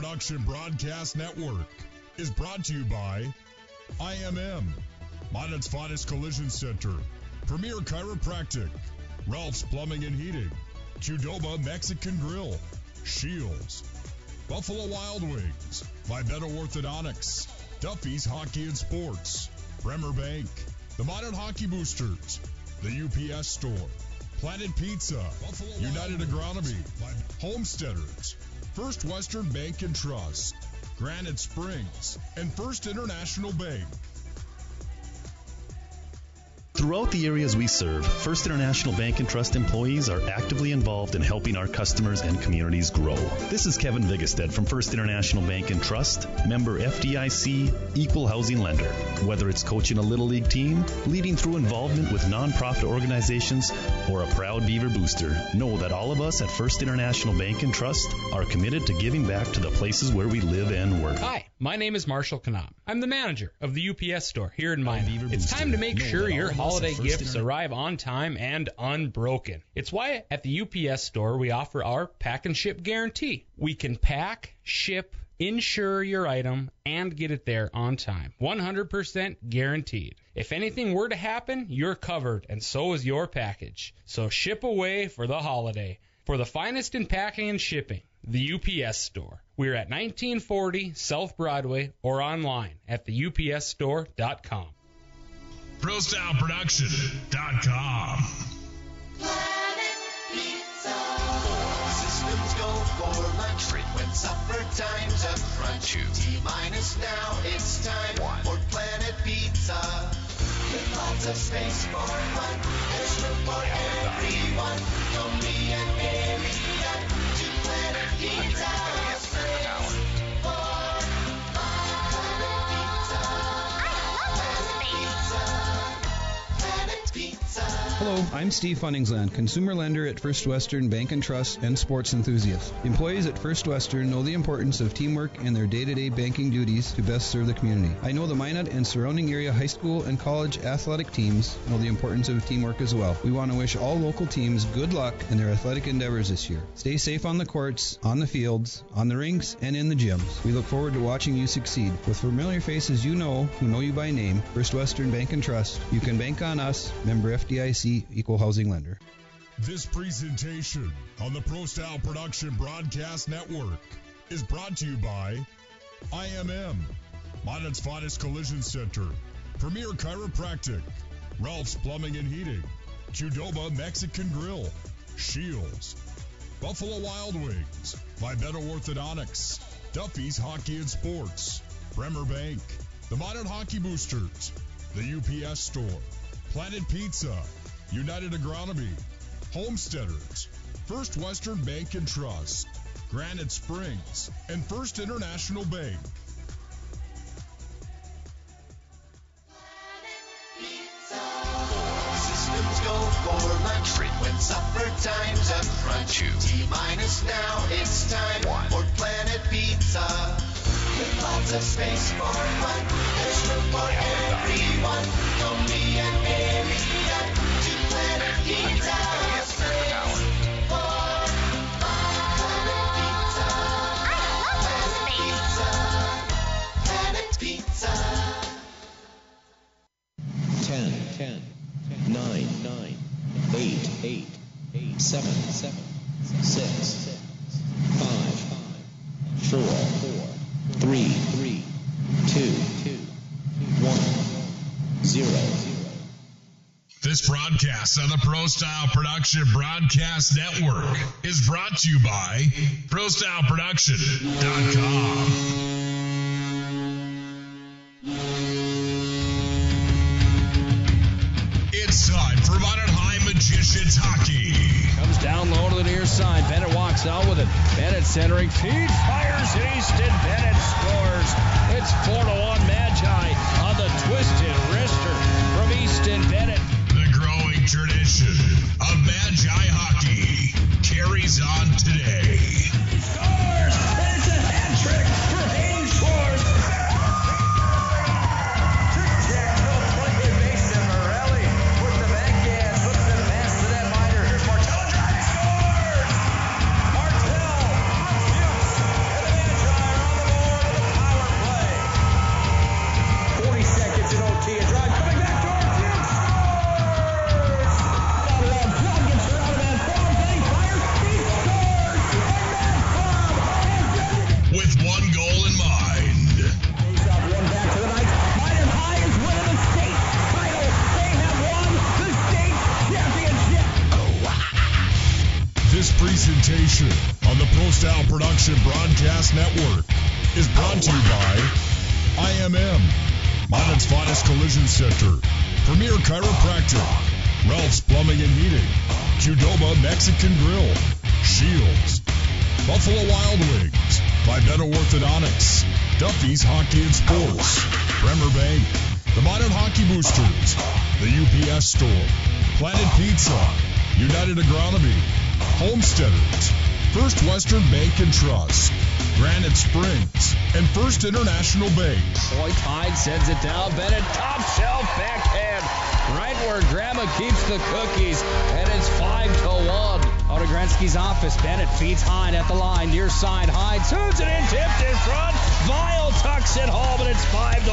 Production Broadcast Network is brought to you by IMM, Minot's finest collision center, Premier Chiropractic, Ralph's Plumbing and Heating, Qdoba Mexican Grill, Shields, Buffalo Wild Wings, Vibeto Orthodontics, Duffy's Hockey and Sports, Bremer Bank, the Minot Hockey Boosters, the UPS Store, Planet Pizza, Buffalo United Agronomy, Homesteaders, First Western Bank and Trust, Granite Springs, and First International Bank. Throughout the areas we serve, First International Bank and Trust employees are actively involved in helping our customers and communities grow. This is Kevin Vigestad from First International Bank and Trust, member FDIC, equal housing lender. Whether it's coaching a Little League team, leading through involvement with nonprofit organizations, or a proud Beaver booster, know that all of us at First International Bank and Trust are committed to giving back to the places where we live and work. Hi, my name is Marshall Kanab. I'm the manager of the UPS store here in Minot. It's time to make sure your holiday gifts arrive on time and unbroken. It's why at the UPS store we offer our pack and ship guarantee. We can pack, ship, insure your item, and get it there on time. 100% guaranteed. If anything were to happen, you're covered, and so is your package. So ship away for the holiday. For the finest in packing and shipping, the UPS store. We're at 1940 South Broadway or online at theupsstore.com. ProStyleProduction.com. Planet Pizza. Systems go for lunch. Frequent supper times up front. T-minus now, it's time for Planet Pizza. With lots of space for fun. There's room for everyone. Don't be an idiot. To Planet Pizza. Hello, I'm Steve Funningsland, consumer lender at First Western Bank and Trust and sports enthusiast. Employees at First Western know the importance of teamwork in their day-to-day banking duties to best serve the community. I know the Minot and surrounding area high school and college athletic teams know the importance of teamwork as well. We want to wish all local teams good luck in their athletic endeavors this year. Stay safe on the courts, on the fields, on the rinks, and in the gyms. We look forward to watching you succeed. With familiar faces you know, who know you by name, First Western Bank and Trust, you can bank on us, member FDIC, equal housing lender. This presentation on the Pro Style Production Broadcast Network is brought to you by IMM, Minot's finest collision center, Premier Chiropractic, Ralph's Plumbing and Heating, Qdoba Mexican Grill, Shields, Buffalo Wild Wings, Vibeto Orthodontics, Duffy's Hockey and Sports, Bremer Bank, the Minot Hockey Boosters, the UPS Store, Planet Pizza, United Agronomy, Homesteaders, First Western Bank and Trust, Granite Springs, and First International Bank. Systems go for lunch. Frequent supper times up front. T-minus now, it's time for Planet Pizza. With lots of space for fun. There's room for everyone. Don't be an idiot. To Planet Pizza. Planet Pizza. 10, 9, 8, 7, 6, 5, 4, 3, 2, 1, 0. This broadcast on the Pro Style Production Broadcast Network is brought to you by ProStyleProduction.com. It's time for Minot High Magicians Hockey. Comes down low to the near side. Bennett walks out with it. Bennett centering. Feed fires it. Easton Bennett scores. It's 4-1 Magi on the twisted wrister from Easton Bennett. The growing tradition of Magi hockey carries on today. He scores. And it's a hat trick for Haynes Schwartz. Mason Morelli with the backhand. Puts it past the netminder. Here's Martell driving. Scores. Martell. And the Magi are Production Broadcast Network is brought to you by IMM, Minot's finest collision center, Premier Chiropractic, Ralph's Plumbing and Heating, Qdoba Mexican Grill, Shields, Buffalo Wild Wings, Vibetta Orthodontics, Duffy's Hockey and Sports, Bremer Bank, the Minot Hockey Boosters, the UPS Store, Planet Pizza, United Agronomy, Homesteaders, First Western Bank and Trust, Granite Springs, and First International Bank. Point Hyde sends it down. Bennett, top shelf, backhand, right where Grandma keeps the cookies, and it's 5-1. Out of Gretzky's office, Bennett feeds Hyde at the line, near side. Hyde shoots it in, tipped in front. Vile tucks it home, and it's 5-1.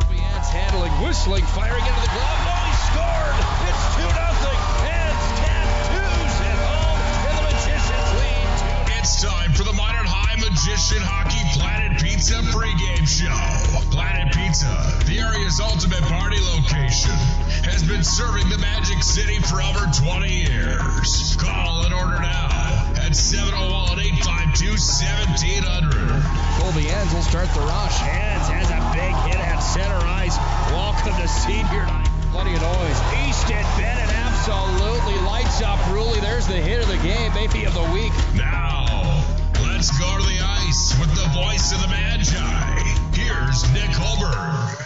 Bian's handling, whistling, firing into the glove. No, he scored. It's 2-0. Heads, tattoos at home, and the Magicians lead. It's time for the Minot High Magician Hockey Planet Pizza pregame show. Planet Pizza, the area's ultimate party location, has been serving the Magic City for over 20 years. Call and order now at 701-852-1700. Colby Ends will start the rush. Ends has a big hit at center ice. Welcome to senior night. Plenty of noise. Easton Bennett absolutely lights up Ruley. There's the hit of the game, maybe of the week. Now, let's go to the ice with the voice of the Magi. Here's Nick Hulberg.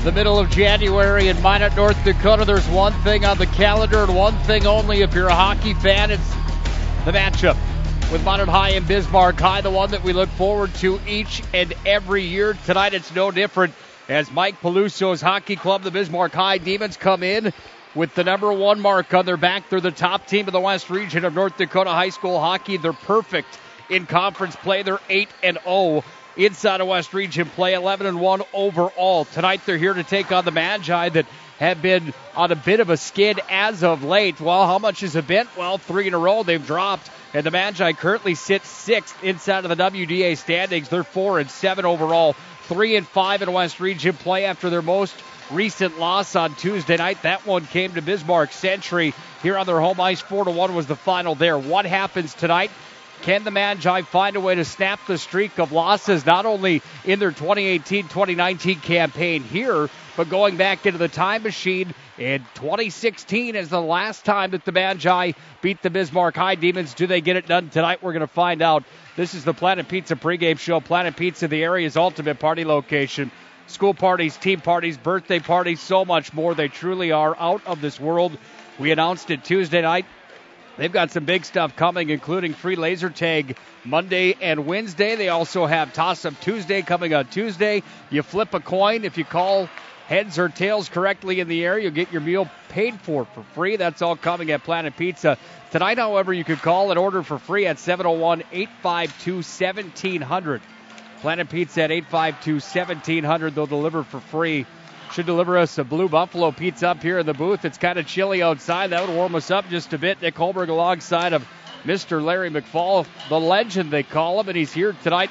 The middle of January in Minot, North Dakota. There's one thing on the calendar and one thing only if you're a hockey fan. It's the matchup with Minot High and Bismarck High, the one that we look forward to each and every year. Tonight it's no different as Mike Peluso's hockey club, the Bismarck High Demons, come in with the number 1 mark on their back. They're the top team of the West region of North Dakota high school hockey. They're perfect in conference play. They're 8-0. Inside of West Region play, 11-1 overall. Tonight they're here to take on the Magi that have been on a bit of a skid as of late. Well, how much has it been? Well, 3 in a row they've dropped, and the Magi currently sit 6th inside of the WDA standings. They're 4-7 overall, 3-5 in West Region play after their most recent loss on Tuesday night. That one came to Bismarck Century here on their home ice. 4-1 was the final there. What happens tonight? Can the Magi find a way to snap the streak of losses, not only in their 2018-2019 campaign here, but going back into the time machine in 2016 as the last time that the Magi beat the Bismarck High Demons? Do they get it done tonight? We're going to find out. This is the Planet Pizza pregame show. Planet Pizza, the area's ultimate party location. School parties, team parties, birthday parties, so much more. They truly are out of this world. We announced it Tuesday night. They've got some big stuff coming, including free laser tag Monday and Wednesday. They also have Toss-Up Tuesday coming on Tuesday. You flip a coin. If you call heads or tails correctly in the air, you'll get your meal paid for free. That's all coming at Planet Pizza. Tonight, however, you could call and order for free at 701-852-1700. Planet Pizza at 852-1700. They'll deliver for free. Should deliver us a Blue Buffalo pizza up here in the booth. It's kind of chilly outside. That would warm us up just a bit. Nick Hulberg alongside of Mr. Larry McFall, the legend they call him, and he's here tonight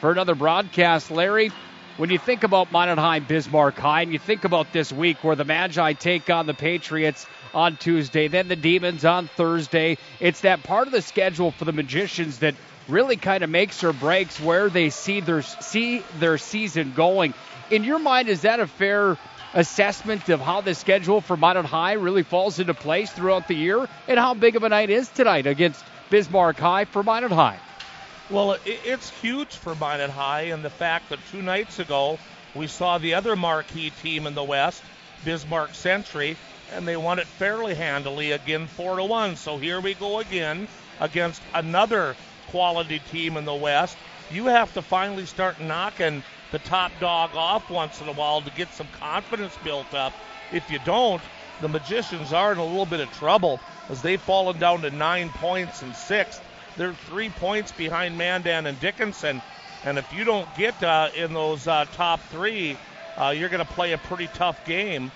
for another broadcast. Larry, when you think about Minot High, Bismarck High, and you think about this week where the Magi take on the Patriots on Tuesday, then the Demons on Thursday, it's that part of the schedule for the Magicians that really kind of makes or breaks where they see their season going. In your mind, is that a fair assessment of how the schedule for Minot High really falls into place throughout the year, and how big of a night is tonight against Bismarck High for Minot High? Well, it's huge for Minot High, and the fact that 2 nights ago we saw the other marquee team in the West, Bismarck Century, and they won it fairly handily, again 4-1. So here we go again against another quality team in the West. You have to finally start knocking the top dog off once in a while to get some confidence built up. If you don't, the Magicians are in a little bit of trouble as they've fallen down to 9 points in 6th. They're 3 points behind Mandan and Dickinson, and if you don't get in those top 3, you're going to play a pretty tough game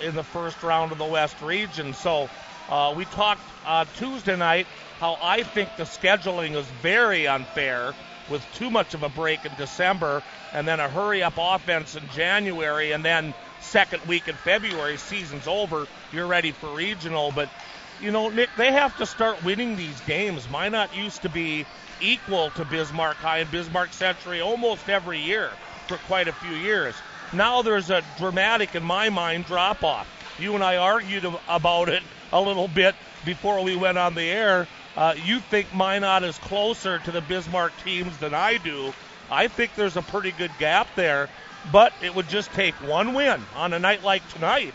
in the first round of the West region. So we talked Tuesday night how I think the scheduling is very unfair, with too much of a break in December and then a hurry-up offense in January and then second week in February, season's over, you're ready for regional. But, Nick, they have to start winning these games. Minot used to be equal to Bismarck High and Bismarck Century almost every year for quite a few years. Now there's a dramatic, in my mind, drop-off. You and I argued about it a little bit before we went on the air. You think Minot is closer to the Bismarck teams than I do. I think there's a pretty good gap there, but it would just take one win on a night like tonight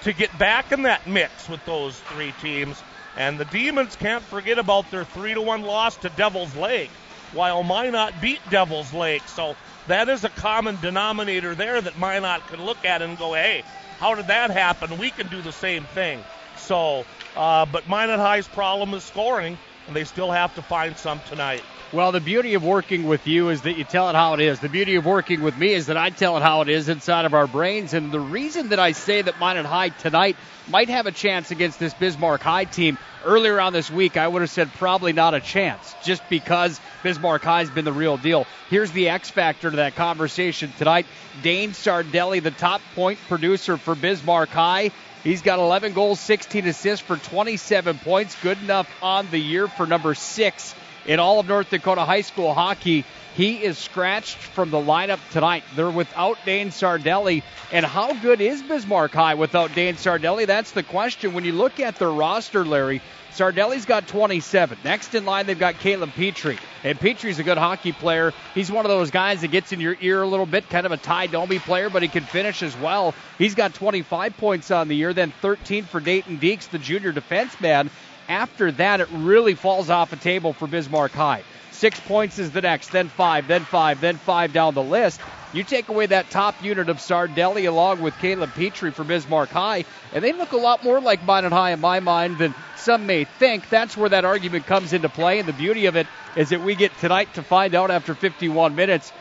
to get back in that mix with those three teams. And the Demons can't forget about their 3-1 loss to Devil's Lake, while Minot beat Devil's Lake. So that is a common denominator there that Minot can look at and go, hey, how did that happen? We can do the same thing. So, but Minot High's problem is scoring, and they still have to find some tonight. Well, the beauty of working with you is that you tell it how it is. The beauty of working with me is that I tell it how it is inside of our brains. And the reason that I say that Minot High tonight might have a chance against this Bismarck High team, earlier on this week I would have said probably not a chance, just because Bismarck High's been the real deal. Here's the X factor to that conversation tonight. Dane Sardelli, the top point producer for Bismarck High. He's got 11 goals, 16 assists for 27 points. Good enough on the year for number 6 in all of North Dakota high school hockey. He is scratched from the lineup tonight. They're without Dane Sardelli. And how good is Bismarck High without Dane Sardelli? That's the question. When you look at their roster, Larry, Sardelli's got 27. Next in line, they've got Caleb Petrie. And Petrie's a good hockey player. He's one of those guys that gets in your ear a little bit, kind of a Ty Domi player, but he can finish as well. He's got 25 points on the year, then 13 for Dayton Deeks, the junior defenseman. After that, it really falls off a table for Bismarck High. 6 points is the next, then 5, then 5, then 5 down the list. You take away that top unit of Sardelli along with Caleb Petrie for Bismarck High, and they look a lot more like Minot High in my mind than some may think. That's where that argument comes into play, and the beauty of it is that we get tonight to find out after 51 minutes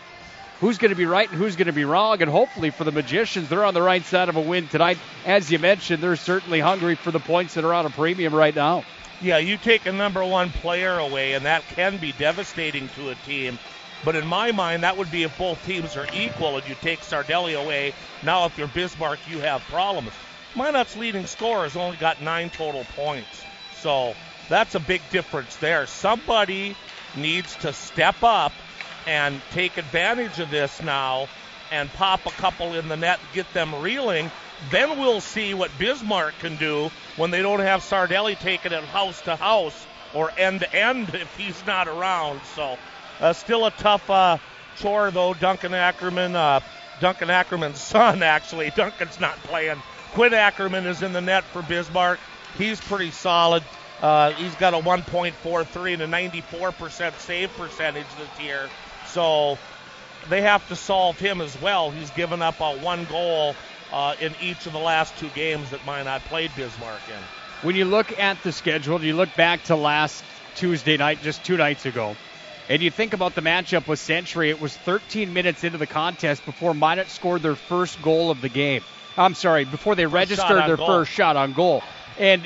who's going to be right and who's going to be wrong, and hopefully for the Magicians, they're on the right side of a win tonight. As you mentioned, they're certainly hungry for the points that are on a premium right now. Yeah, you take a number one player away, and that can be devastating to a team. But in my mind, that would be if both teams are equal and you take Sardelli away. Now, if you're Bismarck, you have problems. Minot's leading scorer has only got 9 total points. So that's a big difference there. Somebody needs to step up and take advantage of this now and pop a couple in the net, get them reeling. Then we'll see what Bismarck can do when they don't have Sardelli taking it house to house or end to end if he's not around. So still a tough chore, though. Duncan Ackerman's son, actually. Duncan's not playing. Quinn Ackerman is in the net for Bismarck. He's pretty solid. He's got a 1.43 and a 94% save percentage this year. So they have to solve him as well. He's given up a 1 goal in each of the last 2 games that Minot played Bismarck in. When you look at the schedule, you look back to last Tuesday night, just 2 nights ago, and you think about the matchup with Century, it was 13 minutes into the contest before Minot scored their first goal of the game. I'm sorry, before they registered their first shot on goal. And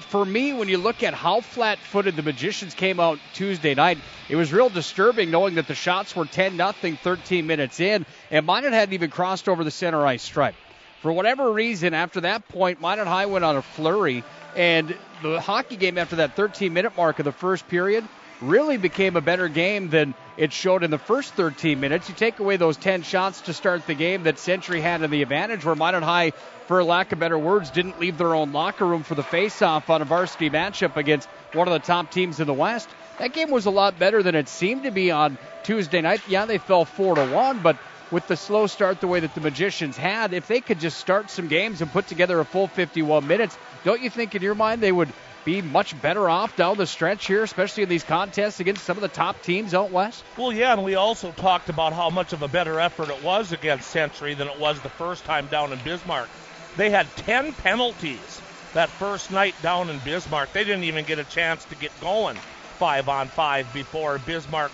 for me, when you look at how flat-footed the Magicians came out Tuesday night, it was real disturbing knowing that the shots were 10-0 13 minutes in, and Minot hadn't even crossed over the center ice stripe. For whatever reason, after that point, Minot High went on a flurry, and the hockey game after that 13-minute mark of the first period really became a better game than it showed in the first 13 minutes. You take away those 10 shots to start the game that Century had in the advantage, where Minot High, for lack of better words, didn't leave their own locker room for the face-off on a varsity matchup against one of the top teams in the West. That game was a lot better than it seemed to be on Tuesday night. Yeah, they fell 4-1, but with the slow start the way that the Magicians had, if they could just start some games and put together a full 51 minutes, don't you think in your mind they would be much better off down the stretch here, especially in these contests against some of the top teams out west? Well, yeah, and we also talked about how much of a better effort it was against Century than it was the first time down in Bismarck. They had 10 penalties that first night down in Bismarck. They didn't even get a chance to get going 5-on-5 before Bismarck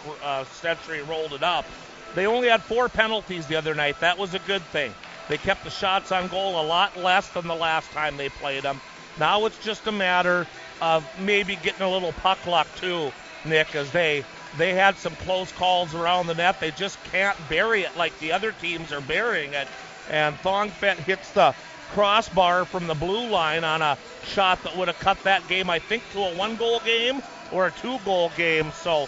Century rolled it up. They only had 4 penalties the other night. That was a good thing. They kept the shots on goal a lot less than the last time they played them. Now it's just a matter of maybe getting a little puck luck too, Nick, as they had some close calls around the net. They just can't bury it like the other teams are burying it. And Thongfet hits the crossbar from the blue line on a shot that would have cut that game, I think, to a 1-goal game or a 2-goal game. So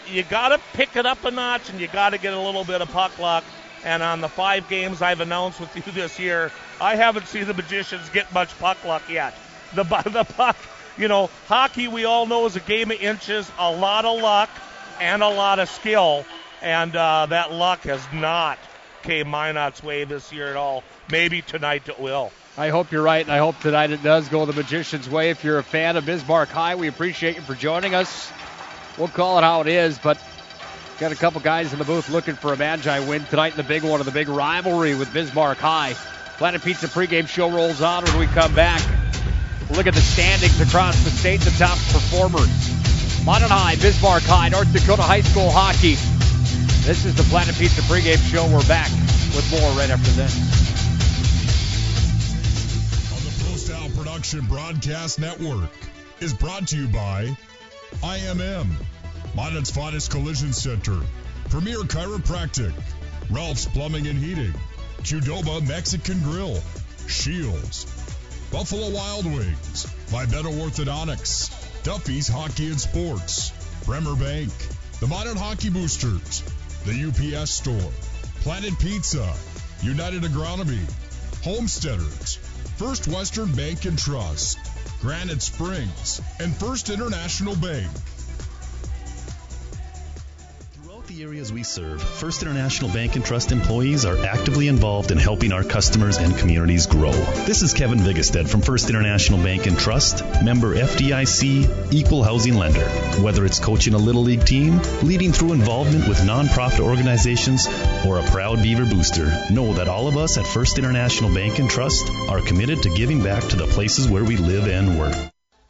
you got to pick it up a notch, and you got to get a little bit of puck luck. And on the 5 games I've announced with you this year, I haven't seen the Magicians get much puck luck yet. The puck, hockey we all know is a game of inches, a lot of luck, and a lot of skill. And that luck has not came Minot's way this year at all. Maybe tonight it will. I hope you're right, and I hope tonight it does go the Magicians' way. If you're a fan of Bismarck High, we appreciate you for joining us. We'll call it how it is, but got a couple guys in the booth looking for a Magi win tonight in the big one of the big rivalry with Bismarck High. Planet Pizza pregame show rolls on when we come back. Look at the standings across the state, the top performers. Minot High, Bismarck High, North Dakota High School hockey. This is the Planet Pizza pregame show. We're back with more right after this. On the Pro Style Production Broadcast Network is brought to you by IMM, Minot's finest collision center, Premier Chiropractic, Ralph's Plumbing and Heating, Qdoba Mexican Grill, Shields, Buffalo Wild Wings, Vibeto Orthodontics, Duffy's Hockey and Sports, Bremer Bank, the Minot Hockey Boosters, the UPS Store, Planet Pizza, United Agronomy, Homesteaders, First Western Bank and Trust, Granite Springs, and First International Bank. The areas we serve, First International Bank and Trust employees are actively involved in helping our customers and communities grow. This is Kevin Vigestad from First International Bank and Trust, member FDIC, equal housing lender. Whether it's coaching a Little League team, leading through involvement with nonprofit organizations, or a proud Beaver booster, know that all of us at First International Bank and Trust are committed to giving back to the places where we live and work.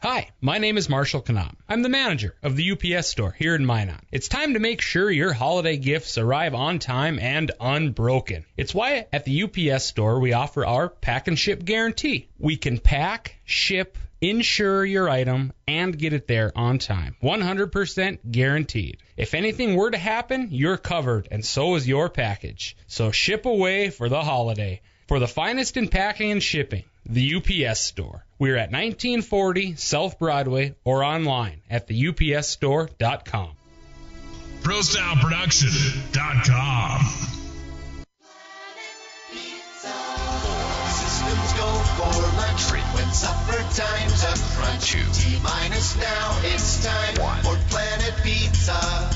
Hi, my name is Marshall Knop. I'm the manager of the UPS store here in Minot. It's time to make sure your holiday gifts arrive on time and unbroken. It's why at the UPS store we offer our pack and ship guarantee. We can pack, ship, insure your item, and get it there on time. 100% guaranteed. If anything were to happen, you're covered, and so is your package. So ship away for the holiday. For the finest in packing and shipping, the UPS store. We're at 1940 South Broadway or online at theupsstore.com. ProStyleProduction.com. Systems go for lunch. Frequent supper time's a crunch. T-minus now, it's time for Planet Pizza.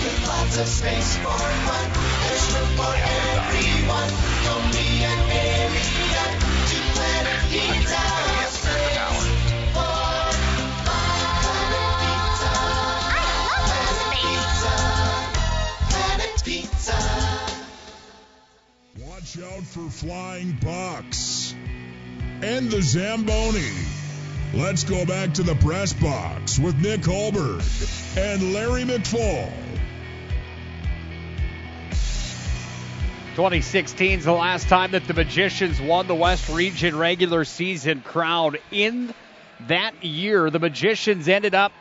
With lots of space for fun, there's room for everyone. Don't be an area to Planet Pizza. Watch out for flying pucks and the Zamboni. Let's go back to the press box with Nick Hulberg and Larry McFall. 2016 is the last time that the Magicians won the West Region regular season crown. In that year, the Magicians ended up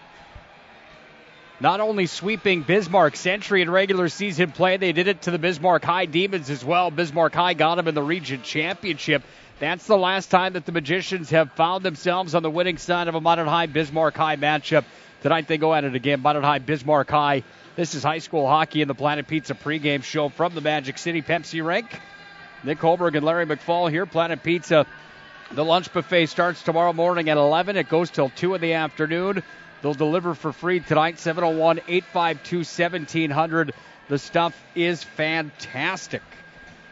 not only sweeping Bismarck Century in regular season play, they did it to the Bismarck High Demons as well. Bismarck High got them in the region championship. That's the last time that the Magicians have found themselves on the winning side of a Minot High Bismarck High matchup. Tonight they go at it again. Minot High Bismarck High. This is high school hockey in the Planet Pizza pregame show from the Magic City Pepsi rink. Nick Hulberg and Larry McFall here. Planet Pizza. The lunch buffet starts tomorrow morning at 11. It goes till 2 in the afternoon. They'll deliver for free tonight, 701-852-1700. The stuff is fantastic.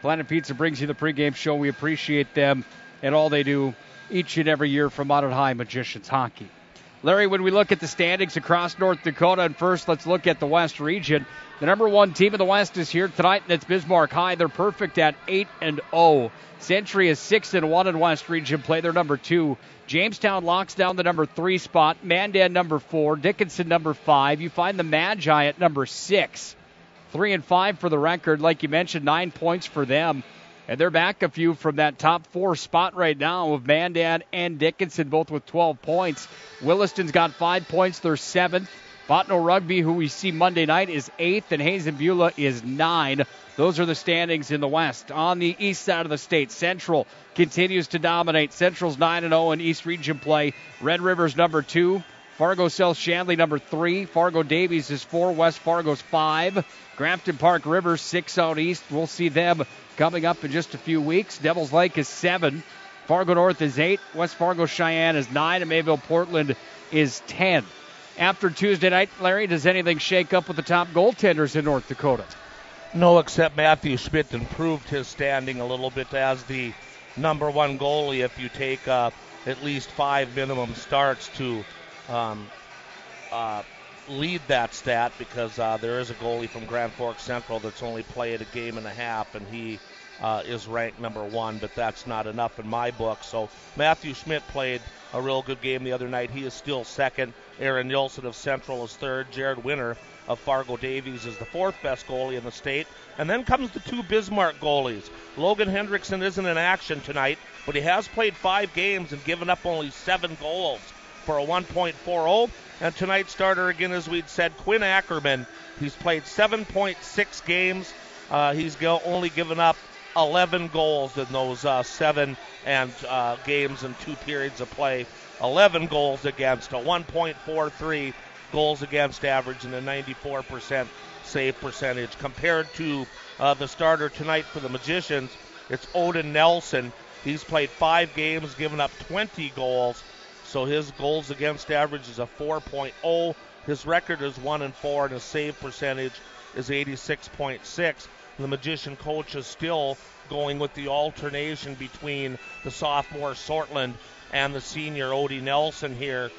Planet Pizza brings you the pregame show. We appreciate them and all they do each and every year for Minot High Magicians hockey. Larry, when we look at the standings across North Dakota, and first let's look at the West region. The number one team in the West is here tonight, and it's Bismarck High. They're perfect at 8-0. Century is 6-1 in West region play. They're number 2. Jamestown locks down the number 3 spot. Mandan number 4. Dickinson number 5. You find the Magi at number 6. 3-5 for the record. Like you mentioned, 9 points for them. And they're back a few from that top 4 spot right now with Mandan and Dickinson both with 12 points. Williston's got 5 points. They're 7th. Botno Rugby, who we see Monday night, is 8th, and Hazen-Beulah is 9. Those are the standings in the West. On the east side of the state, Central continues to dominate. Central's 9-0 in East Region play. Red River's number 2. Fargo South Shanley number 3. Fargo Davies is 4. West Fargo's 5. Grafton Park Rivers 6 out east. We'll see them coming up in just a few weeks. Devils Lake is 7. Fargo North is 8. West Fargo Cheyenne is 9. And Mayville Portland is 10. After Tuesday night, Larry, does anything shake up with the top goaltenders in North Dakota? No, except Matthew Schmidt improved his standing a little bit as the number 1 goalie if you take at least 5 minimum starts to lead that stat, because there is a goalie from Grand Forks Central that's only played a game and a half, and he is ranked number 1, but that's not enough in my book. So Matthew Schmidt played a real good game the other night. He is still second. Aaron Nilsson of Central is third. Jared Winter of Fargo Davies is the 4th best goalie in the state. And then comes the 2 Bismarck goalies. Logan Hendrickson isn't in action tonight, but he has played 5 games and given up only 7 goals for a 1.40. And tonight's starter, again, as we'd said, Quinn Ackerman. He's played 7.6 games. He's only given up 11 goals in those 7 games and 2 periods of play. 11 goals against, a 1.43 goals against average, and a 94% save percentage. Compared to the starter tonight for the Magicians, it's Odin Nelson. He's played 5 games, given up 20 goals. So his goals against average is a 4.0. His record is 1-4, and his save percentage is 86.6. The Magician coach is still going with the alternation between the sophomore Sortland and the senior Odie Nelson here.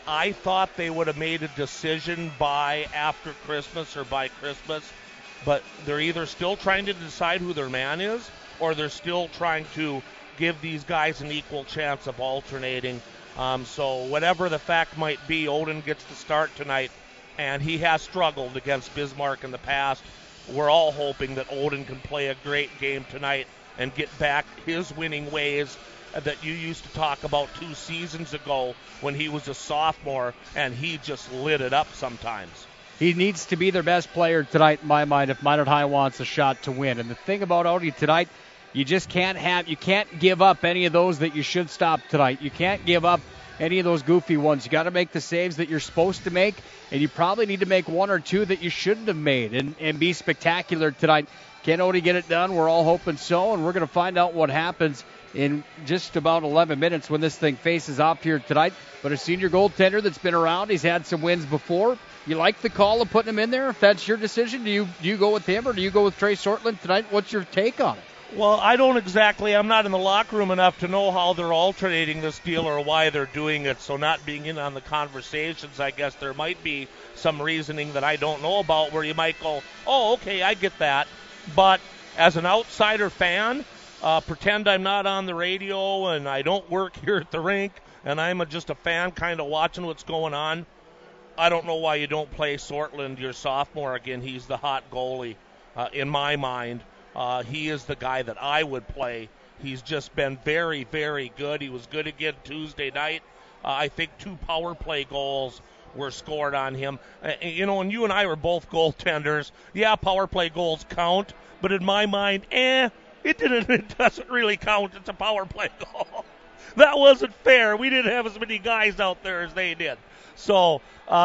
I thought they would have made a decision by after Christmas or by Christmas, but they're either still trying to decide who their man is, or they're still trying to give these guys an equal chance of alternating. So whatever the fact might be, Odin gets to start tonight, and he has struggled against Bismarck in the past. We're all hoping that Odin can play a great game tonight and get back his winning ways that you used to talk about 2 seasons ago when he was a sophomore and he just lit it up sometimes. He needs to be their best player tonight, in my mind, if Minot High wants a shot to win. And the thing about Odie tonight, you can't give up any of those that you should stop tonight. You can't give up any of those goofy ones. You got to make the saves that you're supposed to make, and you probably need to make 1 or 2 that you shouldn't have made and be spectacular tonight. Can Odie get it done? We're all hoping so, and we're going to find out what happens in just about 11 minutes when this thing faces off here tonight. But a senior goaltender that's been around, he's had some wins before. You like the call of putting him in there? If that's your decision, do you go with him or do you go with Trey Sortland tonight? What's your take on it? Well, I don't exactly. I'm not in the locker room enough to know how they're alternating this deal or why they're doing it. So not being in on the conversations, I guess there might be some reasoning that I don't know about where you might go, oh, okay, I get that. But as an outsider fan, pretend I'm not on the radio and I don't work here at the rink and I'm just a fan kind of watching what's going on. I don't know why you don't play Sortland, your sophomore, again. He's the hot goalie in my mind. He is the guy that I would play. He's just been very, very good. He was good again Tuesday night. I think 2 power play goals were scored on him. And you and I were both goaltenders. Yeah, power play goals count, but in my mind, it doesn't really count. It's a power play goal. That wasn't fair. We didn't have as many guys out there as they did. So,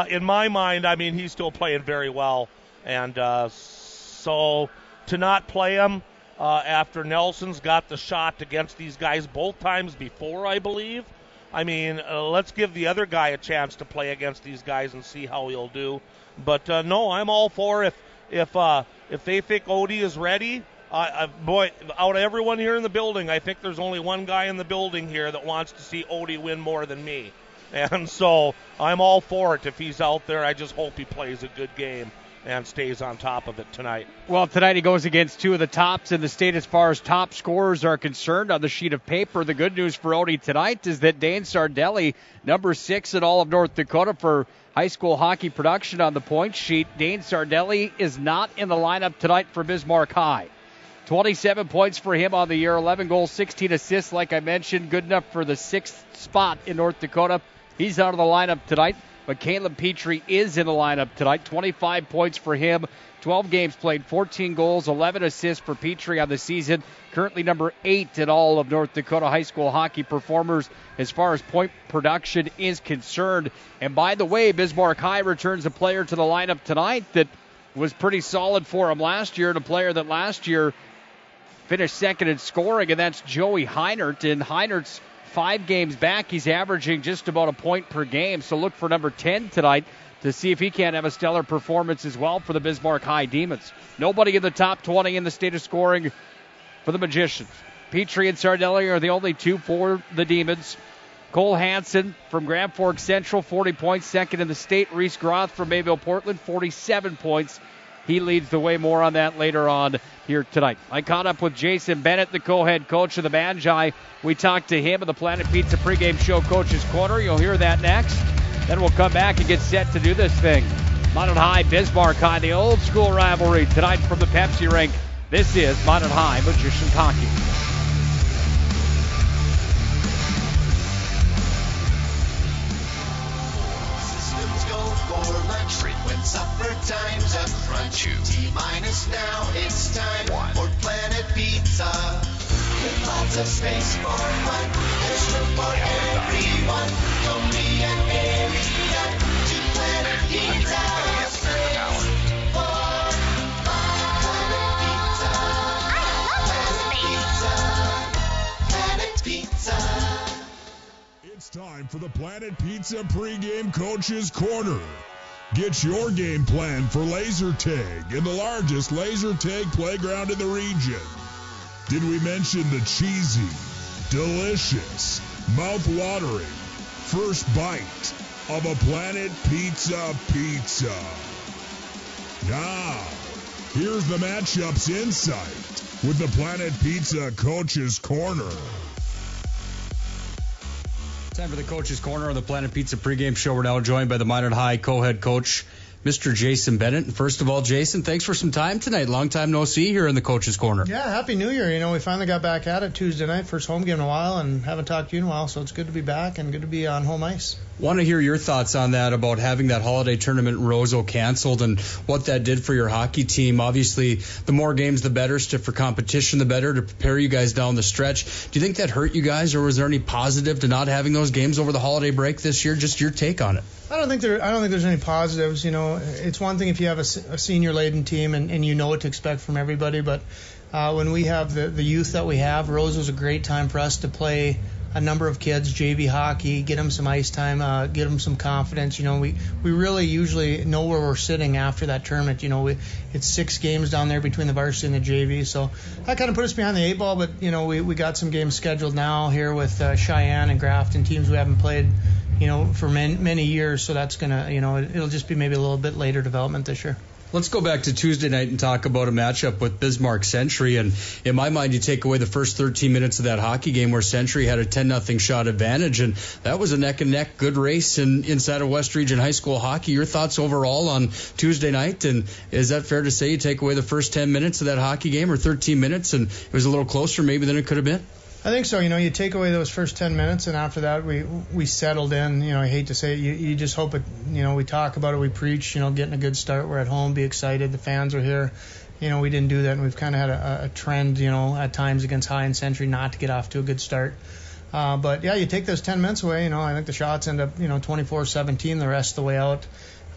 in my mind, I mean, he's still playing very well. And so to not play him after Nelson's got the shot against these guys both times before, I believe. I mean, let's give the other guy a chance to play against these guys and see how he'll do. But, no, I'm all for if they think Odie is ready. Boy, out of everyone here in the building, I think there's only one guy in the building here that wants to see Odie win more than me. And so I'm all for it if he's out there. I just hope he plays a good game and stays on top of it tonight. Well, tonight he goes against 2 of the tops in the state as far as top scorers are concerned on the sheet of paper. The good news for Odie tonight is that Dane Sardelli, number 6 in all of North Dakota for high school hockey production on the point sheet. Dane Sardelli is not in the lineup tonight for Bismarck High. 27 points for him on the year, 11 goals, 16 assists, like I mentioned, good enough for the 6th spot in North Dakota. He's out of the lineup tonight. but Caleb Petrie is in the lineup tonight. 25 points for him, 12 games played, 14 goals, 11 assists for Petrie on the season. Currently number 8 in all of North Dakota high school hockey performers as far as point production is concerned. And by the way, Bismarck High returns a player to the lineup tonight that was pretty solid for him last year, and a player that last year finished second in scoring, and that's Joey Heinert. And Heinert's 5 games back. He's averaging just about a point per game, so look for number 10 tonight to see if he can't have a stellar performance as well for the Bismarck High Demons. Nobody in the top 20 in the state of scoring for the Magicians. Petrie and Sardelli are the only 2 for the Demons. Cole Hansen from Grand Forks Central, 40 points, second in the state. Reese Groth from Mayville Portland, 47 points. He leads the way. More on that later on here tonight. I caught up with Jason Bennett, the co-head coach of the Magi. We talked to him in the Planet Pizza pregame show, Coach's Corner. You'll hear that next. Then we'll come back and get set to do this thing. Minot High, Bismarck High, the old school rivalry tonight from the Pepsi rink. This is Minot High Magicians Hockey. Supper time's up front. T-minus now, it's time for Planet Pizza. With lots of space for fun, there's room for everyone. From me and area to Planet Pizza. Space for fun. Planet Pizza. It's time for the Planet Pizza pregame Coach's Corner. Get your game plan for laser tag in the largest laser tag playground in the region. Did we mention the cheesy, delicious, mouth-watering first bite of a Planet Pizza pizza? Now, here's the matchup's insight with the Planet Pizza Coach's Corner. Time for the Coach's Corner on the Planet Pizza pregame show. We're now joined by the Minot High co-head coach, Mr. Jason Bennett. And first of all, Jason, thanks for some time tonight. Long time no see here in the Coach's Corner. Yeah, Happy New Year. You know, we finally got back at it Tuesday night, first home game in a while, and haven't talked to you in a while, so it's good to be back and good to be on home ice. Want to hear your thoughts on that, about having that holiday tournament in Roseau canceled and what that did for your hockey team. Obviously, the more games, the better. For competition, the better, to prepare you guys down the stretch. Do you think that hurt you guys, or was there any positive to not having those games over the holiday break this year? Just your take on it. I don't think there's any positives. You know, it's one thing if you have a senior-laden team and you know what to expect from everybody, but when we have the youth that we have, Rosau's a great time for us to play a number of kids, JV hockey, get them some ice time, get them some confidence. You know, we really usually know where we're sitting after that tournament. You know, it's 6 games down there between the varsity and the JV, so that kind of put us behind the 8 ball. But you know, we got some games scheduled now here with Cheyenne and Grafton, teams we haven't played, you know, for many years. So that's gonna, you know, it'll just be maybe a little bit later development this year. Let's go back to Tuesday night and talk about a matchup with Bismarck Century. And in my mind, you take away the first 13 minutes of that hockey game where Century had a 10-0 shot advantage, and that was a neck-and-neck good race inside of West Region High School hockey. Your thoughts overall on Tuesday night, and is that fair to say you take away the first 10 minutes of that hockey game, or 13 minutes, and it was a little closer maybe than it could have been? I think so. You know, you take away those first 10 minutes, and after that, we settled in. You know, I hate to say it, you just hope it. You know, we talk about it, we preach. You know, getting a good start. We're at home, be excited. The fans are here. You know, we didn't do that, and we've kind of had a trend. You know, at times against High and Century not to get off to a good start. But yeah, you take those 10 minutes away. You know, I think the shots end up 24-17 the rest of the way out.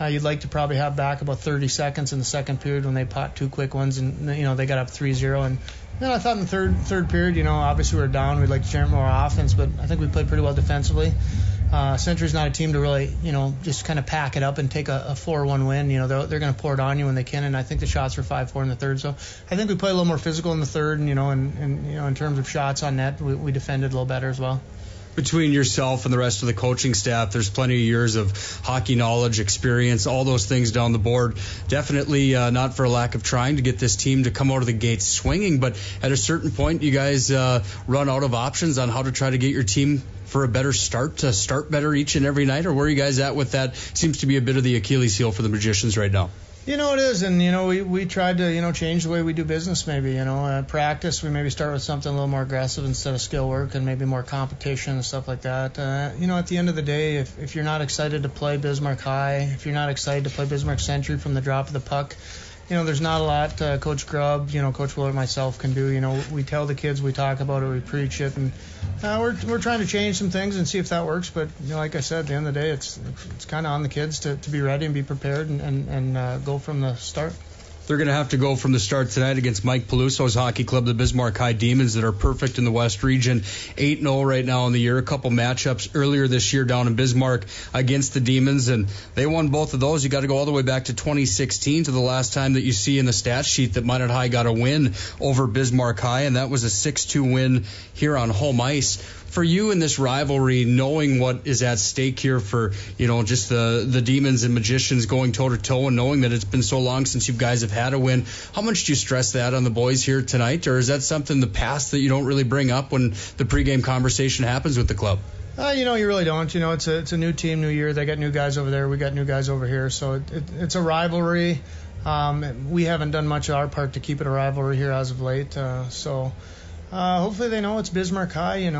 You'd like to probably have back about 30 seconds in the second period when they pot 2 quick ones, and they got up 3-0 and. Then I thought in the third period, obviously we were down. We'd like to generate more offense, but I think we played pretty well defensively. Century's not a team to really, just kind of pack it up and take a 4-1 win. They're going to pour it on you when they can, and I think the shots were 5-4 in the third. So I think we played a little more physical in the third, and in terms of shots on net, we defended a little better as well. Between yourself and the rest of the coaching staff, there's plenty of years of hockey knowledge, experience, all those things down the board. Definitely not for a lack of trying to get this team to come out of the gates swinging, but at a certain point, you guys run out of options on how to try to get your team for a better start, to start better each and every night, or where are you guys at with that? Seems to be a bit of the Achilles heel for the Magicians right now. It is, and we tried to change the way we do business. Maybe practice, we maybe start with something a little more aggressive instead of skill work, and maybe more competition and stuff like that. At the end of the day, if you're not excited to play Bismarck High, if you're not excited to play Bismarck Century from the drop of the puck, there's not a lot Coach Grubb, Coach Willard, myself can do. We tell the kids, we talk about it, we preach it, and we're trying to change some things and see if that works. But like I said, at the end of the day, it's kind of on the kids to be ready and be prepared and go from the start. They're going to have to go from the start tonight against Mike Peluso's hockey club, the Bismarck High Demons, that are perfect in the West Region, 8-0 right now in the year. A couple matchups earlier this year down in Bismarck against the Demons, and they won both of those. You got to go all the way back to 2016 to the last time that you see in the stat sheet that Minot High got a win over Bismarck High, and that was a 6-2 win here on home ice. For you in this rivalry, knowing what is at stake here for, just the Demons and Magicians going toe-to-toe, and knowing that it's been so long since you guys have had a win, how much do you stress that on the boys here tonight? Or is that something in the past that you don't really bring up when the pregame conversation happens with the club? You really don't. It's a new team, new year. They got new guys over there. We got new guys over here. So it's a rivalry. We haven't done much of our part to keep it a rivalry here as of late. Hopefully they know it's Bismarck High, and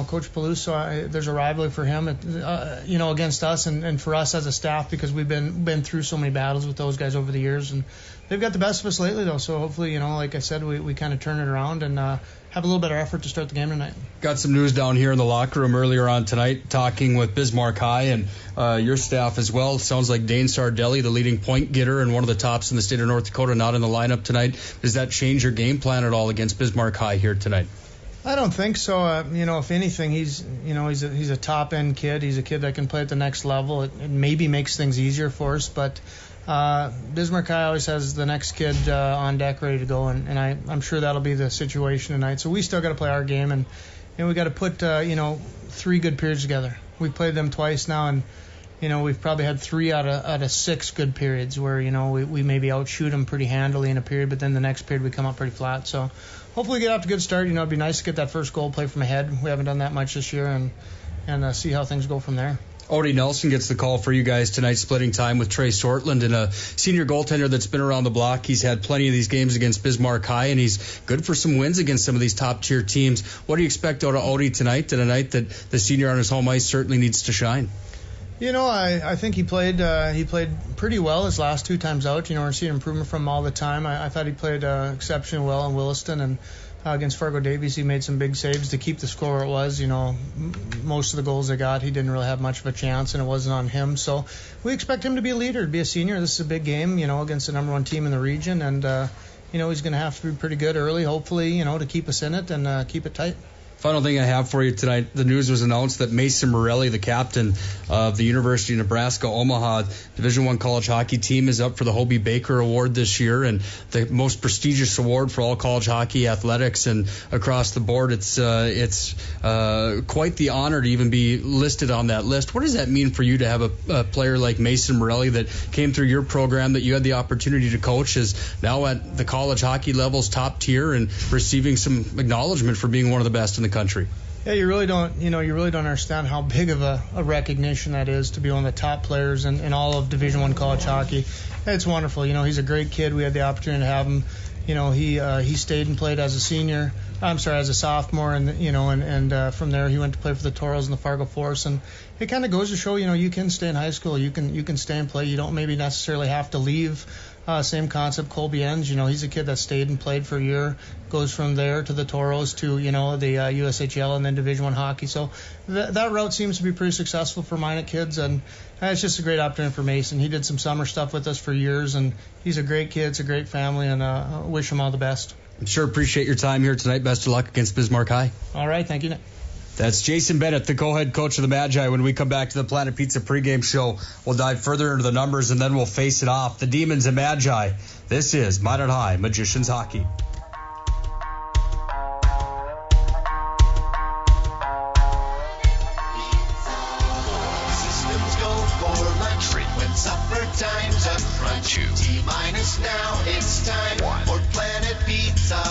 Coach Peluso, there's a rivalry for him, against us and for us as a staff, because we've been through so many battles with those guys over the years, and they've got the best of us lately, though. So hopefully, like I said, we kind of turn it around and have a little better effort to start the game tonight. Got some news down here in the locker room earlier on tonight, talking with Bismarck High and your staff as well. Sounds like Dane Sardelli, the leading point getter and one of the tops in the state of North Dakota, not in the lineup tonight. Does that change your game plan at all against Bismarck High here tonight? I don't think so. If anything, he's a top end kid. He's a kid that can play at the next level. It maybe makes things easier for us, but Bismarck High always has the next kid on deck ready to go, and I'm sure that'll be the situation tonight. So we still got to play our game, and we got to put 3 good periods together. We've played them twice now, and we've probably had 3 out of 6 good periods where we maybe outshoot them pretty handily in a period, but then the next period we come up pretty flat. So hopefully we get off to a good start. It'd be nice to get that first goal, play from ahead. We haven't done that much this year, and see how things go from there. Odie Nelson gets the call for you guys tonight, splitting time with Trey Sortland, and a senior goaltender that's been around the block. He's had plenty of these games against Bismarck High, and he's good for some wins against some of these top-tier teams. What do you expect out of Odie tonight, and a night that the senior on his home ice certainly needs to shine? I think he played pretty well his last 2 times out. We're seeing improvement from him all the time. I thought he played exceptionally well in Williston, and against Fargo Davies he made some big saves to keep the score where it was. Most of the goals they got, he didn't really have much of a chance, and it wasn't on him. So we expect him to be a leader, to be a senior. This is a big game, against the number 1 team in the region, and he's going to have to be pretty good early, hopefully, to keep us in it and keep it tight. Final thing I have for you tonight, the news was announced that Mason Morelli, the captain of the University of Nebraska Omaha Division I college hockey team, is up for the Hobie Baker Award this year, and the most prestigious award for all college hockey athletics and across the board. It's quite the honor to even be listed on that list. What does that mean for you to have a player like Mason Morelli that came through your program, that you had the opportunity to coach, is now at the college hockey levels, top tier, and receiving some acknowledgement for being one of the best in the country? Yeah, you really don't understand how big of a recognition that is, to be one of the top players in all of Division I college hockey. It's wonderful. He's a great kid. We had the opportunity to have him. He stayed and played as a sophomore, and from there he went to play for the Toros and the Fargo Force, and it kind of goes to show, you can stay in high school, you can stay and play. You don't maybe necessarily have to leave. Same concept, Colby Enns, he's a kid that stayed and played for a year, goes from there to the Toros to, the USHL and then Division I hockey. So that route seems to be pretty successful for Minot kids, and it's just a great opportunity for Mason. He did some summer stuff with us for years, and he's a great kid, it's a great family, and I wish him all the best. I sure appreciate your time here tonight. Best of luck against Bismarck High. All right, thank you, Nick. That's Jason Bennett, the co-head coach of the Magi. When we come back to the Planet Pizza pregame show, we'll dive further into the numbers, and then we'll face it off. The Demons and Magi. This is Minot High Magicians Hockey. Systems go for lunch. Frequent supper time's a crunch. T-minus now, it's time for Planet Pizza.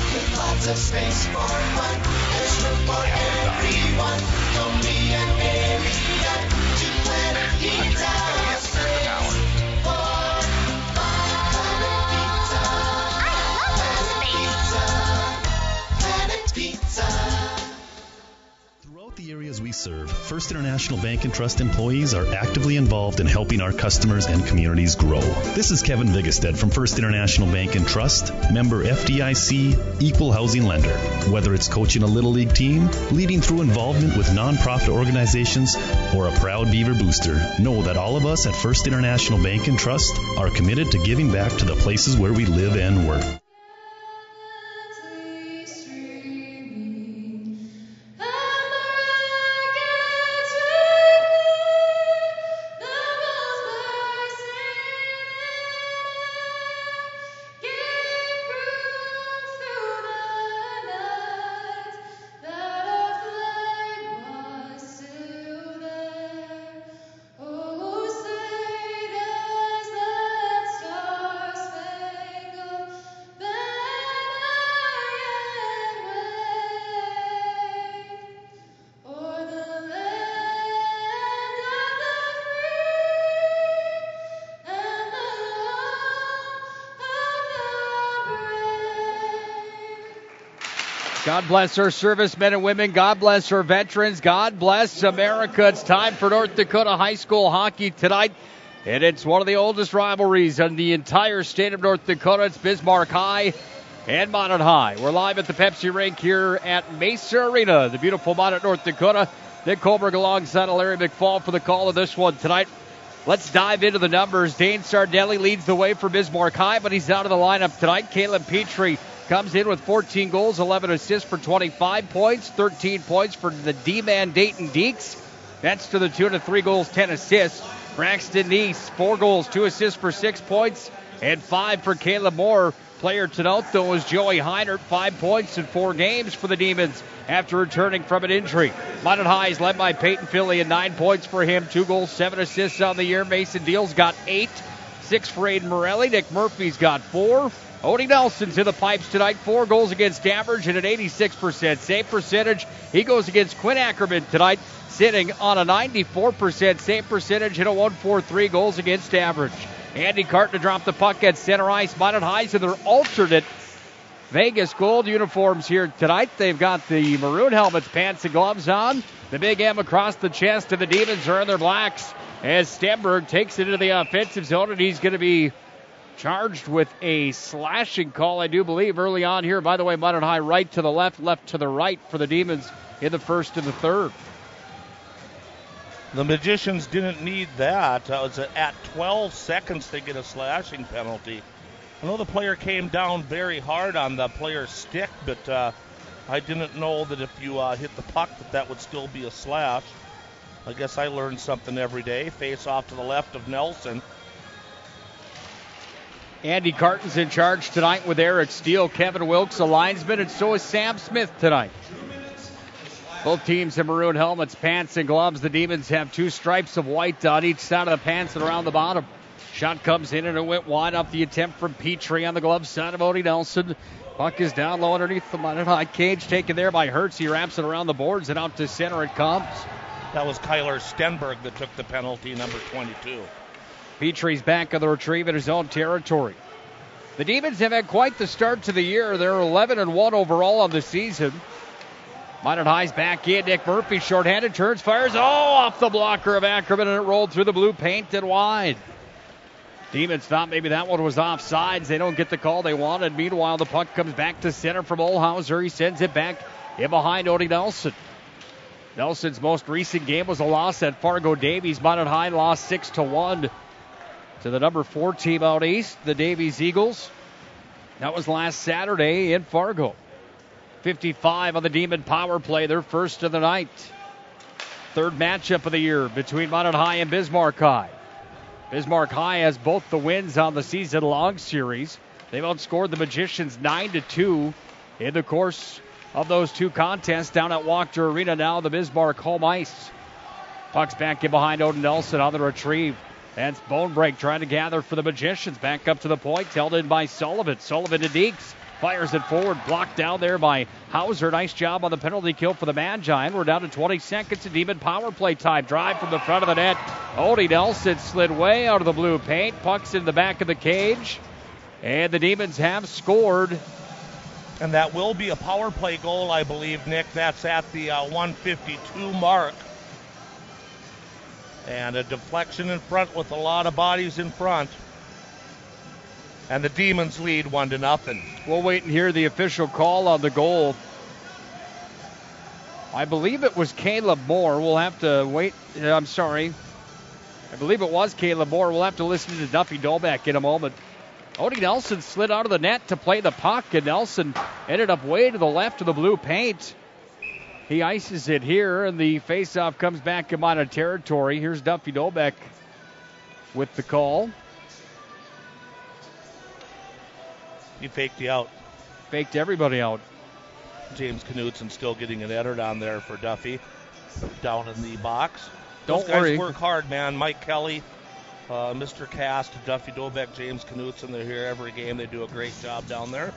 With lots of space for fun, there's room for everyone. Don't be an area to Planet Pizza. Space for First International Bank and Trust employees are actively involved in helping our customers and communities grow. This is Kevin Vigestad from First International Bank and Trust, member FDIC, equal housing lender. Whether it's coaching a Little League team, leading through involvement with nonprofit organizations, or a proud Beaver booster, know that all of us at First International Bank and Trust are committed to giving back to the places where we live and work. God bless our servicemen and women. God bless our veterans. God bless America. It's time for North Dakota high school hockey tonight. And it's one of the oldest rivalries in the entire state of North Dakota. It's Bismarck High and Minot High. We're live at the Pepsi rink here at Mesa Arena, the beautiful Minot, North Dakota. Nick Hulberg alongside Larry McFall for the call of this one tonight. Let's dive into the numbers. Dane Sardelli leads the way for Bismarck High, but he's out of the lineup tonight. Caleb Petrie comes in with 14 goals, 11 assists for 25 points, 13 points for the D-man Dayton Deeks. That's to the tune of 3 goals, 10 assists. Braxton Neese, 4 goals, 2 assists for 6 points, and 5 for Caleb Moore. Player to note, though, was Joey Heinert, 5 points in 4 games for the Demons after returning from an injury. Minot High is led by Peyton Philly, and 9 points for him, 2 goals, 7 assists on the year. Mason Deal's got 8, 6 for Aiden Morelli. Nick Murphy's got 4. Odie Nelson's in the pipes tonight, 4 goals against average and an 86% save percentage. He goes against Quinn Ackerman tonight, sitting on a 94% save percentage and a 143 goals against average. Andy Carton to drop the puck at center ice. Minot High's in their alternate Vegas gold uniforms here tonight. They've got the maroon helmets, pants, and gloves on. The big M across the chest, and the Demons are in their blacks as Stenberg takes it into the offensive zone, and he's going to be charged with a slashing call, I do believe, early on here. By the way, Minot High right to the left, left to the right for the Demons in the first and the third. The Magicians didn't need that. It was at 12 seconds they get a slashing penalty. I know the player came down very hard on the player's stick, but I didn't know that if you hit the puck that would still be a slash. I guess I learned something every day. Face off to the left of Nelson. Andy Carton's in charge tonight with Eric Steele. Kevin Wilkes, a linesman, and so is Sam Smith tonight. Both teams have maroon helmets, pants, and gloves. The Demons have 2 stripes of white on each side of the pants and around the bottom. Shot comes in and it went wide off the attempt from Petrie on the glove side of Odie Nelson. Puck is down low underneath the Minot High cage, taken there by Hertz. He wraps it around the boards and out to center it comes. That was Kyler Stenberg that took the penalty, number 22. Petrie's back on the retrieve in his own territory. The Demons have had quite the start to the year. They're 11-1 overall on the season. Minot High's back in. Nick Murphy shorthanded, turns, fires, off the blocker of Ackerman, and it rolled through the blue paint and wide. Demons thought maybe that one was offsides. They don't get the call they wanted. Meanwhile, the puck comes back to center from Olhauser. He sends it back in behind Odie Nelson. Nelson's most recent game was a loss at Fargo Davies. Minot High lost 6-1 to the number 4 team out east, the Davies Eagles. That was last Saturday in Fargo. 55 on the Demon power play, their first of the night. Third matchup of the year between Minot High and Bismarck High. Bismarck High has both the wins on the season-long series. They've outscored the Magicians 9-2 in the course of those 2 contests down at Wachter Arena. Now the Bismarck home ice. Puck's back in behind Odin Nelson on the retrieve. That's Bonebreak trying to gather for the Magicians. Back up to the point, held in by Sullivan. Sullivan to Deeks. Fires it forward, blocked down there by Hauser. Nice job on the penalty kill for the Magi. And we're down to 20 seconds of Demon power play time. Drive from the front of the net. Odie Nelson slid way out of the blue paint. Puck's in the back of the cage. And the Demons have scored. And that will be a power play goal, I believe, Nick. That's at the 152 mark. And a deflection in front with a lot of bodies in front. And the Demons lead 1-0. We'll wait and hear the official call on the goal. I believe it was Caleb Moore. We'll have to wait. I'm sorry. I believe it was Caleb Moore. We'll have to listen to Duffy Dolbeck in a moment. Odie Nelson slid out of the net to play the puck, and Nelson ended up way to the left of the blue paint. He ices it here, and the faceoff comes back in Minot territory. Here's Duffy Dolbeck with the call. He faked you out. Faked everybody out. James Knudsen still getting it entered on there for Duffy down in the box. Don't Those guys worry. work hard, man. Mike Kelly, Mr. Cast, Duffy Dolbeck, James Knudsen, they're here every game. They do a great job down there.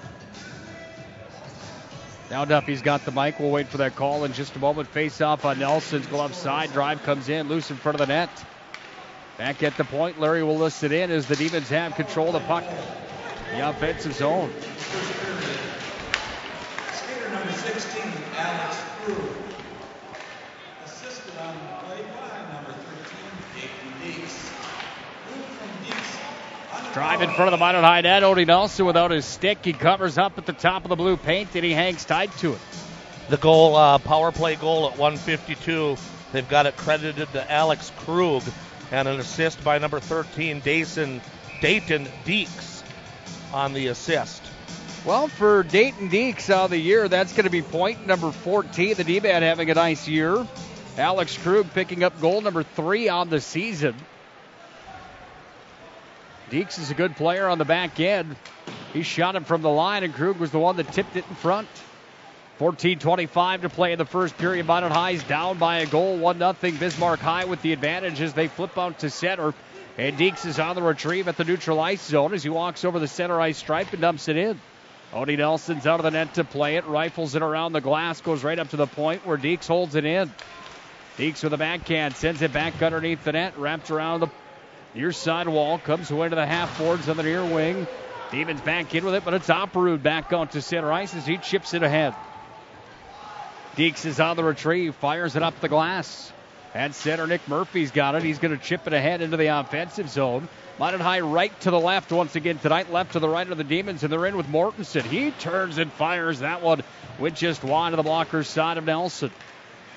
Now Duffy's got the mic. We'll wait for that call in just a moment. Face off on Nelson's glove side. Drive comes in, loose in front of the net. Back at the point, Larry will list it in as the Demons have control of the puck. The offensive zone. Skater number 16, Alex Krug. Assisted on the play by number 13, Dayton Deeks. Krug from Deeks. Drive in front of the Minot High net. Odie Nelson without his stick. He covers up at the top of the blue paint, and he hangs tight to it. The goal, power play goal at 1:52. They've got it credited to Alex Krug, and an assist by number 13, Dayton Deeks on the assist. Well, for Dayton Deeks of the year, that's going to be point number 14. The D-Man having a nice year. Alex Krug picking up goal number 3 on the season. Deeks is a good player on the back end. He shot him from the line, and Krug was the one that tipped it in front. 14:25 to play in the first period. Minot High's down by a goal, 1-0. Bismarck High with the advantage as they flip out to center. And Deeks is on the retrieve at the neutral ice zone as he walks over the center ice stripe and dumps it in. Odie Nelson's out of the net to play it. Rifles it around the glass. Goes right up to the point where Deeks holds it in. Deeks with a backhand. Sends it back underneath the net. Wrapped around the near side wall. Comes away to the half boards on the near wing. Demons back in with it, but it's Opperud back onto center ice as he chips it ahead. Deeks is on the retrieve. Fires it up the glass. At center, Nick Murphy's got it. He's going to chip it ahead into the offensive zone. Minot High right to the left once again tonight. Left to the right of the Demons, and they're in with Mortensen. He turns and fires that one with just wide of the blocker's side of Nelson.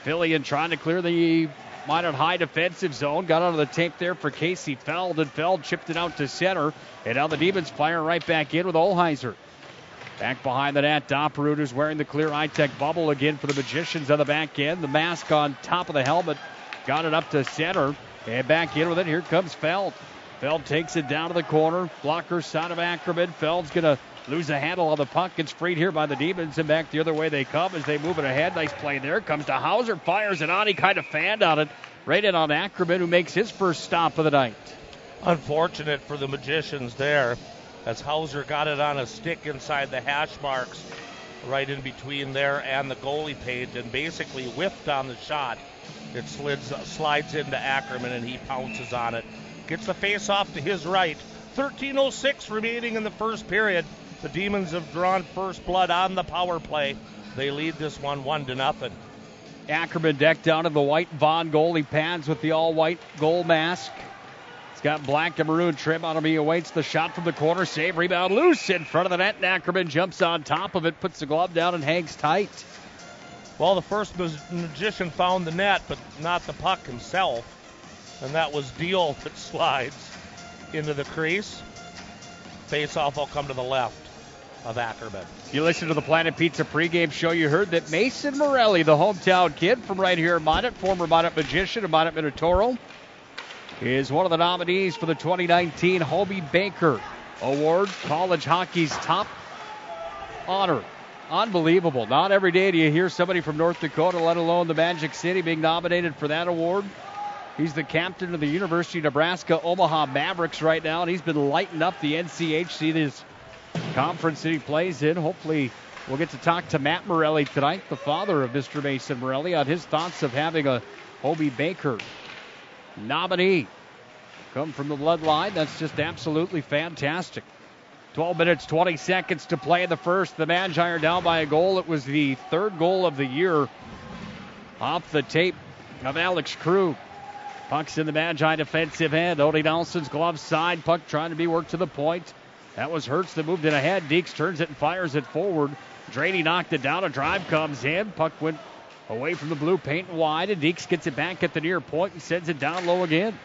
Fillion trying to clear the Minot High defensive zone. Got out of the tape there for Casey Feld, and Feld chipped it out to center. And now the Demons fire right back in with Olheiser. Back behind the net, Opperud is wearing the clear eye-tech bubble again for the Magicians on the back end. The mask on top of the helmet. Got it up to center. And back in with it. Here comes Feld. Feld takes it down to the corner. Blocker side of Ackerman. Feld's going to lose a handle on the puck. Gets freed here by the Demons. And back the other way they come as they move it ahead. Nice play there. Comes to Hauser. Fires it on. He kind of fanned on it. Right in on Ackerman, who makes his first stop of the night. Unfortunate for the Magicians there, as Hauser got it on a stick inside the hash marks, right in between there and the goalie paint, and basically whiffed on the shot. It slides into Ackerman, and he pounces on it. Gets the face off to his right. 13:06 remaining in the first period. The Demons have drawn first blood on the power play. They lead this one 1-0. Ackerman decked down in the white Vaughn goalie pads with the all-white goal mask. It's got black and maroon trim on him. He awaits the shot from the corner. Save, rebound, loose in front of the net. And Ackerman jumps on top of it, puts the glove down, and hangs tight. Well, the first Magician found the net, but not the puck himself. And that was Deal that slides into the crease. Face-off will come to the left of Ackerman. You listen to the Planet Pizza pregame show. You heard that Mason Morelli, the hometown kid from right here in Minot, former Minot Magician and Minot Minotoro, is one of the nominees for the 2019 Hobie Baker Award, college hockey's top honor. Unbelievable. Not every day do you hear somebody from North Dakota, let alone the Magic City, being nominated for that award. He's the captain of the University of Nebraska Omaha Mavericks right now, and he's been lighting up the NCHC, this conference that he plays in. Hopefully we'll get to talk to Matt Morelli tonight, the father of Mr. Mason Morelli, on his thoughts of having a Hobie Baker nominee come from the bloodline. That's just absolutely fantastic. 12 minutes, 20 seconds to play in the first. The Magi are down by a goal. It was the third goal of the year off the tape of Alex Krug. Puck's in the Magi defensive end. Odie Nelson's glove side. Puck trying to be worked to the point. That was Hertz that moved it ahead. Deeks turns it and fires it forward. Draney knocked it down. A drive comes in. Puck went away from the blue paint and wide, and Deeks gets it back at the near point and sends it down low again.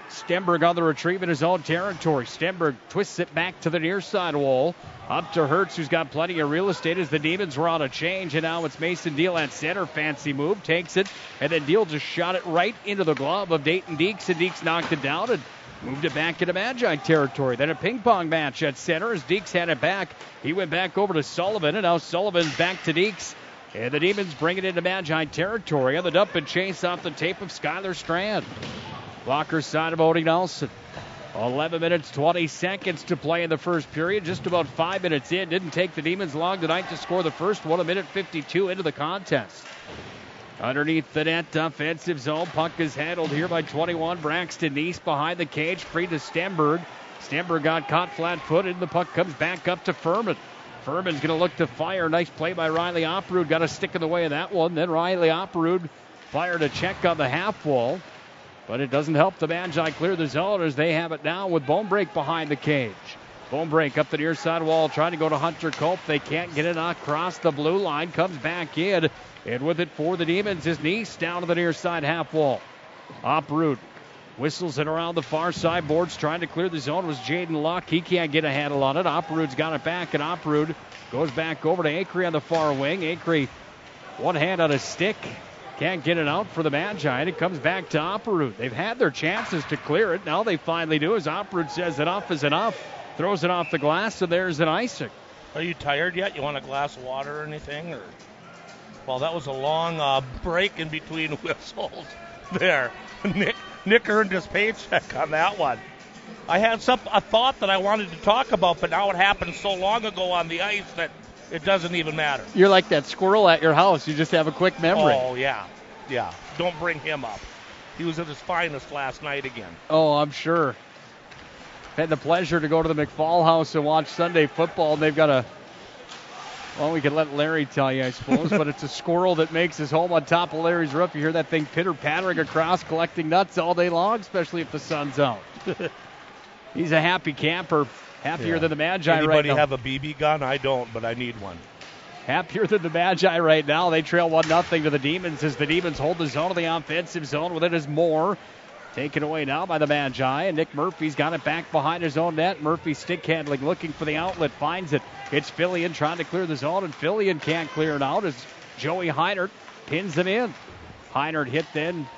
Stenberg on the retrieve in his own territory. Stenberg twists it back to the near side wall. Up to Hertz, who's got plenty of real estate as the Demons were on a change. And now it's Mason Deal at center. Fancy move. Takes it. And then Deal just shot it right into the glove of Dayton Deeks. And Deeks knocked it down and moved it back into Magi territory. Then a ping pong match at center as Deeks had it back. He went back over to Sullivan. And now Sullivan's back to Deeks. And the Demons bring it into Magi territory on the dump and chase off the tape of Skylar Strand. Blocker side of Odie Nelson. 11 minutes, 20 seconds to play in the first period. Just about 5 minutes in. Didn't take the Demons long tonight to score the first one. 1:52 into the contest. Underneath the net, offensive zone. Puck is handled here by 21. Braxton Neese behind the cage. Free to Stenberg. Stenberg got caught flat-footed. The puck comes back up to Furman. Furman's going to look to fire. Nice play by Riley Opperud. Got a stick in the way of that one. Then Riley Opperud fired a check on the half wall. But it doesn't help the Magi clear the zone as they have it now with Bonebreak behind the cage. Bonebreak up the near side wall trying to go to Hunter Cope. They can't get it across the blue line. Comes back in. And with it for the Demons is Neese down to the near side half wall. Opperud whistles it around the far side boards. Trying to clear the zone was Jaden Luck. He can't get a handle on it. Opperud's got it back, and Opperud goes back over to Acree on the far wing. Acree, one hand on a stick. Can't get it out for the Magi, and it comes back to Opperud. They've had their chances to clear it. Now they finally do, as Opperud says enough is enough. Throws it off the glass, and there's an icing. Are you tired yet? You want a glass of water or anything? Or? Well, that was a long break in between whistles there. Nick earned his paycheck on that one. I had a thought that I wanted to talk about, but now it happened so long ago on the ice that it doesn't even matter. You're like that squirrel at your house. You just have a quick memory. Oh, yeah. Yeah. Don't bring him up. He was at his finest last night again. Oh, I'm sure. Had the pleasure to go to the McFall house and watch Sunday football. And they've got well, we can let Larry tell you, I suppose, but it's a squirrel that makes his home on top of Larry's roof. You hear that thing pitter-pattering across, collecting nuts all day long, especially if the sun's out. He's a happy camper. Happier than the Magi right now. Anybody have a BB gun? I don't, but I need one. Happier than the Magi right now. They trail 1-0 to the Demons as the Demons hold the zone of the offensive zone. With it is Moore. Taken away now by the Magi. And Nick Murphy's got it back behind his own net. Murphy stick handling, looking for the outlet. Finds it. It's Fillion trying to clear the zone, and Fillion can't clear it out as Joey Heinert pins him in. Heinert hit then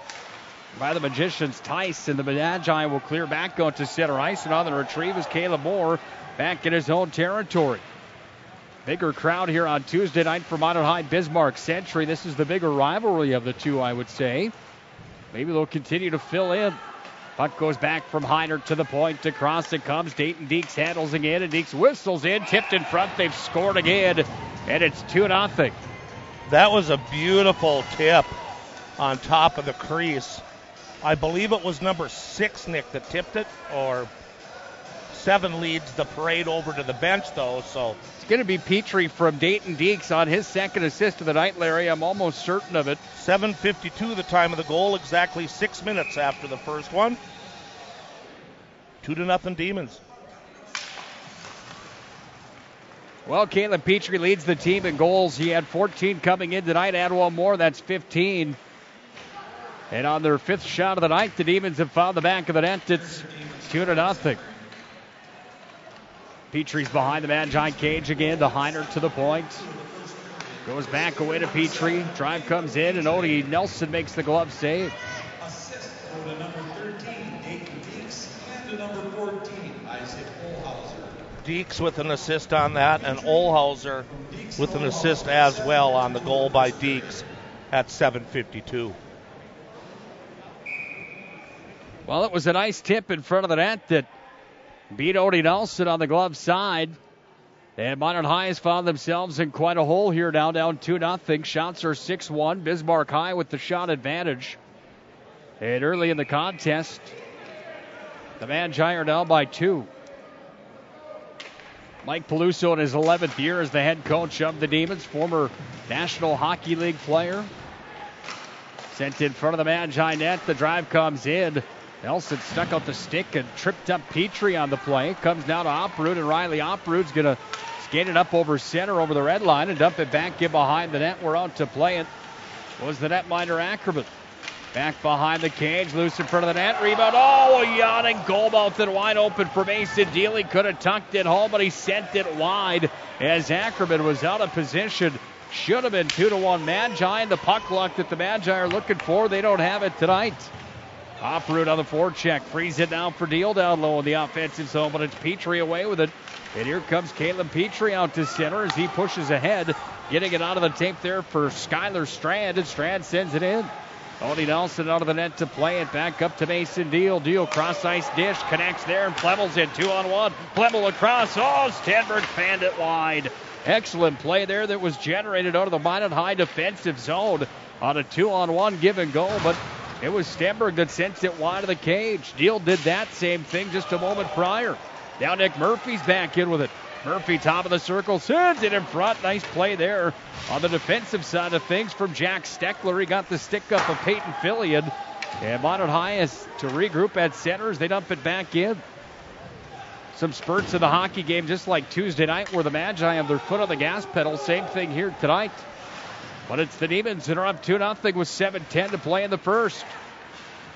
by the Magicians, Tice, and the Magi will clear back out to center ice, and on the retrieve is Caleb Moore back in his own territory. Bigger crowd here on Tuesday night for Minot High Bismarck Century. This is the bigger rivalry of the two, I would say. Maybe they'll continue to fill in. Puck goes back from Heinert to the point. Across it comes. Dayton Deeks handles again, and Deeks whistles in, tipped in front. They've scored again, and it's 2-0. That was a beautiful tip on top of the crease. I believe it was number 6, Nick, that tipped it, or 7 leads the parade over to the bench, though. So it's going to be Petrie from Dayton Deeks on his second assist of the night, Larry. I'm almost certain of it. 7:52 the time of the goal, exactly 6 minutes after the first one. 2-0 Demons. Well, Caleb Petrie leads the team in goals. He had 14 coming in tonight. Add one more, that's 15. And on their 5th shot of the night, the Demons have found the back of the net. It's 2-0. Petrie's behind the Magi cage again. The Heinert to the point. Goes back away to Petrie. Drive comes in, and Odie Nelson makes the glove save. Assist for the number 13, Dayton Deeks, and the number 14, Isaac Olhauser. Deeks with an assist on that, and Olhauser with an assist as well on the goal by Deeks at 7:52. Well, it was a nice tip in front of the net that beat Odie Nelson on the glove side. And Minot High has found themselves in quite a hole here now, down 2-0. Shots are 6-1. Bismarck High with the shot advantage. And early in the contest, the Magi are down by 2. Mike Peluso in his 11th year as the head coach of the Demons, former National Hockey League player. Sent in front of the Magi net. The drive comes in. Nelson stuck out the stick and tripped up Petrie on the play. Comes now to Oproot, and Riley Oproot's going to skate it up over center over the red line and dump it back in behind the net. We're out to play it. Was the netminder Ackerman. Back behind the cage, loose in front of the net. Rebound. Oh, a yawning goal mouth and wide open for Mason Deal. He could have tucked it home, but he sent it wide as Ackerman was out of position. Should have been 2-1 Magi, and the puck luck that the Magi are looking for, they don't have it tonight. Oproot on the forecheck, frees it down for Deal down low in the offensive zone, but it's Petrie away with it. And here comes Caleb Petrie out to center as he pushes ahead, getting it out of the tape there for Skylar Strand, and Strand sends it in. Tony Nelson out of the net to play it back up to Mason Deal. Deal cross ice dish, connects there, and Plemmel's in 2-on-1. Plemmel across. Oh, Stenberg fanned it wide. Excellent play there that was generated out of the Minot High defensive zone on a 2-on-1 give and go, but it was Stenberg that sent it wide of the cage. Deal did that same thing just a moment prior. Now Nick Murphy's back in with it. Murphy, top of the circle, sends it in front. Nice play there on the defensive side of things from Jack Steckler. He got the stick up of Peyton Fillion. And Minot High has to regroup at center as they dump it back in. Some spurts of the hockey game, just like Tuesday night, where the Magi have their foot on the gas pedal. Same thing here tonight. But it's the Demons that are up 2-0 with 7:10 to play in the first.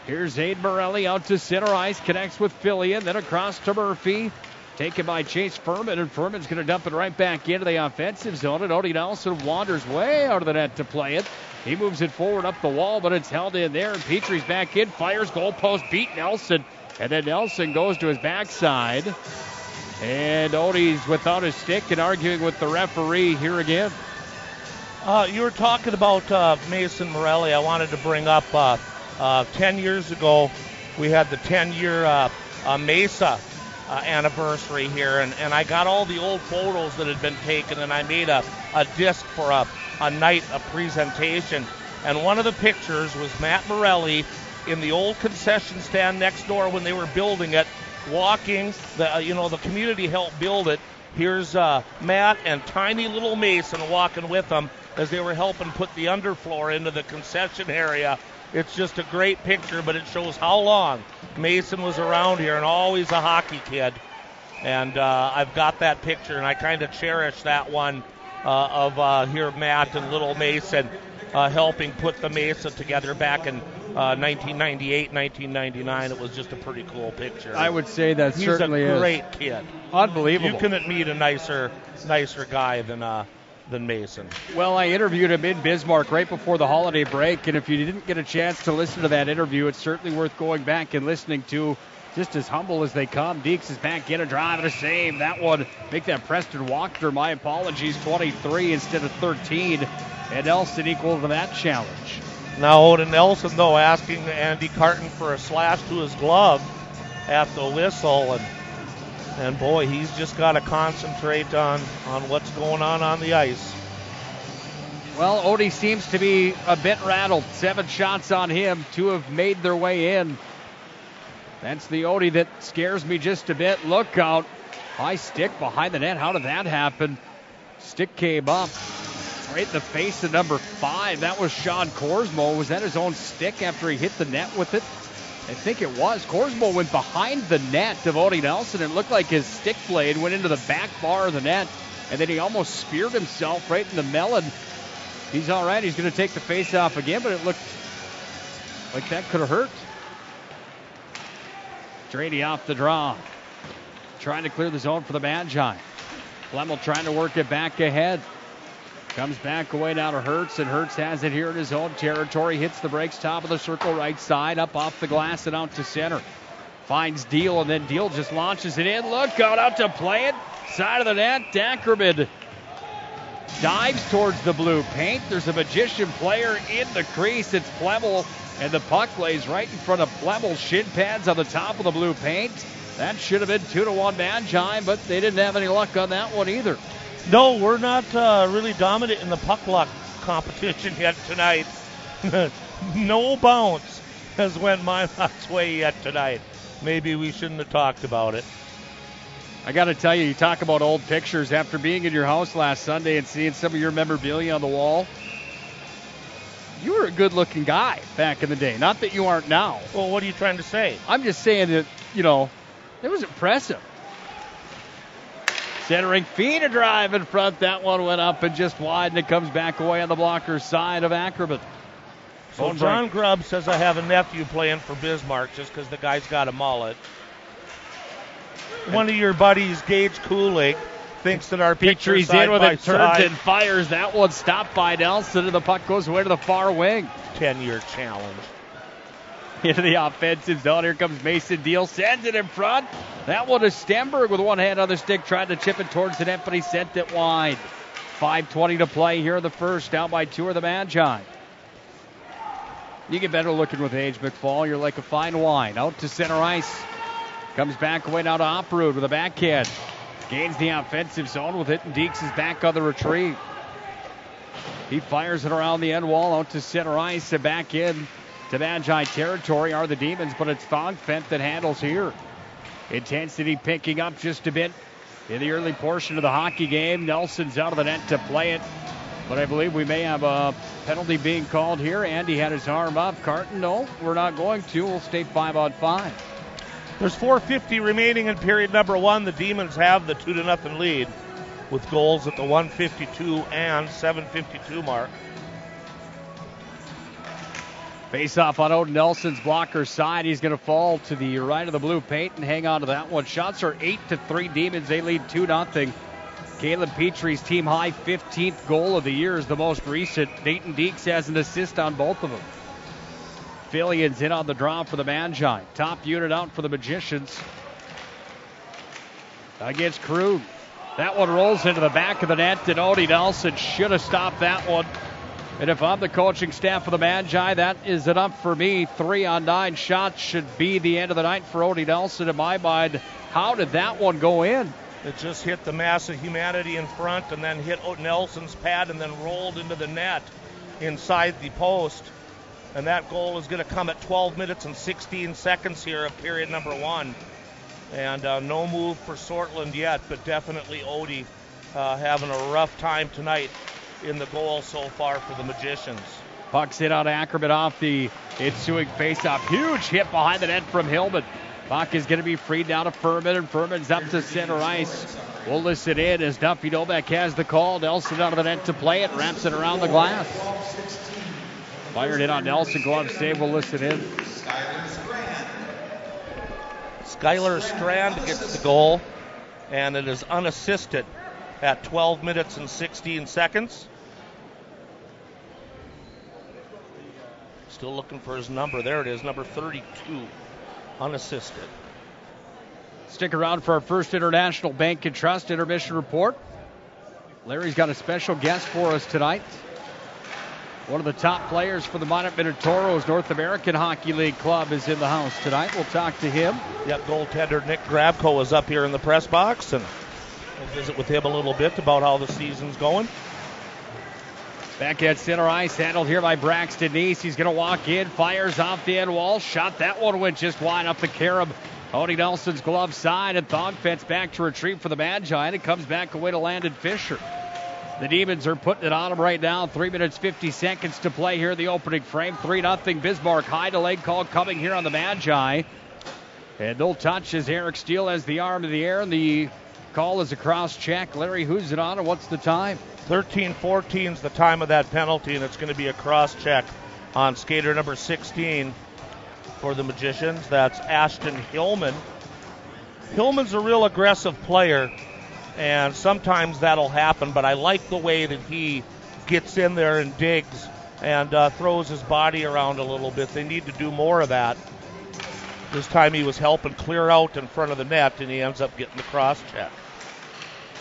Here's Aid Morelli out to center ice, connects with Fillion, then across to Murphy. Taken by Chase Furman, and Furman's going to dump it right back into the offensive zone. And Odie Nelson wanders way out of the net to play it. He moves it forward up the wall, but it's held in there. And Petrie's back in, fires, goalpost, beat Nelson. And then Nelson goes to his backside. And Odie's without his stick and arguing with the referee here again. You were talking about Mason Morelli. I wanted to bring up 10 years ago, we had the 10-year Mesa anniversary here, and I got all the old photos that had been taken, and I made a disc for a night of presentation. And one of the pictures was Matt Morelli in the old concession stand next door when they were building it, walking. The community helped build it. Here's Matt and tiny little Mason walking with them as they were helping put the underfloor into the concession area. It's just a great picture, but it shows how long Mason was around here and always a hockey kid. And I've got that picture, and I kind of cherish that one of here Matt and little Mason helping put the Mesa together back in 1998, 1999. It was just a pretty cool picture. I would say that He's certainly a is. great kid. Unbelievable. You couldn't meet a nicer guy than Mason. Well, I interviewed him in Bismarck right before the holiday break, and if you didn't get a chance to listen to that interview, it's certainly worth going back and listening to. Just as humble as they come. Deeks is back in, a drive and a save. That one, make that Preston Walker, my apologies, 23 instead of 13. And Nelson equal to that challenge. Now Odin Nelson, though, asking Andy Carton for a slash to his glove at the whistle. And boy, he's just got to concentrate on what's going on the ice. Well, Odie seems to be a bit rattled. 7 shots on him. 2 have made their way in. That's the Odie that scares me just a bit. Look out. High stick behind the net. How did that happen? Stick came up right in the face of number 5. That was Sean Korsmo. Was that his own stick after he hit the net with it? I think it was. Korsmo went behind the net of Odie Nelson. It looked like his stick blade went into the back bar of the net, and then he almost speared himself right in the melon. He's all right. He's going to take the face off again, but it looked like that could have hurt. Drady off the draw. Trying to clear the zone for the Magi. Flemmel trying to work it back ahead. Comes back away now to Hertz, and Hertz has it here in his own territory. Hits the brakes, top of the circle, right side, up off the glass and out to center. Finds Deal, and then Deal just launches it in. Look out to play it. Side of the net, Ackerman dives towards the blue paint. There's a magician player in the crease. It's Flemmel, and the puck lays right in front of Flemmel's shin pads on the top of the blue paint. That should have been 2-1 Magi, but they didn't have any luck on that one either. No, we're not really dominant in the puck luck competition yet tonight. No bounce has went Minot's way yet tonight. Maybe we shouldn't have talked about it. I got to tell you, you talk about old pictures. After being in your house last Sunday and seeing some of your memorabilia on the wall, You were a good-looking guy back in the day. Not that you aren't now. Well, what are you trying to say? I'm just saying that, it was impressive. Centering feed a drive in front. That one went up and just wide, and it comes back away on the blocker's side of Ackerman. So John Grubb says I have a nephew playing for Bismarck just because the guy's got a mullet. One of your buddies, Gage Kulig, thinks that our picture Petrie's side in with by it, turns side. and fires. That one stopped by Nelson, and the puck goes away to the far wing. 10-year challenge. Into the offensive zone. Here comes Mason Deal. Sends it in front. That one is Stenberg with one hand on the stick, trying to chip it towards the net, but he sent it wide. 5:20 to play here in the first. Down by 2 are the Magi. You get better looking with age, McFall. You're like a fine wine. Out to center ice. Comes back away now to Operud with a backhand. Gains the offensive zone with it, and Deeks is back on the retrieve. He fires it around the end wall out to center ice and back in to Magi territory are the Demons, but it's Thongfent that handles here. Intensity picking up just a bit in the early portion of the hockey game. Nelson's out of the net to play it, but I believe we may have a penalty being called here. Andy had his arm up. Carton, no, we're not going to. We'll stay 5-on-5. There's 4:50 remaining in period number 1. The Demons have the 2-0 lead with goals at the 1:52 and 7:52 mark. Face off on Odin Nelson's blocker side. He's going to fall to the right of the blue paint and hang on to that one. Shots are 8-3 Demons. They lead 2-0. Caleb Petrie's team high 15th goal of the year is the most recent. Dayton Deeks has an assist on both of them. Fillion's in on the draw for the Magi. Top unit out for the Magicians. Against Krug. That one rolls into the back of the net, and Odie Nelson should have stopped that one. And if I'm the coaching staff of the Magi, that is enough for me. 3-on-9 shots should be the end of the night for Odie Nelson in my mind. How did that one go in? It just hit the mass of humanity in front and then hit Nelson's pad and then rolled into the net inside the post. And that goal is going to come at 12 minutes and 16 seconds here of period number 1. And no move for Sortland yet, but definitely Odie having a rough time tonight in the goal so far for the Magicians. Puck's in on Ackerman off the ensuing faceoff. Huge hit behind the net from Hillman. Puck is going to be freed down to Furman, and Furman's up to center ice. We'll listen in as Duffy Novak has the call. Nelson out of the net to play it, wraps it around the glass. Fired in on Nelson, glove save, we'll listen in. Skylar Strand gets the goal, and it is unassisted at 12 minutes and 16 seconds. Still looking for his number. There it is, number 32, unassisted. Stick around for our first International Bank and Trust intermission report. Larry's got a special guest for us tonight. One of the top players for the Minot Minotauros North American Hockey League club is in the house tonight. We'll talk to him. Yep, goaltender Nick Grabko is up here in the press box, and we'll visit with him a little bit about how the season's going. Back at center ice, handled here by Braxton Neese. He's going to walk in, fires off the end wall. Shot, that one went just wide up the carob. Odie Nelson's glove side, and Thongfent's back to retrieve for the Magi, and it comes back away to Landon Fisher. The Demons are putting it on him right now. 3 minutes, 50 seconds to play here in the opening frame. 3-0 Bismarck. High delay call coming here on the Magi. And no touch as Eric Steele has the arm in the air, and the call is a cross check. Larry, who's it on, and what's the time? 13:14 is the time of that penalty, and it's going to be a cross check on skater number 16 for the Magicians. That's Ashton Hillman. Hillman's a real aggressive player, and sometimes that'll happen, but I like the way that he gets in there and digs and throws his body around a little bit. They need to do more of that. This time he was helping clear out in front of the net, and he ends up getting the cross check.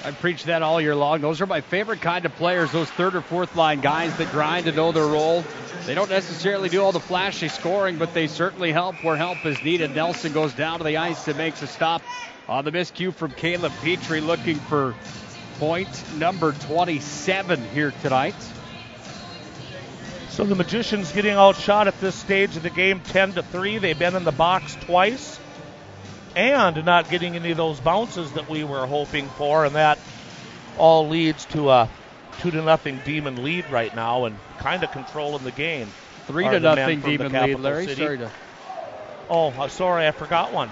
I preach that all year long. Those are my favorite kind of players, those third or fourth line guys that grind to know their role. They don't necessarily do all the flashy scoring, but they certainly help where help is needed. Nelson goes down to the ice and makes a stop on the miscue from Caleb Petrie, looking for point number 27 here tonight. So the Magicians getting outshot at this stage of the game 10-3. They've been in the box twice and not getting any of those bounces that we were hoping for, and that all leads to a 2-0 Demon lead right now and kind of controlling the game. 3-0 Demon lead, Larry. Sorry, I forgot one.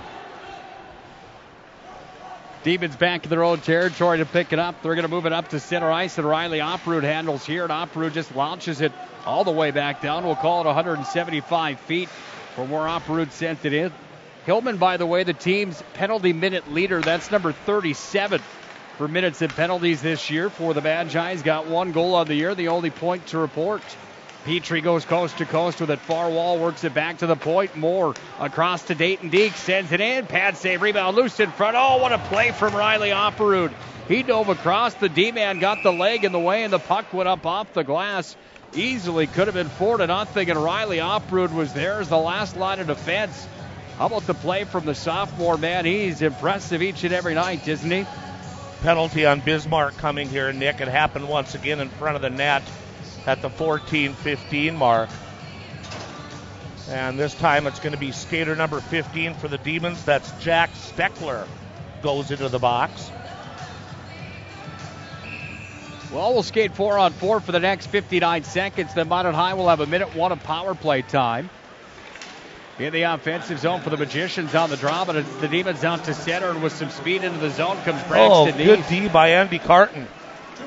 Demons back in their own territory to pick it up. They're going to move it up to center ice, and Riley Operud handles here, and Operud just launches it all the way back down. We'll call it 175 feet from where Operud sent it in. Hillman, by the way, the team's penalty minute leader. That's number 37 for minutes and penalties this year for the Magi. He's got 1 goal on the year, the only point to report. Petrie goes coast to coast with it. Far wall, works it back to the point. Moore across to Dayton Deek, sends it in. Pad save, rebound loose in front. Oh, what a play from Riley Operud. He dove across. The D-man got the leg in the way, and the puck went up off the glass. Easily could have been 4-0, and Riley Operud was there as the last line of defense. How about the play from the sophomore, man? He's impressive each and every night, isn't he? Penalty on Bismarck coming here, Nick. It happened once again in front of the net at the 14-15 mark. And this time it's going to be skater number 15 for the Demons. That's Jack Steckler. Goes into the box. Well, we'll skate 4-on-4 for the next 59 seconds. Then Minot High will have 1:01 of power play time. In the offensive zone for the Magicians on the draw, but it's the Demons out to center, and with some speed into the zone comes Braxton Neese. Good D by Andy Carton.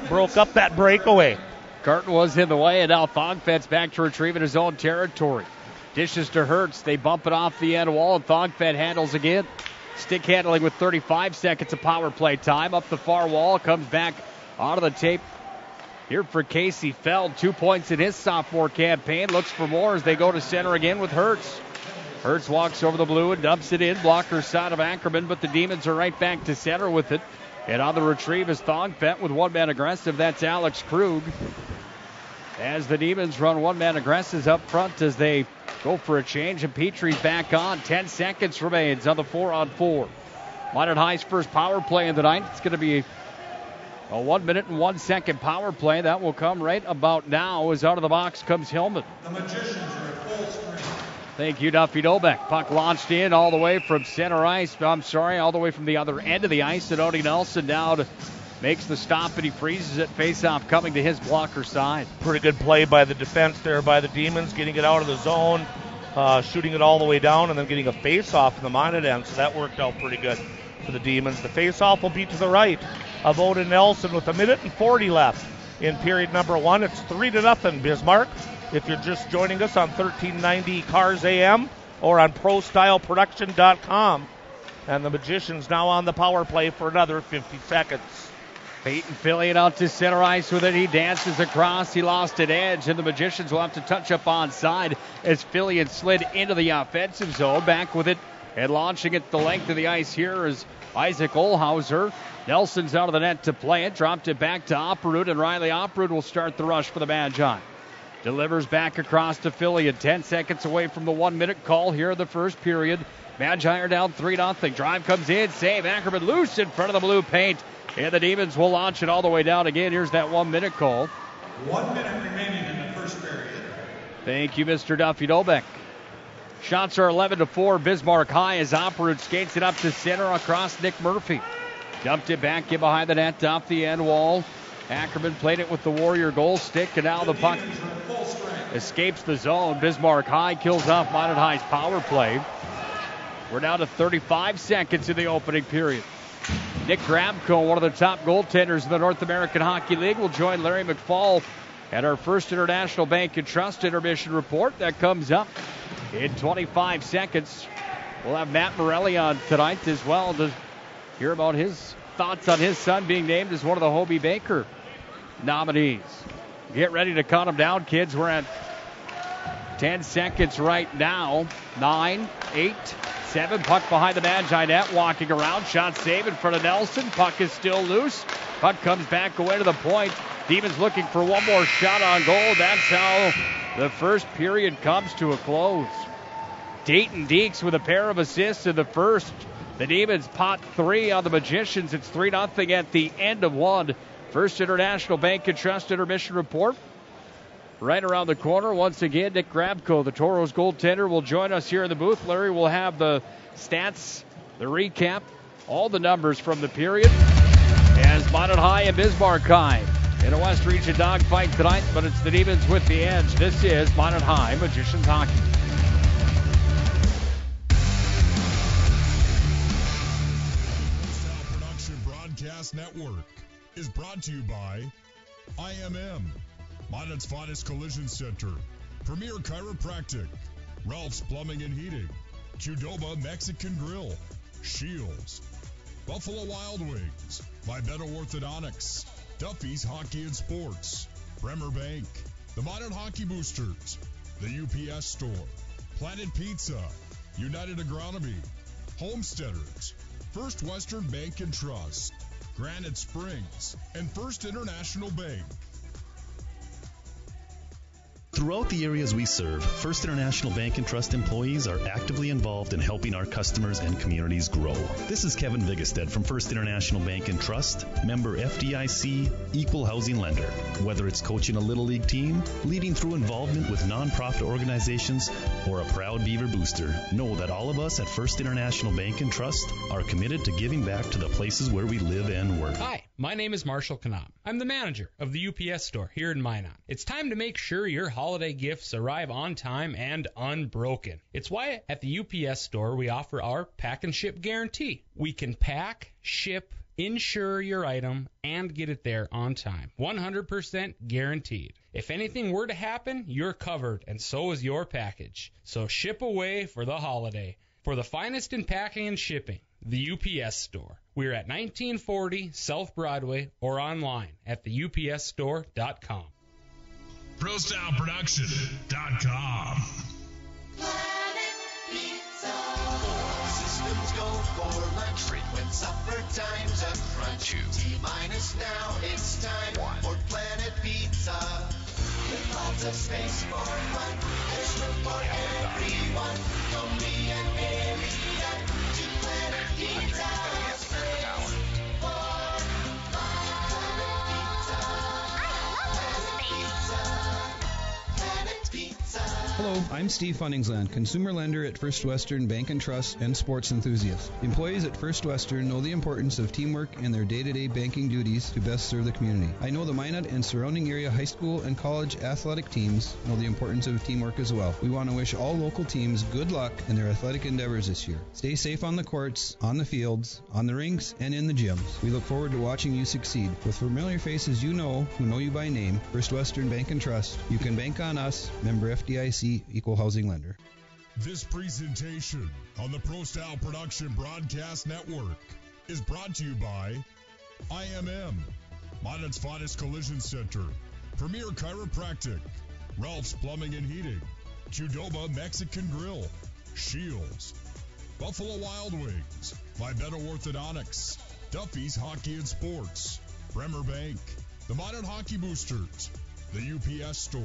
Broke up that breakaway. Carton was in the way, and now Thongfed's back to retrieve in his own territory. Dishes to Hertz. They bump it off the end wall, and Thongfed handles again. Stick handling with 35 seconds of power play time. Up the far wall, comes back out of the tape. Here for Casey Feld, 2 points in his sophomore campaign. Looks for more as they go to center again with Hertz. Hertz walks over the blue and dumps it in. Blocker side of Ackerman, but the Demons are right back to center with it. And on the retrieve is Thongfed with one-man aggressive. That's Alex Krug. As the Demons run one-man aggressives up front as they go for a change. And Petrie's back on. 10 seconds remains on the 4-on-4. Minot High's first power play of the night. It's going to be a 1 minute and 1 second power play. That will come right about now as out of the box comes Hillman. The Magicians are at full screen. Thank you, Duffy Dobek. Puck launched in all the way from center ice. All the way from the other end of the ice. And Odie Nelson now makes the stop, and he freezes it. Face-off coming to his blocker side. Pretty good play by the defense there by the Demons, getting it out of the zone, shooting it all the way down, and then getting a face-off in the Minot end. So that worked out pretty good for the Demons. The face-off will be to the right of Odin Nelson with 1:40 left in period number 1. It's 3-0 Bismarck. If you're just joining us on 1390 Cars AM or on ProStyleProduction.com. And the Magicians now on the power play for another 50 seconds. Peyton Fillion out to center ice with it. He dances across. He lost an edge, and the Magicians will have to touch up onside as Fillion slid into the offensive zone. Back with it and launching it the length of the ice here is Isaac Olhauser. Nelson's out of the net to play it. Dropped it back to Operud, and Riley Operud will start the rush for the Magi. Delivers back across to Fillion. 10 seconds away from the 1 minute call here in the first period. Magi are down 3-0. Drive comes in. Save. Ackerman loose in front of the blue paint. And the Demons will launch it all the way down again. Here's that 1 minute call. 1 minute remaining in the first period. Thank you, Mr. Duffy Dobek. Shots are 11-4. Bismarck High as Operud skates it up to center across Nick Murphy. Dumped it back in behind the net, off the end wall. Ackerman played it with the Warrior goal stick, and now the puck escapes the zone. Bismarck High kills off Minot High's power play. We're down to 35 seconds in the opening period. Nick Grabko, one of the top goaltenders in the North American Hockey League, will join Larry McFall at our first International Bank and Trust intermission report. That comes up in 25 seconds. We'll have Matt Morelli on tonight as well to hear about his thoughts on his son being named as one of the Hobie Baker nominees. Get ready to count them down, kids. We're at 10 seconds right now. 9, 8, 7. Puck behind the Magi net. Walking around. Shot save in front of Nelson. Puck is still loose. Puck comes back away to the point. Demons looking for one more shot on goal. That's how the first period comes to a close. Dayton Deeks with a pair of assists in the first. The Demons pot 3 on the Magicians. It's 3-0 at the end of 1. First International Bank and Trust intermission report. Right around the corner, once again, Nick Grabko, the Toros goaltender, will join us here in the booth. Larry will have the stats, the recap, all the numbers from the period. As Minot High and Bismarck High in a West Region dogfight tonight, but it's the Demons with the edge. This is Minot High Magicians Hockey. Production Broadcast Network is brought to you by IMM, Minot's finest collision center, Premier Chiropractic, Ralph's Plumbing and Heating, Qdoba Mexican Grill, Shields, Buffalo Wild Wings, Vibeto Orthodontics, Duffy's Hockey and Sports, Bremer Bank, the Minot Hockey Boosters, the UPS Store, Planet Pizza, United Agronomy, Homesteaders, First Western Bank and Trust, Granite Springs, and First International Bank. Throughout the areas we serve, First International Bank and Trust employees are actively involved in helping our customers and communities grow. This is Kevin Vigestead from First International Bank and Trust, member FDIC, equal housing lender. Whether it's coaching a Little League team, leading through involvement with nonprofit organizations, or a proud Beaver booster, know that all of us at First International Bank and Trust are committed to giving back to the places where we live and work. Hi, my name is Marshall Knop. I'm the manager of the UPS store here in Minot. It's time to make sure your holiday gifts arrive on time and unbroken. It's why at the UPS store we offer our pack and ship guarantee. We can pack, ship, insure your item, and get it there on time. 100% guaranteed. If anything were to happen, you're covered, and so is your package. So ship away for the holiday. For the finest in packing and shipping, the UPS store. We're at 1940 South Broadway or online at theupsstore.com. ProStyleProduction.com. Planet Pizza. Systems go for lunch. Frequent supper times up front. 2. T-minus now. It's time for Planet Pizza. With lots of space for fun. There's room for everyone. From me and Marianne to Planet Pizza. Hello, I'm Steve Funningsland, consumer lender at First Western Bank and Trust and sports enthusiast. Employees at First Western know the importance of teamwork in their day-to-day banking duties to best serve the community. I know the Minot and surrounding area high school and college athletic teams know the importance of teamwork as well. We want to wish all local teams good luck in their athletic endeavors this year. Stay safe on the courts, on the fields, on the rinks, and in the gyms. We look forward to watching you succeed. With familiar faces you know, who know you by name, First Western Bank and Trust, you can bank on us, member FDIC, equal housing lender. This presentation on the Pro Style Production Broadcast Network is brought to you by IMM, Minot's finest collision center, Premier Chiropractic, Ralph's Plumbing and Heating, Qdoba Mexican Grill, Shields, Buffalo Wild Wings, Vibeto Orthodontics, Duffy's Hockey and Sports, Bremer Bank, the Minot Hockey Boosters, the UPS Store,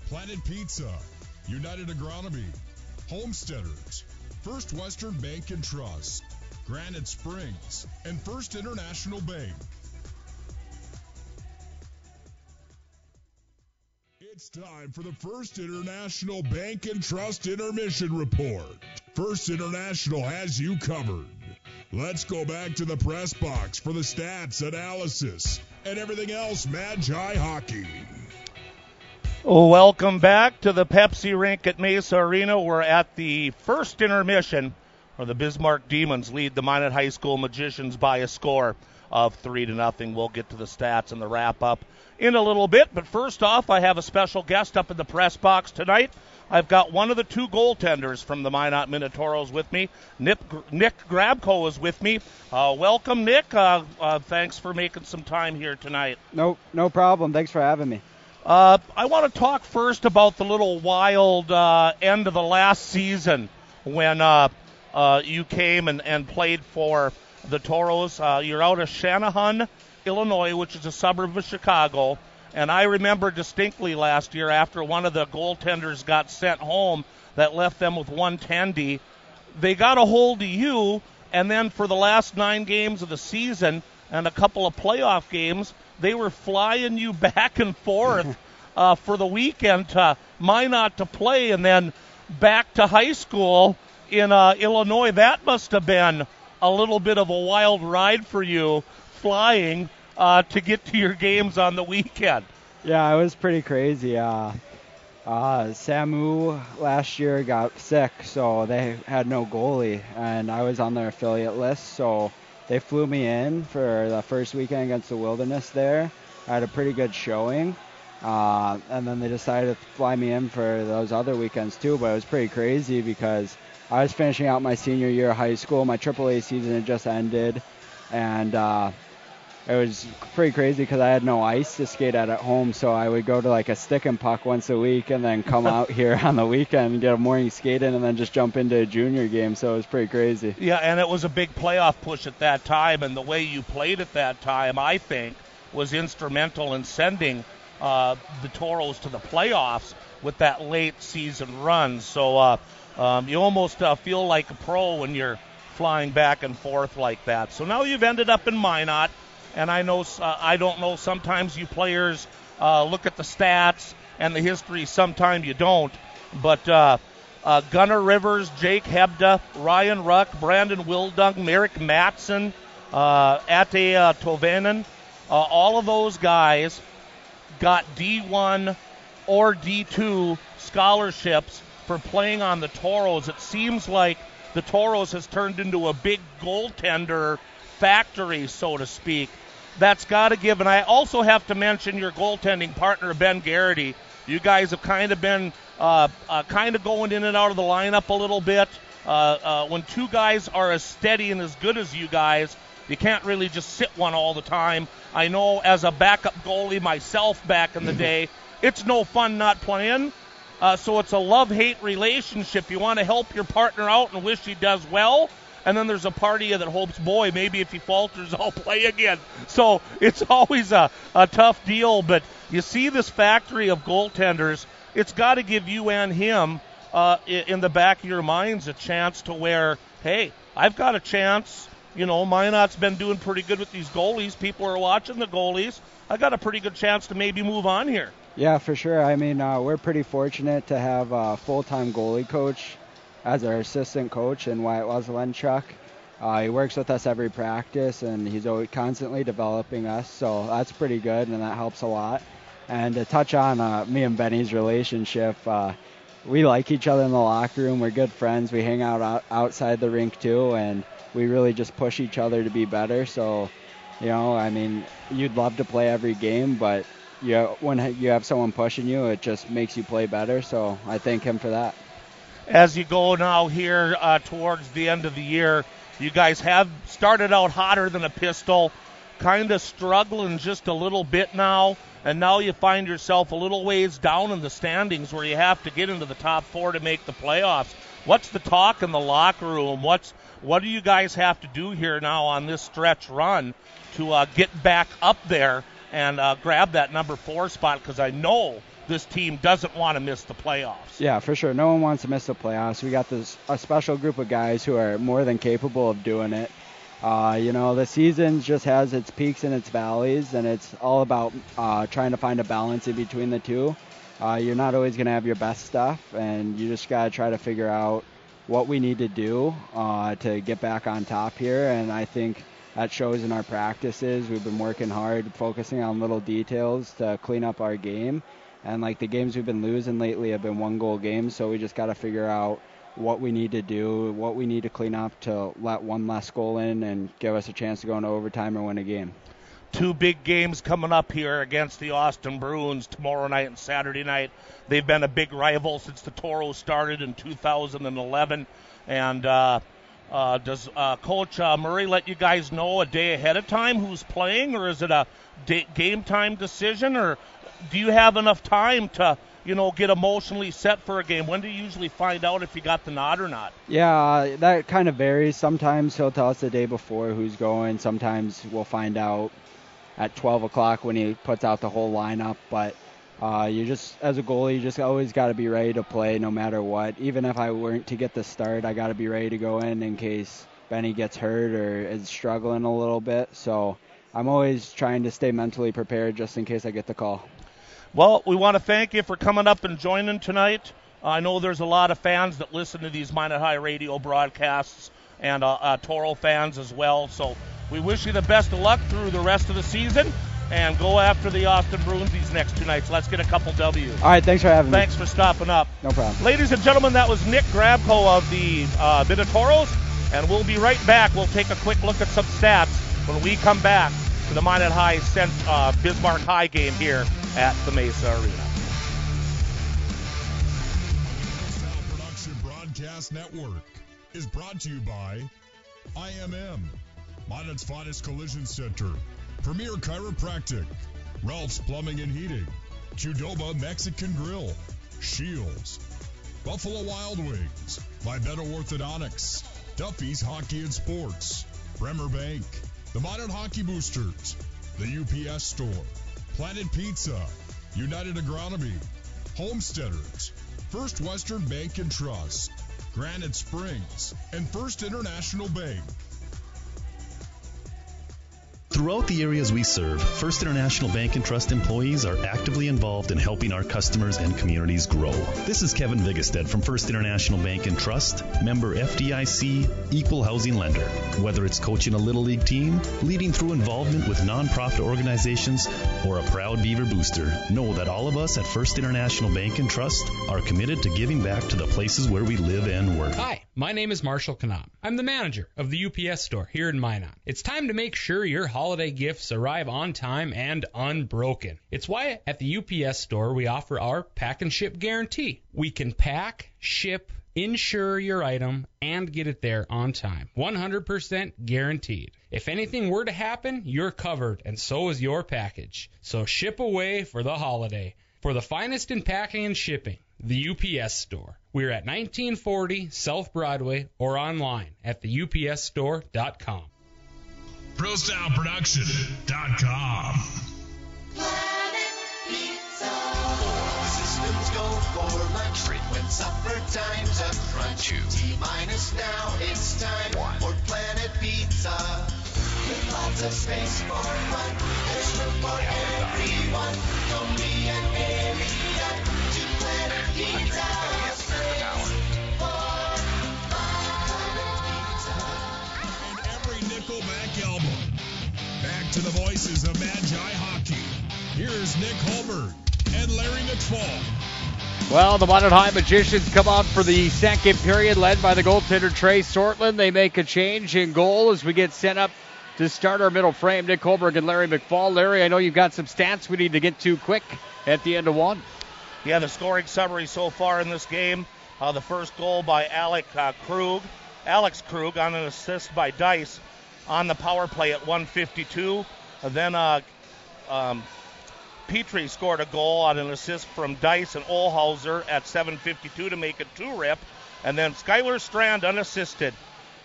Planet Pizza, United Agronomy, Homesteaders, First Western Bank and Trust, Granite Springs, and First International Bank. It's time for the First International Bank and Trust Intermission Report. First International has you covered. Let's go back to the press box for the stats, analysis, and everything else Magi hockey. Welcome back to the Pepsi rink at Mesa Arena. We're at the first intermission where the Bismarck Demons lead the Minot High School Magicians by a score of 3-0. We'll get to the stats and the wrap-up in a little bit. But first off, I have a special guest up in the press box tonight. I've got one of the two goaltenders from the Minot Minotauros with me. Nick Grabko is with me. Welcome, Nick. Thanks for making some time here tonight. No problem. Thanks for having me. I want to talk first about the little wild end of the last season when you came and played for the Toros. You're out of Channahon, Illinois, which is a suburb of Chicago. And I remember distinctly last year after one of the goaltenders got sent home that left them with 110, they got a hold of you, and then for the last 9 games of the season and a couple of playoff games, they were flying you back and forth for the weekend to Minot to play and then back to high school in Illinois. That must have been a little bit of a wild ride for you, flying to get to your games on the weekend. Yeah, it was pretty crazy. Samu last year got sick, so they had no goalie, and I was on their affiliate list, so they flew me in for the first weekend against the Wilderness there. I had a pretty good showing, and then they decided to fly me in for those other weekends too, but it was pretty crazy because I was finishing out my senior year of high school. My AAA season had just ended, and it was pretty crazy because I had no ice to skate at home, so I would go to like a stick and puck once a week and then come out here on the weekend and get a morning skate in and then just jump into a junior game, so it was pretty crazy. Yeah, and it was a big playoff push at that time, and the way you played at that time, I think, was instrumental in sending the Toros to the playoffs with that late season run. So you almost feel like a pro when you're flying back and forth like that. So now you've ended up in Minot. And I know, I don't know, sometimes you players look at the stats and the history, sometimes you don't. But Gunnar Rivers, Jake Hebda, Ryan Ruck, Brandon Wildung, Merrick Matson, Ate Tovanen, all of those guys got D1 or D2 scholarships for playing on the Toros. It seems like the Toros has turned into a big goaltender factory, so to speak. That's got to give. And I also have to mention your goaltending partner, Ben Garrity. You guys have kind of been kind of going in and out of the lineup a little bit. When two guys are as steady and as good as you guys, you can't really just sit one all the time. I know as a backup goalie myself back in the day, it's no fun not playing. So it's a love-hate relationship. You want to help your partner out and wish he does well. And then there's a part of you that hopes, boy, maybe if he falters, I'll play again. So it's always a tough deal. But you see this factory of goaltenders, it's got to give you and him in the back of your minds a chance to where, hey, I've got a chance. You know, Minot's been doing pretty good with these goalies. People are watching the goalies. I got a pretty good chance to maybe move on here. Yeah, for sure. I mean, we're pretty fortunate to have a full-time goalie coach as our assistant coach in Wyatt Wazelenchuk. He works with us every practice, and he's always constantly developing us, so that's pretty good, and that helps a lot. And to touch on me and Benny's relationship, we like each other in the locker room. We're good friends. We hang out outside the rink, too, and we really just push each other to be better. So, you know, I mean, you'd love to play every game, but when you have someone pushing you, it just makes you play better, so I thank him for that. As you go now here towards the end of the year, you guys have started out hotter than a pistol, kind of struggling just a little bit now, and now you find yourself a little ways down in the standings where you have to get into the top four to make the playoffs. What's the talk in the locker room? What do you guys have to do here now on this stretch run to get back up there and grab that number 4 spot? Because I know this team doesn't want to miss the playoffs. Yeah, for sure. No one wants to miss the playoffs. We got a special group of guys who are more than capable of doing it. You know, the season just has its peaks and its valleys, and it's all about trying to find a balance in between the two. You're not always going to have your best stuff, and you just got to try to figure out what we need to do to get back on top here, and I think that shows in our practices. We've been working hard, focusing on little details to clean up our game. And like the games we've been losing lately have been 1-goal games, so we just got to figure out what we need to do, what we need to clean up to let one less goal in and give us a chance to go into overtime or win a game. 2 big games coming up here against the Austin Bruins tomorrow night and Saturday night. They've been a big rival since the Toros started in 2011. And does Coach Murray let you guys know a day ahead of time who's playing, or is it a game time decision, or do you have enough time to, you know, get emotionally set for a game? When do you usually find out if you got the nod or not? Yeah, that kind of varies. Sometimes he'll tell us the day before who's going. Sometimes we'll find out at 12 o'clock when he puts out the whole lineup. But you just, as a goalie, you just always got to be ready to play no matter what. Even if I weren't to get the start, I got to be ready to go in case Benny gets hurt or is struggling a little bit. So I'm always trying to stay mentally prepared just in case I get the call. Well, we want to thank you for coming up and joining tonight. I know there's a lot of fans that listen to these Minot High radio broadcasts and Toro fans as well. So We wish you the best of luck through the rest of the season, and go after the Austin Bruins these next 2 nights. Let's get a couple W's. All right, thanks for having me. Thanks for stopping up. No problem. Ladies and gentlemen, that was Nick Grabko of the Minotoros, and we'll be right back. We'll take a quick look at some stats when we come back to the Minot High Bismarck High game here at the Mesa Arena. Production Broadcast Network is brought to you by IMM, Minot's finest collision center, Premier Chiropractic, Ralph's Plumbing and Heating, Qdoba Mexican Grill, Shields, Buffalo Wild Wings, Libetto Orthodontics, Duffy's Hockey and Sports, Bremer Bank, the Minot Hockey Boosters, the UPS Store, Planet Pizza, United Agronomy, Homesteaders, First Western Bank and Trust, Granite Springs, and First International Bank. Throughout the areas we serve, First International Bank and Trust employees are actively involved in helping our customers and communities grow. This is Kevin Vigestad from First International Bank and Trust, member FDIC, equal housing lender. Whether it's coaching a Little League team, leading through involvement with nonprofit organizations, or a proud Beaver booster, know that all of us at First International Bank and Trust are committed to giving back to the places where we live and work. Hi, my name is Marshall Knop. I'm the manager of the UPS store here in Minot. It's time to make sure your holiday gifts arrive on time and unbroken. It's why at the UPS store we offer our pack and ship guarantee. We can pack, ship, insure your item, and get it there on time. 100% guaranteed. If anything were to happen, you're covered, and so is your package. So ship away for the holiday. For the finest in packing and shipping, the UPS store. We're at 1940 South Broadway or online at theupsstore.com. ProStyleProduction.com. Planet Pizza. Systems go for lunch. Frequent supper times up front. T-minus now, it's time for Planet Pizza. With lots of space for fun. There's room for everyone. From me and area to Planet Pizza. Nickelback album. Back to the voices of Magi Hockey. Here's Nick Hulberg and Larry McFall. Well, the Minot High Magicians come out for the second period, led by the goaltender Trey Sortland. They make a change in goal as we get set up to start our middle frame. Nick Hulberg and Larry McFall. Larry, I know you've got some stats we need to get to quick at the end of one. Yeah, the scoring summary so far in this game. The first goal by Alex Krug on an assist by Dice on the power play at 1:52. Then Petrie scored a goal on an assist from Dice and Olhauser at 7:52 to make it 2-rip. And then Skylar Strand unassisted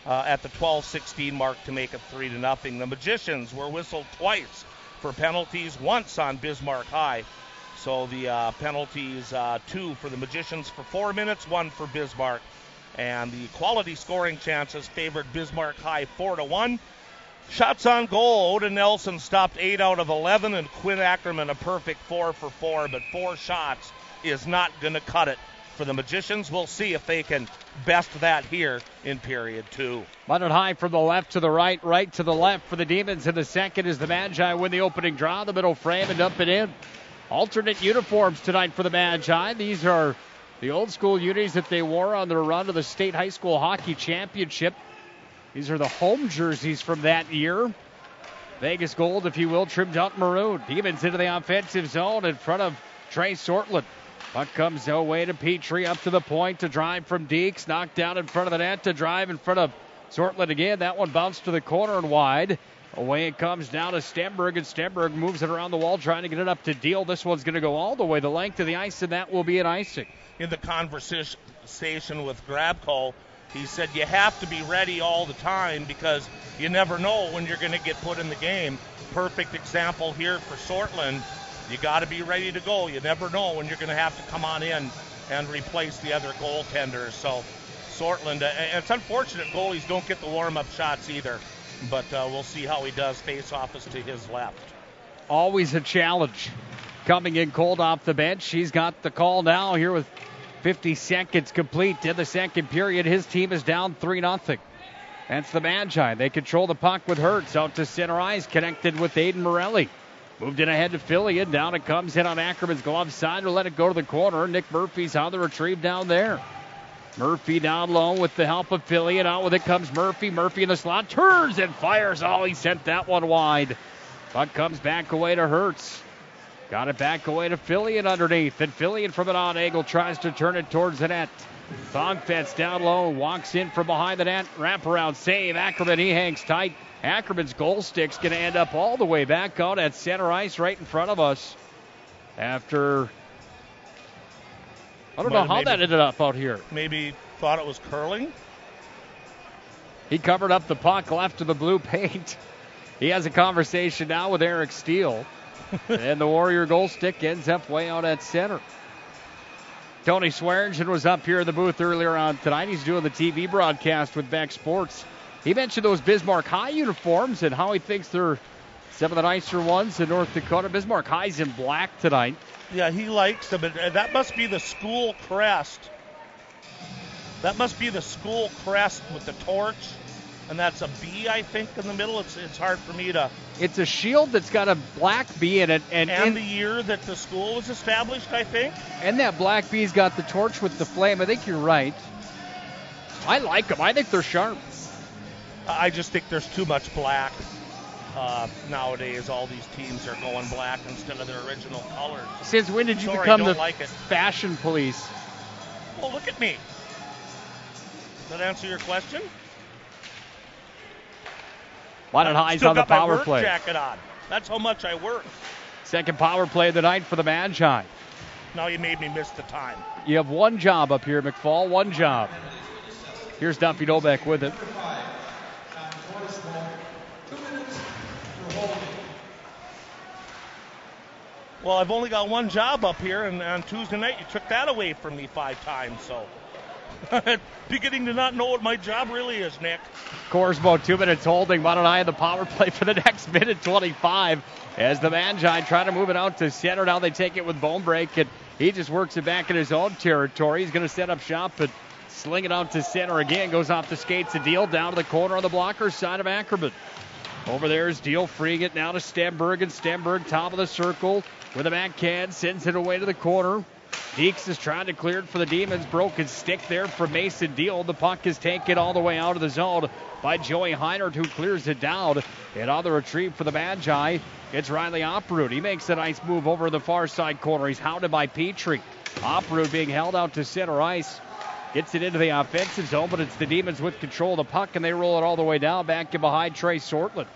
at the 12:16 mark to make it 3-0. The Magicians were whistled twice for penalties, once on Bismarck High. So the penalties, 2 for the Magicians for 4 minutes, 1 for Bismarck. And the quality scoring chances favored Bismarck High 4-1. Shots on goal, Odin Nelson stopped 8 out of 11, and Quinn Ackerman a perfect 4 for 4, but 4 shots is not going to cut it for the Magicians. We'll see if they can best that here in period 2. Minot High from the left to the right, right to the left for the Demons in the second as the Magi win the opening draw, the middle frame, and dump it in. Alternate uniforms tonight for the Magi. These are the old school unis that they wore on their run to the State High School Hockey Championship. These are the home jerseys from that year. Vegas gold, if you will, trimmed out maroon. Demons into the offensive zone in front of Trey Sortland. Puck comes away to Petrie, up to the point to drive from Deeks. Knocked down in front of the net to drive in front of Sortland again. That one bounced to the corner and wide. Away it comes down to Stenberg, and Stenberg moves it around the wall trying to get it up to Deal. This one's going to go all the way the length of the ice, and that will be an icing. In the conversation with Grabko, he said you have to be ready all the time because you never know when you're going to get put in the game. Perfect example here for Sortland. You got to be ready to go. You never know when you're going to have to come on in and replace the other goaltenders. So Sortland, and it's unfortunate goalies don't get the warm-up shots either, but we'll see how he does. Face-off is to his left. Always a challenge. Coming in cold off the bench. He's got the call now here with 50 seconds complete in the second period. His team is down 3-0. That's the Magi. They control the puck with Hertz. Out to center ice. Connected with Aiden Morelli. Moved it ahead to Fillion. Down it comes in on Ackerman's glove side. To let it go to the corner. Nick Murphy's on the retrieve down there. Murphy down low with the help of Fillion. Out with it comes Murphy. Murphy in the slot. Turns and fires. Oh, he sent that one wide. Puck comes back away to Hertz. Got it back away to Fillion underneath. And Fillion from an odd angle tries to turn it towards the net. Thongfetz down low, walks in from behind the net, wraparound save. Ackerman, he hangs tight. Ackerman's goal stick's going to end up all the way back out at center ice right in front of us. After, I don't know how that ended up out here. Maybe thought it was curling. He covered up the puck left of the blue paint. He has a conversation now with Eric Steele. And the Warrior goal stick ends up way out at center. Tony Swearingen was up here in the booth earlier on tonight. He's doing the TV broadcast with Beck Sports. He mentioned those Bismarck High uniforms and how he thinks they're some of the nicer ones in North Dakota. Bismarck High's in black tonight. Yeah, he likes them. That must be the school crest. That must be the school crest with the torch. And that's a B, I think, in the middle. It's hard for me to... It's a shield that's got a black B in it. And the year that the school was established, I think. And that black B's got the torch with the flame. I think you're right. I like them. I think they're sharp. I just think there's too much black. Nowadays, all these teams are going black instead of their original colors. Since when did you become the fashion police? Well, look at me. Does that answer your question? Minot High's on the power play. Jacket on. That's how much I work. Second power play of the night for the Magi. Now you made me miss the time. You have one job up here, McFall. One job. Here's Duffy Dobeck with it. Well, I've only got one job up here, and on Tuesday night you took that away from me 5 times, so... Beginning to not know what my job really is, Nick. Scores about 2 minutes holding. Minot High in the power play for the next minute 25 as the Magi try to move it out to center. Now they take it with bone break, and he just works it back in his own territory. He's going to set up shop and sling it out to center again. Goes off the skates of Deal down to the corner on the blocker side of Ackerman. Over there is Deal freeing it now to Stenberg, and Stenberg top of the circle with a backhand, sends it away to the corner. Deeks is trying to clear it for the Demons. Broken stick there from Mason Deal. The puck is taken all the way out of the zone by Joey Heinert, who clears it down. And on the retrieve for the Magi, it's Riley Operud. He makes a nice move over the far side corner. He's hounded by Petrie. Operud being held out to center ice. Gets it into the offensive zone, but it's the Demons with control of the puck, and they roll it all the way down back in behind Trey Sortland.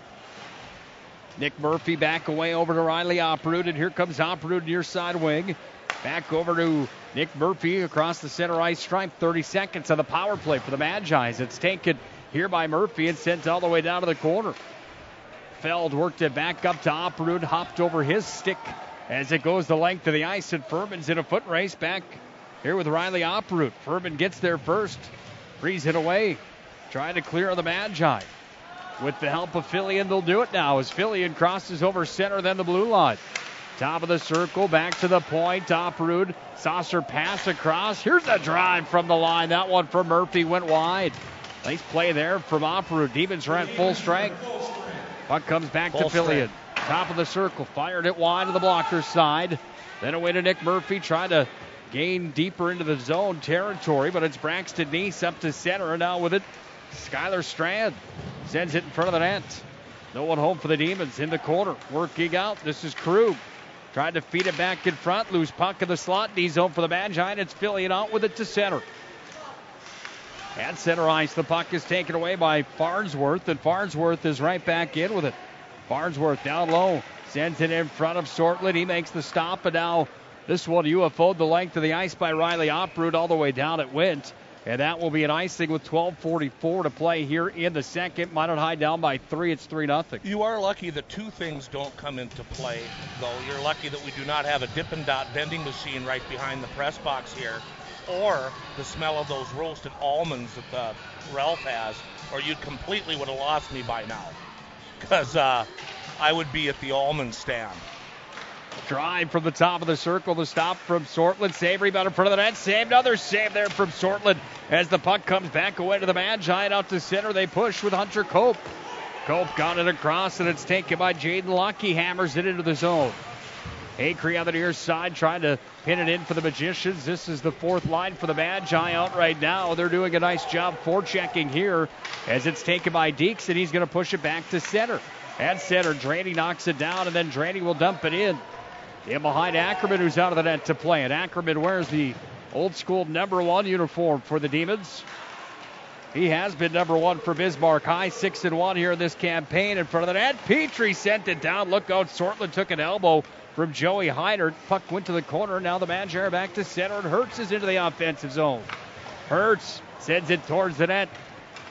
Nick Murphy back away over to Riley Operud, and here comes Operud near side wing. Back over to Nick Murphy across the center ice stripe. 30 seconds on the power play for the Magi. It's taken here by Murphy and sent all the way down to the corner. Feld worked it back up to Operud, hopped over his stick as it goes the length of the ice, and Furman's in a foot race back here with Riley Operud. Furman gets there first, frees it away, trying to clear the Magi. With the help of Fillion, they'll do it now as Fillion crosses over center, then the blue line. Top of the circle, back to the point. Operud, saucer pass across. Here's a drive from the line. That one from Murphy went wide. Nice play there from Operud. Demons are at full strength. Puck comes back to Fillion. Top of the circle, fired it wide to the blocker's side. Then away to Nick Murphy, trying to gain deeper into the zone territory, but it's Braxton Neese up to center, and now with it, Skylar Strand sends it in front of the net. No one home for the Demons in the corner. Working out. This is Krug. Tried to feed it back in front. Loose puck in the slot. D-zone for the Magi, and it's Fillion out with it to center. At center ice, the puck is taken away by Farnsworth, and Farnsworth is right back in with it. Farnsworth down low. Sends it in front of Sortland. He makes the stop, and now this one UFO'd the length of the ice by Riley Operud. All the way down it went. And that will be an icing with 12:44 to play here in the second. Minot High down by 3. It's 3-0. You are lucky that 2 things don't come into play, though. You're lucky that we do not have a Dippin' Dot vending machine right behind the press box here, or the smell of those roasted almonds that Ralph has, or you completely would have lost me by now, because I would be at the almond stand. Drive from the top of the circle. The stop from Sortland. Save rebound in front of the net. Save. Another save there from Sortland as the puck comes back away to the Magi and out to center. They push with Hunter Cope. Cope got it across, and it's taken by Jaden Luck. He hammers it into the zone. Acree on the near side trying to pin it in for the Magicians. This is the fourth line for the Magi out right now. They're doing a nice job forechecking here as it's taken by Deeks, and he's going to push it back to center. At center, Draney knocks it down, and then Draney will dump it in. In behind Ackerman, who's out of the net to play it. Ackerman wears the old school number 1 uniform for the Demons. He has been number 1 for Bismarck High, 6-1 here in this campaign. In front of the net, Petrie sent it down. Look out, Sortland took an elbow from Joey Heinert. Puck went to the corner. Now the Magi are back to center, and Hertz is into the offensive zone. Hertz sends it towards the net.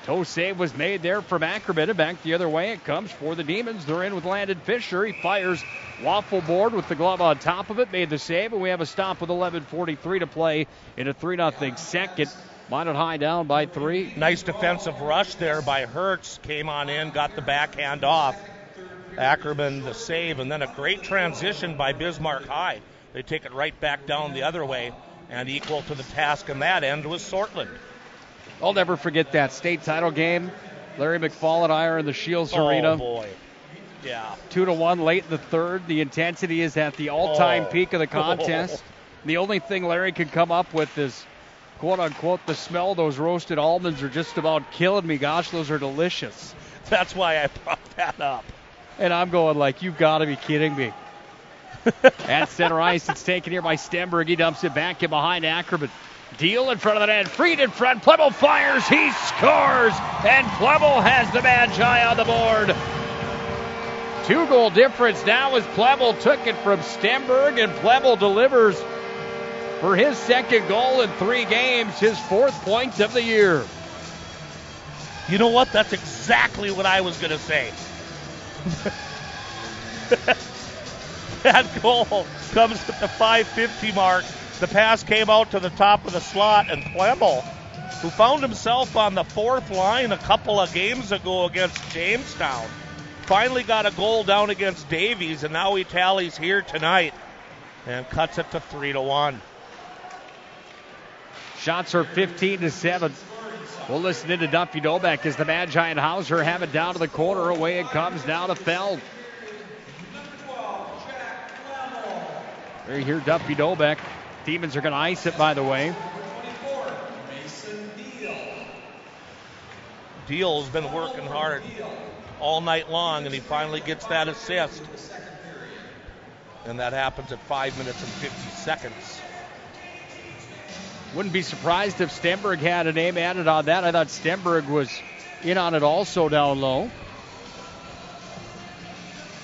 Toe save was made there from Ackerman, and back the other way it comes for the Demons. They're in with Landon Fisher. He fires waffle board with the glove on top of it, made the save, and we have a stop with 11:43 to play in a 3-0 second. Minot High down by 3. Nice defensive rush there by Hertz. Came on in, got the backhand off. Ackerman the save, and then a great transition by Bismarck High. They take it right back down the other way, and equal to the task in that end was Sortland. I'll never forget that state title game. Larry McFall and I are in the Shields Arena. Oh, boy. Yeah. 2-1 late in the third. The intensity is at the all-time peak of the contest. The only thing Larry could come up with is, quote-unquote, the smell of those roasted almonds are just about killing me. Gosh, those are delicious. That's why I brought that up. And I'm going like, you've got to be kidding me. At center ice, it's taken here by Stenberg. He dumps it back in behind Ackerman. Deal in front of the net. Freed in front. Plebble fires. He scores. And Plebble has the Magi on the board. 2-goal difference now as Plebble took it from Stenberg, and Plebble delivers for his second goal in 3 games, his 4th point of the year. You know what? That's exactly what I was going to say. That goal comes at the 5:50 mark. The pass came out to the top of the slot, and Plebble, who found himself on the 4th line a couple of games ago against Jamestown, finally got a goal down against Davies, and now he tallies here tonight and cuts it to 3-1. Shots are 15-7. We'll listen in to Duffy Dobeck as the Magi and Hauser have it down to the corner. Away it comes down to Feld. There you hear Duffy Dobeck. Demons are going to ice it, by the way. Deal's been working hard all night long, and he finally gets that assist. And that happens at 5 minutes and 50 seconds. Wouldn't be surprised if Stenberg had a name added on that. I thought Stenberg was in on it also down low.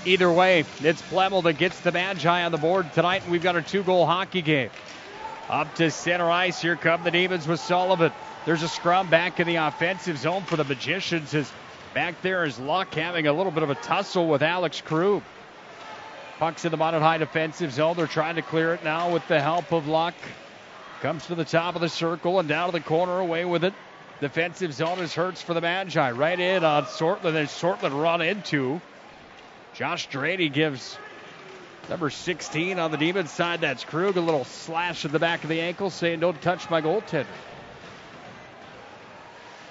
Either way, it's Plebble that gets the Magi on the board tonight, and we've got a 2-goal hockey game. Up to center ice, here come the Demons with Sullivan. There's a scrum back in the offensive zone for the Magicians. As back there is Luck having a little bit of a tussle with Alex Krug. Puck's in the Minot High defensive zone. They're trying to clear it now with the help of Luck. Comes to the top of the circle and down to the corner, away with it. Defensive zone is Hertz for the Magi. Right in on Sortland. There's Sortland run into. Josh Draney gives number 16 on the Demons side. That's Krug. A little slash in the back of the ankle saying, don't touch my goaltender.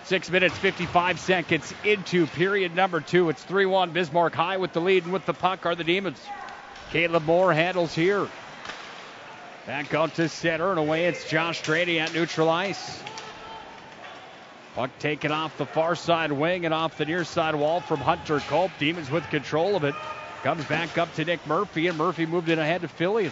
6 minutes, 55 seconds into period number 2. It's 3-1. Bismarck High with the lead, and with the puck are the Demons. Caleb Moore handles here. Back out to center, and away it's Josh Draney at neutral ice. Puck taken off the far side wing and off the near side wall from Hunter Culp. Demons with control of it. Comes back up to Nick Murphy, and Murphy moved it ahead to Philly.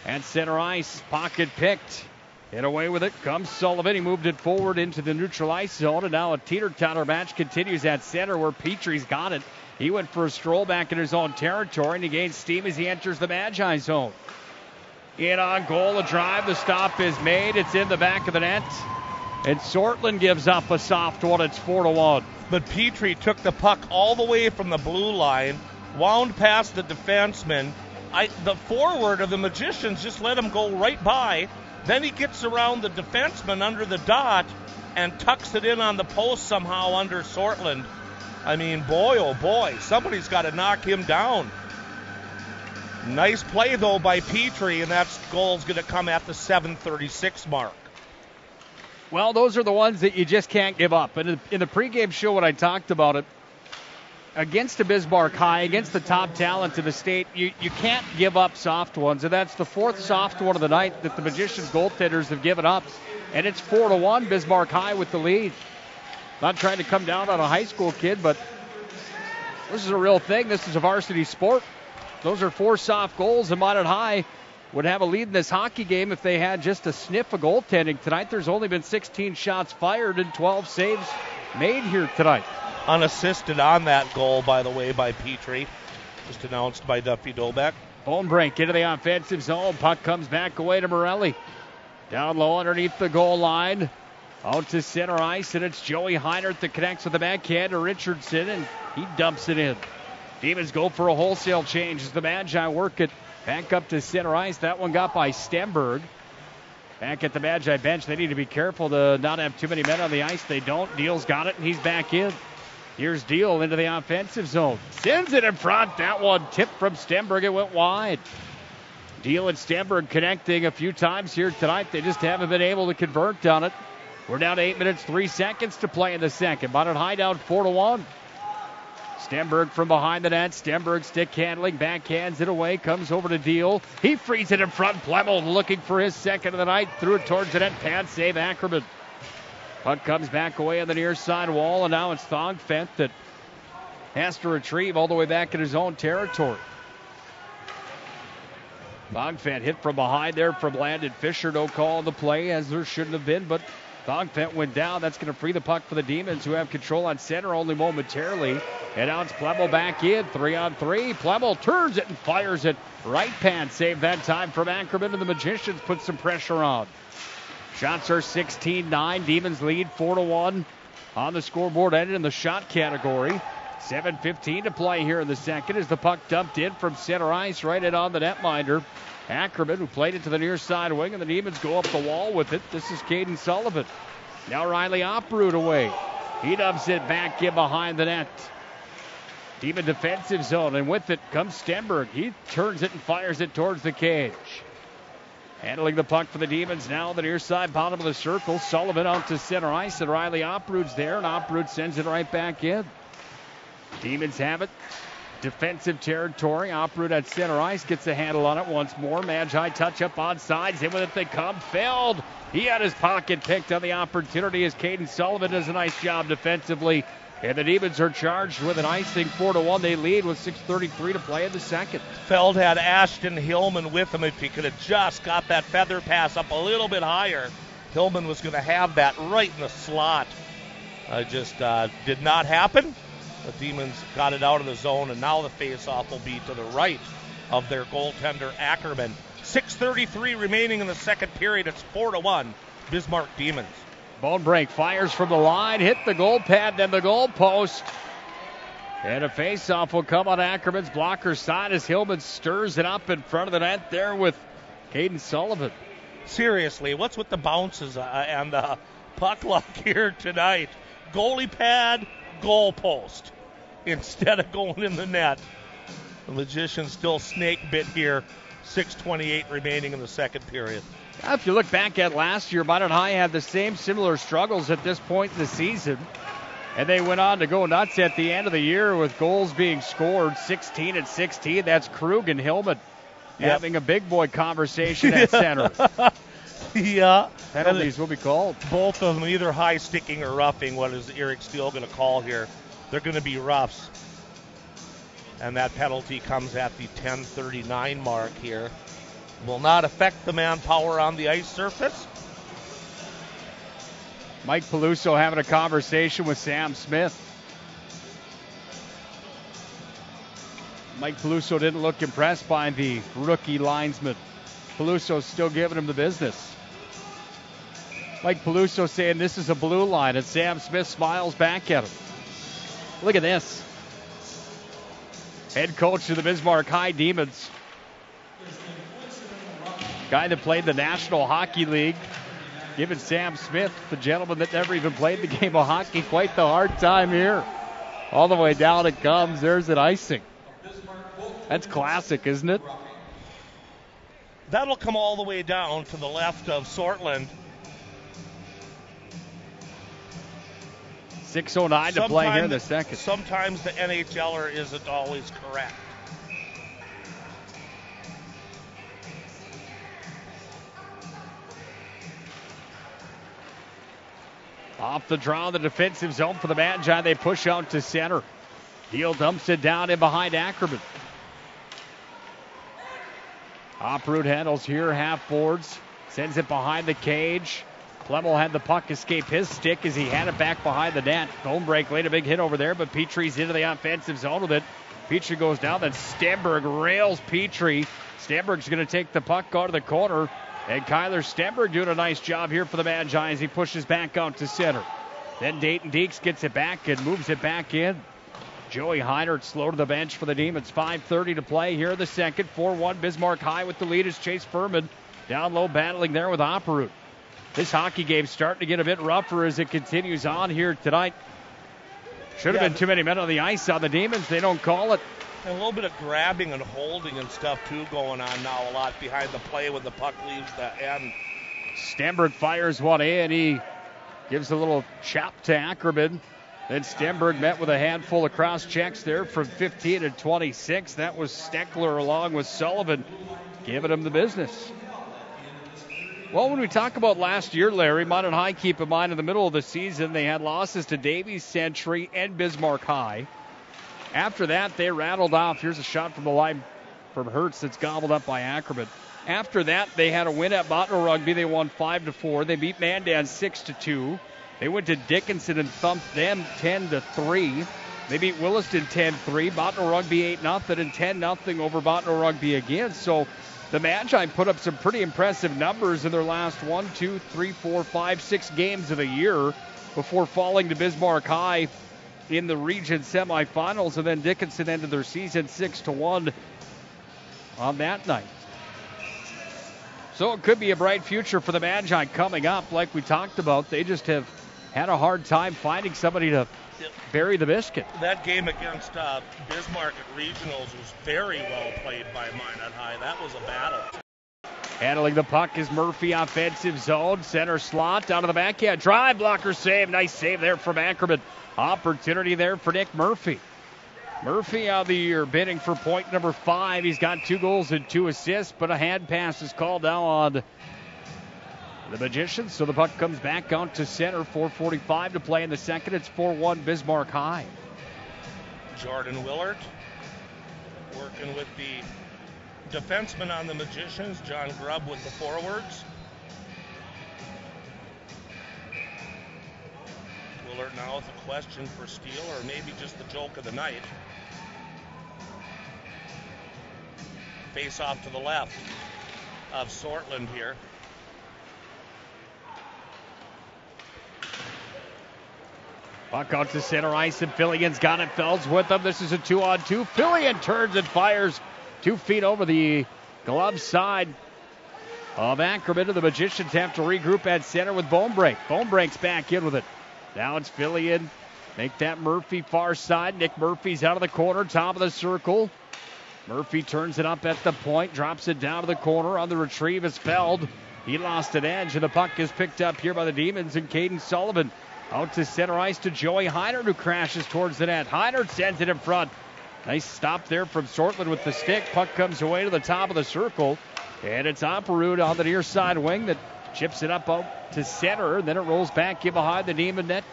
At center ice, pocket picked. And away with it comes Sullivan. He moved it forward into the neutral ice zone, and now a teeter-totter match continues at center where Petrie's got it. He went for a stroll back in his own territory, and he gains steam as he enters the Magi zone. In on goal, a drive. The stop is made. It's in the back of the net. And Sortland gives up a soft one. It's 4-1. But Petrie took the puck all the way from the blue line, wound past the defenseman. The forward of the Magicians just let him go right by. Then he gets around the defenseman under the dot and tucks it in on the post somehow under Sortland. I mean, boy, oh boy, somebody's got to knock him down. Nice play, though, by Petrie, and that goal's going to come at the 7:36 mark. Well, those are the ones that you just can't give up. And in the pregame show when I talked about it, against the Bismarck High, against the top talent in the state, you can't give up soft ones. And that's the fourth soft one of the night that the Magicians goaltenders have given up. And it's 4-1, Bismarck High with the lead. Not trying to come down on a high school kid, but this is a real thing. This is a varsity sport. Those are 4 soft goals, and Minot High would have a lead in this hockey game if they had just a sniff of goaltending tonight. There's only been 16 shots fired and 12 saves made here tonight. Unassisted on that goal, by the way, by Petrie. Just announced by Duffy Dobeck. Bone break into the offensive zone. Puck comes back away to Morelli. Down low underneath the goal line. Out to center ice, and it's Joey Heinert that connects with the backhand to Richardson, and he dumps it in. Demons go for a wholesale change as the Magi work it back up to center ice. That one got by Stemberg. Back at the Magi bench, they need to be careful to not have too many men on the ice. They don't. Deal's got it, and he's back in. Here's Deal into the offensive zone. Sends it in front. That one tipped from Stemberg. It went wide. Deal and Stemberg connecting a few times here tonight. They just haven't been able to convert on it. We're down to 8 minutes, 3 seconds to play in the second. Minot High down 4-1. Stemberg from behind the net. Stemberg stick handling, backhands it away, comes over to Deal. He frees it in front. Plemmel looking for his second of the night. Threw it towards the net. Pad save Ackerman. Puck comes back away on the near side wall, and now it's Thongfent that has to retrieve all the way back in his own territory. Thongfent hit from behind there from Landon Fisher. No call on the play, as there shouldn't have been, but Thongfent went down. That's going to free the puck for the Demons, who have control on center only momentarily. And now it's Plemmel back in. 3-on-3. Plemmel turns it and fires it. Right pad save that time from Ackerman, and the Magicians put some pressure on. Shots are 16-9. Demons lead 4-1 on the scoreboard, ended in the shot category. 7:15 to play here in the second as the puck dumped in from center ice right in on the netminder. Ackerman, who played it to the near side wing, and the Demons go up the wall with it. This is Caden Sullivan. Now Riley Oprud away. He dumps it back in behind the net. Demon defensive zone, and with it comes Stenberg. He turns it and fires it towards the cage. Handling the puck for the Demons now on the near side, bottom of the circle. Sullivan out to center ice, and Riley Oprud's there, and Oprud sends it right back in. Demons have it. Defensive territory. Oprud at center ice gets a handle on it once more. Magi touch up on sides. In with it they come. Feld. He had his pocket picked on the opportunity as Caden Sullivan does a nice job defensively. And the Demons are charged with an icing. 4-1. They lead with 6:33 to play in the second. Feld had Ashton Hillman with him. If he could have just got that feather pass up a little bit higher, Hillman was going to have that right in the slot. Just did not happen. The Demons got it out of the zone, and now the face-off will be to the right of their goaltender, Ackerman. 6:33 remaining in the second period. It's 4-1, Bismarck Demons. Bone break fires from the line, hit the goal pad, then the goal post. And a face-off will come on Ackerman's blocker side as Hillman stirs it up in front of the net there with Caden Sullivan. Seriously, what's with the bounces and the puck luck here tonight? Goalie pad, goal post instead of going in the net. The Magicians still snake bit here. 6:28 remaining in the second period. If you look back at last year, Minot High had the same similar struggles at this point in the season. And they went on to go nuts at the end of the year with goals being scored 16-16. That's Krug and Hillman having a big boy conversation at center. Yeah. Penalties will be called. Both of them either high sticking or roughing. What is Eric Steele going to call here? They're going to be roughs. And that penalty comes at the 10:39 mark here. Will not affect the manpower on the ice surface. Mike Peluso having a conversation with Sam Smith. Mike Peluso didn't look impressed by the rookie linesman. Peluso's still giving him the business. Mike Peluso saying this is a blue line, and Sam Smith smiles back at him. Look at this. Head coach of the Bismarck High Demons. Guy that played the National Hockey League, giving Sam Smith, the gentleman that never even played the game of hockey, quite the hard time here. All the way down it comes. There's an icing. That's classic, isn't it? That'll come all the way down to the left of Sortland. 6:09 to play here in the second. Sometimes the NHLer isn't always correct. Off the draw, the defensive zone for the Magi. They push out to center. Deal dumps it down in behind Ackerman. Oproot handles here, half boards. Sends it behind the cage. Plemmel had the puck escape his stick as he had it back behind the net. Homebreak laid a big hit over there, but Petrie's into the offensive zone with it. Petrie goes down, then Stenberg rails Petrie. Stenberg's going to take the puck out of the corner. And Kyler Stenberg doing a nice job here for the Magi as he pushes back out to center. Then Dayton Deeks gets it back and moves it back in. Joey Heinert slow to the bench for the Demons. 5:30 to play here in the second. 4-1 Bismarck High with the lead as Chase Furman down low battling there with Operud. This hockey game's starting to get a bit rougher as it continues on here tonight. Should have been too many men on the ice on the Demons. They don't call it. And a little bit of grabbing and holding and stuff, too, going on now a lot behind the play when the puck leaves the end. Stenberg fires one in. He gives a little chop to Ackerman. Then Stenberg met with a handful of cross checks there from 15 to 26. That was Steckler along with Sullivan giving him the business. Well, when we talk about last year, Larry, Minot High, keep in mind in the middle of the season, they had losses to Davies Century and Bismarck High. After that, they rattled off. Here's a shot from the line from Hertz that's gobbled up by Ackerman. After that, they had a win at Bottineau Rugby. They won 5-4. They beat Mandan 6-2. They went to Dickinson and thumped them 10-3. They beat Williston 10-3. Bottineau Rugby 8-0 and 10-0 over Bottineau Rugby again. So the Magi put up some pretty impressive numbers in their last 6 games of the year before falling to Bismarck High in the region semifinals, and then Dickinson ended their season 6-1 on that night. So it could be a bright future for the Magi coming up. Like we talked about, they just have had a hard time finding somebody to bury the biscuit. That game against Bismarck at Regionals was very well played by Minot High. That was a battle. Handling the puck is Murphy, offensive zone, center slot, down to the backhand. Drive, blocker save. Nice save there from Ackerman. Opportunity there for Nick Murphy. Murphy of the year, bidding for point number 5. He's got 2 goals and 2 assists, but a hand pass is called now on the Magicians. So the puck comes back out to center. 4:45 to play in the second. It's 4-1 Bismarck High. Jordan Willard working with the defenseman on the Magicians. John Grubb with the forwards. Willard now with a question for Steele, or maybe just the joke of the night. Face off to the left of Sortland here. Puck out to center ice, and Fillian's got it. Felds with him. This is a 2-on-2. Fillian turns and fires 2 feet over the glove side of Ackerman. The Magicians have to regroup at center with Bonebreak. Bonebreak's back in with it. Now it's Fillian. Make that Murphy far side. Nick Murphy's out of the corner, top of the circle. Murphy turns it up at the point, drops it down to the corner. On the retrieve is Feld. He lost an edge, and the puck is picked up here by the Demons, and Caden Sullivan out to center ice to Joey Heinert, who crashes towards the net. Heinert sends it in front. Nice stop there from Sortland with the stick. Puck comes away to the top of the circle, and it's Operud on the near side wing that chips it up out to center, and then it rolls back in behind the Demon net.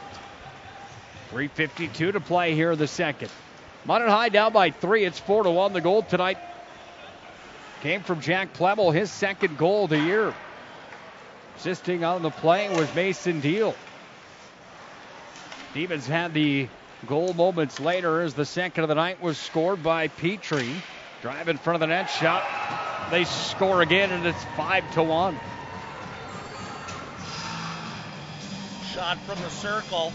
3:52 to play here in the second. Minot High down by 3. It's 4-1. The goal tonight came from Jack Plemmel, his second goal of the year. Assisting on the play was Mason Deal. Demons had the goal moments later as the second of the night was scored by Petrie. Drive in front of the net, shot. They score again, and it's 5-1. Shot from the circle.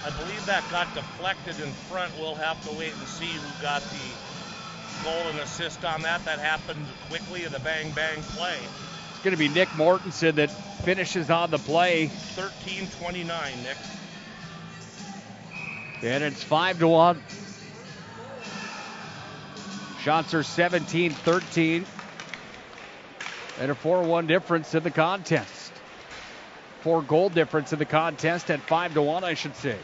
I believe that got deflected in front. We'll have to wait and see who got the goal and assist on that. That happened quickly in a bang-bang play. It's going to be Nick Mortensen that finishes on the play. 13:29, Nick. And it's 5-1. Shots are 17-13. And a 4-1 difference in the contest. 4-goal difference in the contest at 5-1, I should say.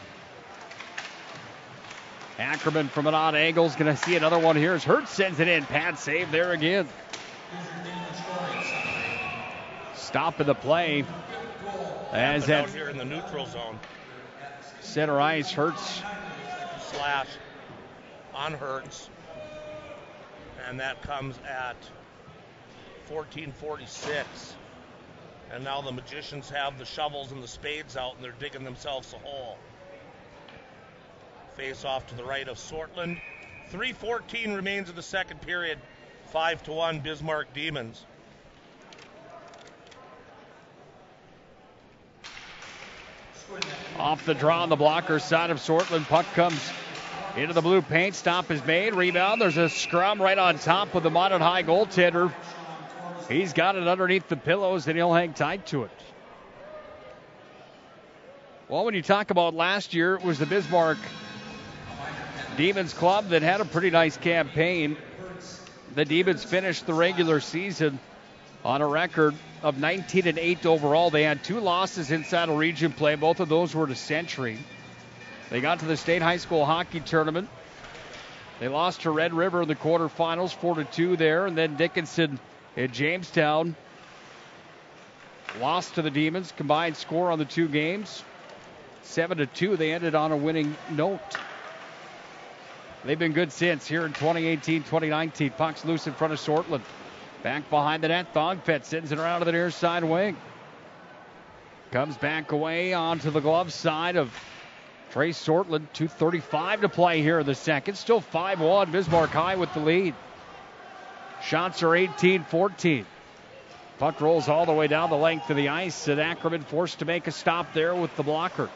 Ackerman from an odd angle is going to see another one here as Hertz sends it in. Pad save there again. Stop in the play. As out here in the neutral zone. Center ice, Hertz. Slash on Hertz. And that comes at 14:46. And now the Magicians have the shovels and the spades out, and they're digging themselves a hole. Face off to the right of Sortland. 3:14 remains in the second period. 5-1 Bismarck Demons. Off the draw on the blocker side of Sortland. Puck comes into the blue paint. Stop is made. Rebound. There's a scrum right on top of the Minot High goaltender. He's got it underneath the pillows, and he'll hang tight to it. Well, when you talk about last year, it was the Bismarck Demons club that had a pretty nice campaign. The Demons finished the regular season on a record of 19-8 overall. They had 2 losses inside of region play. Both of those were to Century. They got to the state high school hockey tournament. They lost to Red River in the quarterfinals, 4-2 there. And then Dickinson at Jamestown lost to the Demons. Combined score on the 2 games, 7-2. They ended on a winning note. They've been good since here in 2018-2019. Puck's loose in front of Sortland. Back behind the net, Thongfett sends it around to the near side wing. Comes back away onto the glove side of Trey Sortland. 2:35 to play here in the second. Still 5-1, Bismarck High with the lead. Shots are 18-14. Puck rolls all the way down the length of the ice, and Ackerman forced to make a stop there with the blocker.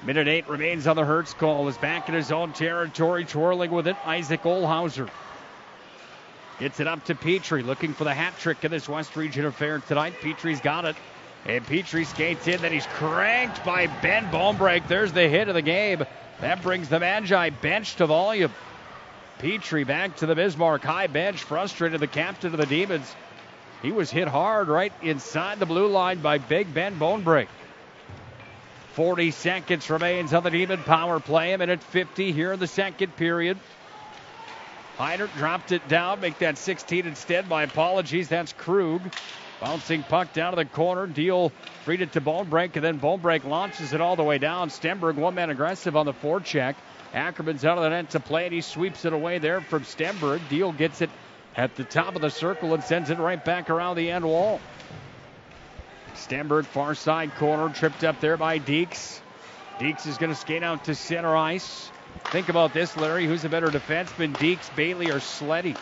Minute 8 remains on the Hertz call. Is back in his own territory, twirling with it. Isaac Olhauser gets it up to Petrie, looking for the hat trick in this West Region affair tonight. Petrie's got it, and Petrie skates in. Then he's cranked by Ben Bonebrake. There's the hit of the game. That brings the Magi bench to volume. Petrie back to the Bismarck High bench, frustrated the captain of the Demons. He was hit hard right inside the blue line by Big Ben Bonebrake. 40 seconds remains on the Demon power play. A minute 50 here in the second period. Heinert dropped it down, make that 16 instead. My apologies, that's Krug. Bouncing puck down to the corner. Deal freed it to Bonebrake, and then Bonebrake launches it all the way down. Stenberg, one-man aggressive on the forecheck. Ackerman's out of the net to play, and he sweeps it away there from Stenberg. Deal gets it at the top of the circle and sends it right back around the end wall. Stenberg, far side corner, tripped up there by Deeks. Deeks is going to skate out to center ice. Think about this, Larry. Who's a better defenseman, Deeks, Bailey, or Sleddy?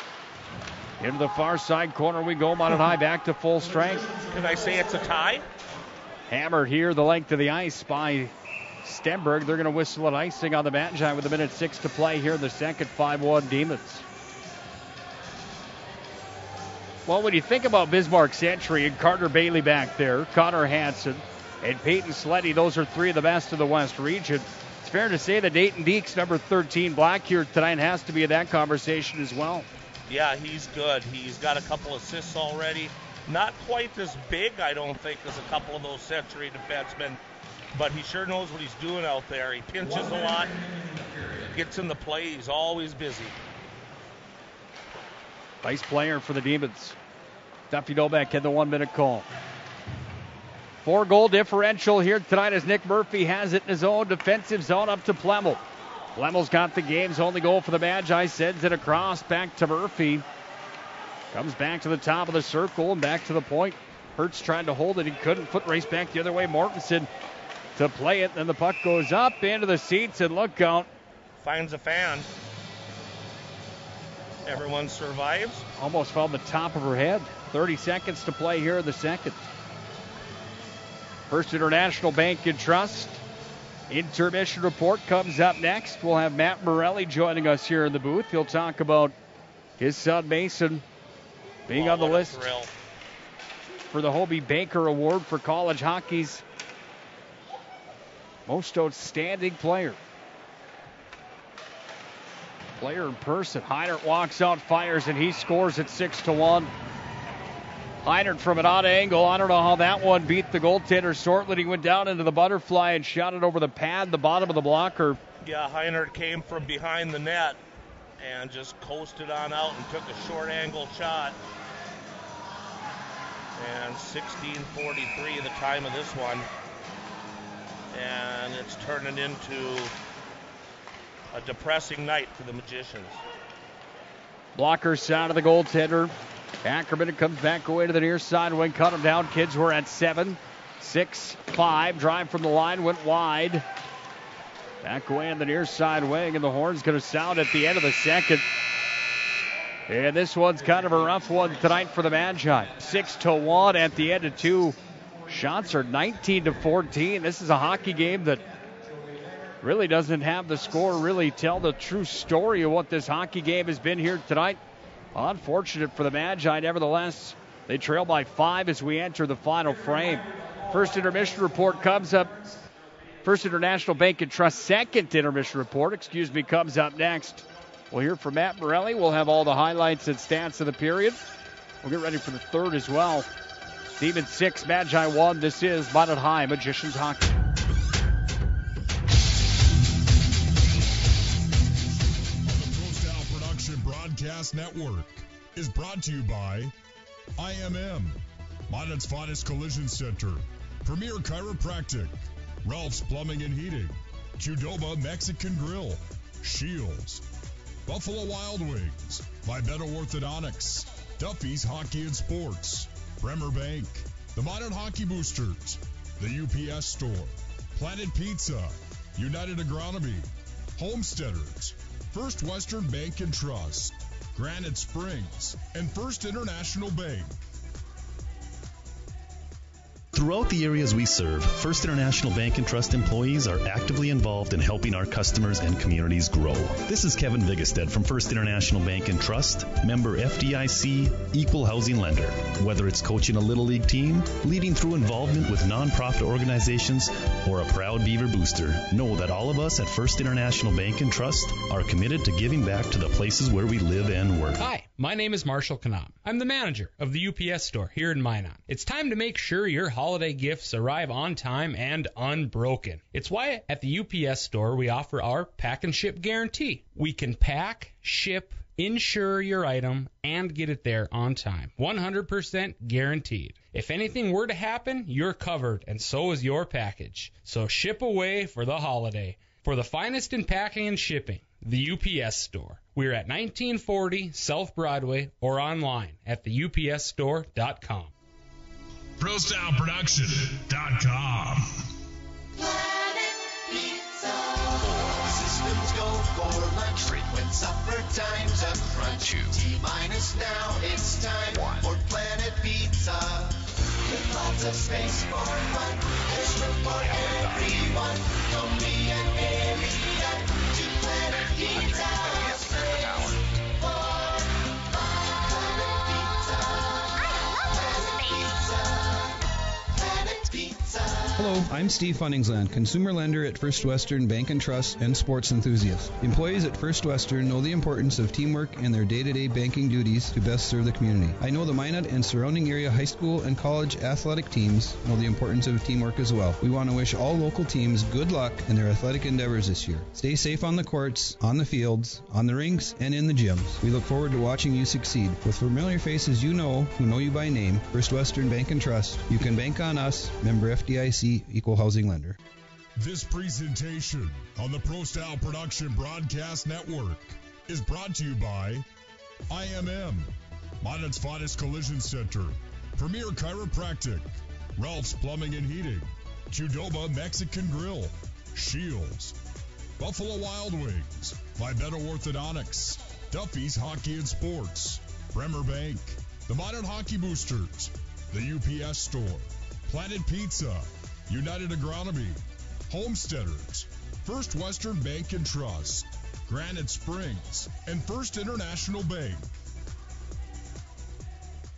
Into the far side corner we go. Minot High back to full strength. Can I say it's a tie? Hammered here the length of the ice by Stenberg. They're going to whistle an icing on the Magi with a minute 6 to play here in the second. 5-1 Demons. Well, when you think about Bismarck Century and Carter Bailey back there, Connor Hansen, and Peyton Sleddy, those are 3 of the best of the West region. It's fair to say that Dayton Deeks, number 13, black here tonight, has to be in that conversation as well. Yeah, he's good. He's got a couple assists already. Not quite as big, I don't think, as a couple of those Century defensemen, but he sure knows what he's doing out there. He pinches a lot, gets in the play. He's always busy. Nice player for the Demons. Duffy Novak had the 1-minute call. 4-goal differential here tonight as Nick Murphy has it in his own defensive zone up to Plemmel. Plemmel's got the game's only goal for the Magi. Sends it across back to Murphy. Comes back to the top of the circle and back to the point. Hertz trying to hold it. He couldn't. Foot race back the other way. Mortensen to play it. Then the puck goes up into the seats, and look out. Finds a fan. Everyone survives. Almost found the top of her head. 30 seconds to play here in the second. First International Bank and Trust intermission report comes up next. We'll have Matt Morelli joining us here in the booth. He'll talk about his son Mason being on the list for the Hobie Baker Award for college hockey's most outstanding player. Player in person. Heinert walks out, fires, and he scores at 6-1. Heinert from an odd angle. I don't know how that one beat the goaltender. Sortland, he went down into the butterfly and shot it over the pad, the bottom of the blocker. Yeah, Heinert came from behind the net and just coasted on out and took a short angle shot. And 16:43 the time of this one. And it's turning into a depressing night for the Magicians. Blocker side of the goaltender. Ackerman comes back away to the near side wing. Cut him down. Kids were at 7-6-5. Drive from the line. Went wide. Back away on the near side wing. And the horn's going to sound at the end of the second. And this one's kind of a rough one tonight for the Magi. 6-1 at the end of two. Shots are 19-14. This is a hockey game that really doesn't have the score really tell the true story of what this hockey game has been here tonight. Unfortunate for the Magi. Nevertheless, they trail by 5 as we enter the final frame. First intermission report comes up. First International Bank and Trust second intermission report, comes up next. We'll hear from Matt Morelli. We'll have all the highlights and stats of the period. We'll get ready for the third as well. Demons 6, Magi 1. This is Minot High Magicians Hockey. Broadcast Network is brought to you by IMM, Minot's finest collision center, Premier Chiropractic, Ralph's Plumbing and Heating, Qdoba Mexican Grill, Shields, Buffalo Wild Wings, Vibeto Orthodontics, Duffy's Hockey and Sports, Bremer Bank, the Minot Hockey Boosters, the UPS Store, Planet Pizza, United Agronomy, Homesteaders, First Western Bank and Trust, Granite Springs, and First International Bank. Throughout the areas we serve, First International Bank and Trust employees are actively involved in helping our customers and communities grow. This is Kevin Vigestad from First International Bank and Trust, member FDIC, equal housing lender. Whether it's coaching a Little League team, leading through involvement with nonprofit organizations, or a proud Beaver booster, know that all of us at First International Bank and Trust are committed to giving back to the places where we live and work. Hi, my name is Marshall Knop. I'm the manager of the UPS store here in Minot. It's time to make sure your holiday gifts arrive on time and unbroken. It's why at the UPS store we offer our pack and ship guarantee. We can pack, ship, insure your item, and get it there on time. 100% guaranteed. If anything were to happen, you're covered, and so is your package. So ship away for the holiday. For the finest in packing and shipping, the UPS store. We're at 1940 South Broadway or online at theupsstore.com. ProStyleProduction.com. Planet Pizza. Systems go for lunch. Frequent supper times up front. T-minus now. It's time for Planet Pizza. With lots of space for fun. There's room for everyone. From me and Arian to Planet Pizza. Hello, I'm Steve Funningsland, consumer lender at First Western Bank and Trust and sports enthusiast. Employees at First Western know the importance of teamwork in their day-to-day banking duties to best serve the community. I know the Minot and surrounding area high school and college athletic teams know the importance of teamwork as well. We want to wish all local teams good luck in their athletic endeavors this year. Stay safe on the courts, on the fields, on the rinks, and in the gyms. We look forward to watching you succeed. With familiar faces you know, who know you by name, First Western Bank and Trust, you can bank on us, member FDIC, equal housing lender. This presentation on the Pro Style Production Broadcast Network is brought to you by IMM, Minot's finest collision center, Premier Chiropractic, Ralph's Plumbing and Heating, Qdoba Mexican Grill, Shields, Buffalo Wild Wings, Vibeto Orthodontics, Duffy's Hockey and Sports, Bremer Bank, the Minot Hockey Boosters, the UPS Store, Planet Pizza, United Agronomy, Homesteaders, First Western Bank and Trust, Granite Springs, and First International Bank.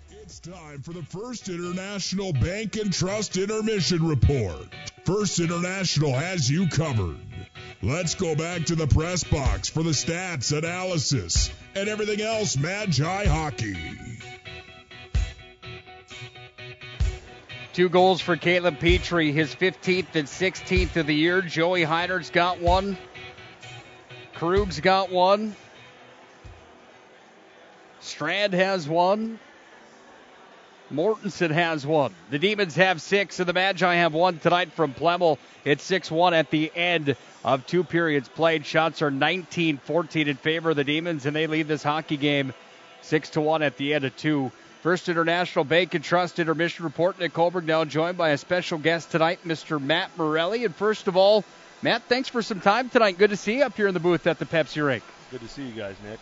It's time for the First International Bank and Trust Intermission Report. First International has you covered. Let's go back to the press box for the stats, analysis, and everything else Magi hockey. 2 goals for Caleb Petrie, his 15th and 16th of the year. Joey Heinert's got 1. Krug's got 1. Strand has 1. Mortensen has 1. The Demons have 6, and the Magi have 1 tonight from Plemmel. It's 6-1 at the end of 2 periods played. Shots are 19-14 in favor of the Demons, and they lead this hockey game 6-1 at the end of 2. First International Bank and Trust Intermission Report. Nick Hulberg now joined by a special guest tonight, Mr. Matt Morelli. And first of all, Matt, thanks for some time tonight. Good to see you up here in the booth at the Pepsi Rink. Good to see you guys, Nick.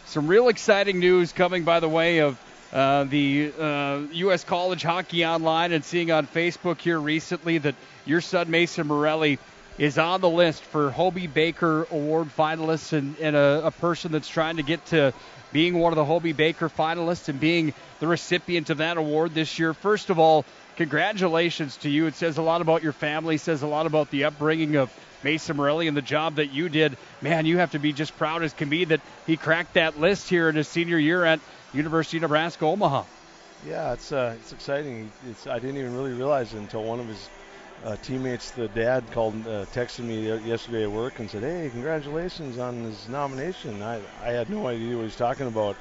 Some real exciting news coming by the way of the U.S. College Hockey Online, and seeing on Facebook here recently that your son Mason Morelli is on the list for Hobey Baker Award finalists, and a person that's trying to get to being one of the Hobey Baker finalists and being the recipient of that award this year. First of all, congratulations to you. It says a lot about your family, says a lot about the upbringing of Mason Morelli and the job that you did. Man, you have to be just proud as can be that he cracked that list here in his senior year at University of Nebraska, Omaha. Yeah, it's exciting. I didn't even really realize it until one of his teammates, the dad, texted me yesterday at work and said, "Hey, congratulations on his nomination." I had no idea what he was talking about,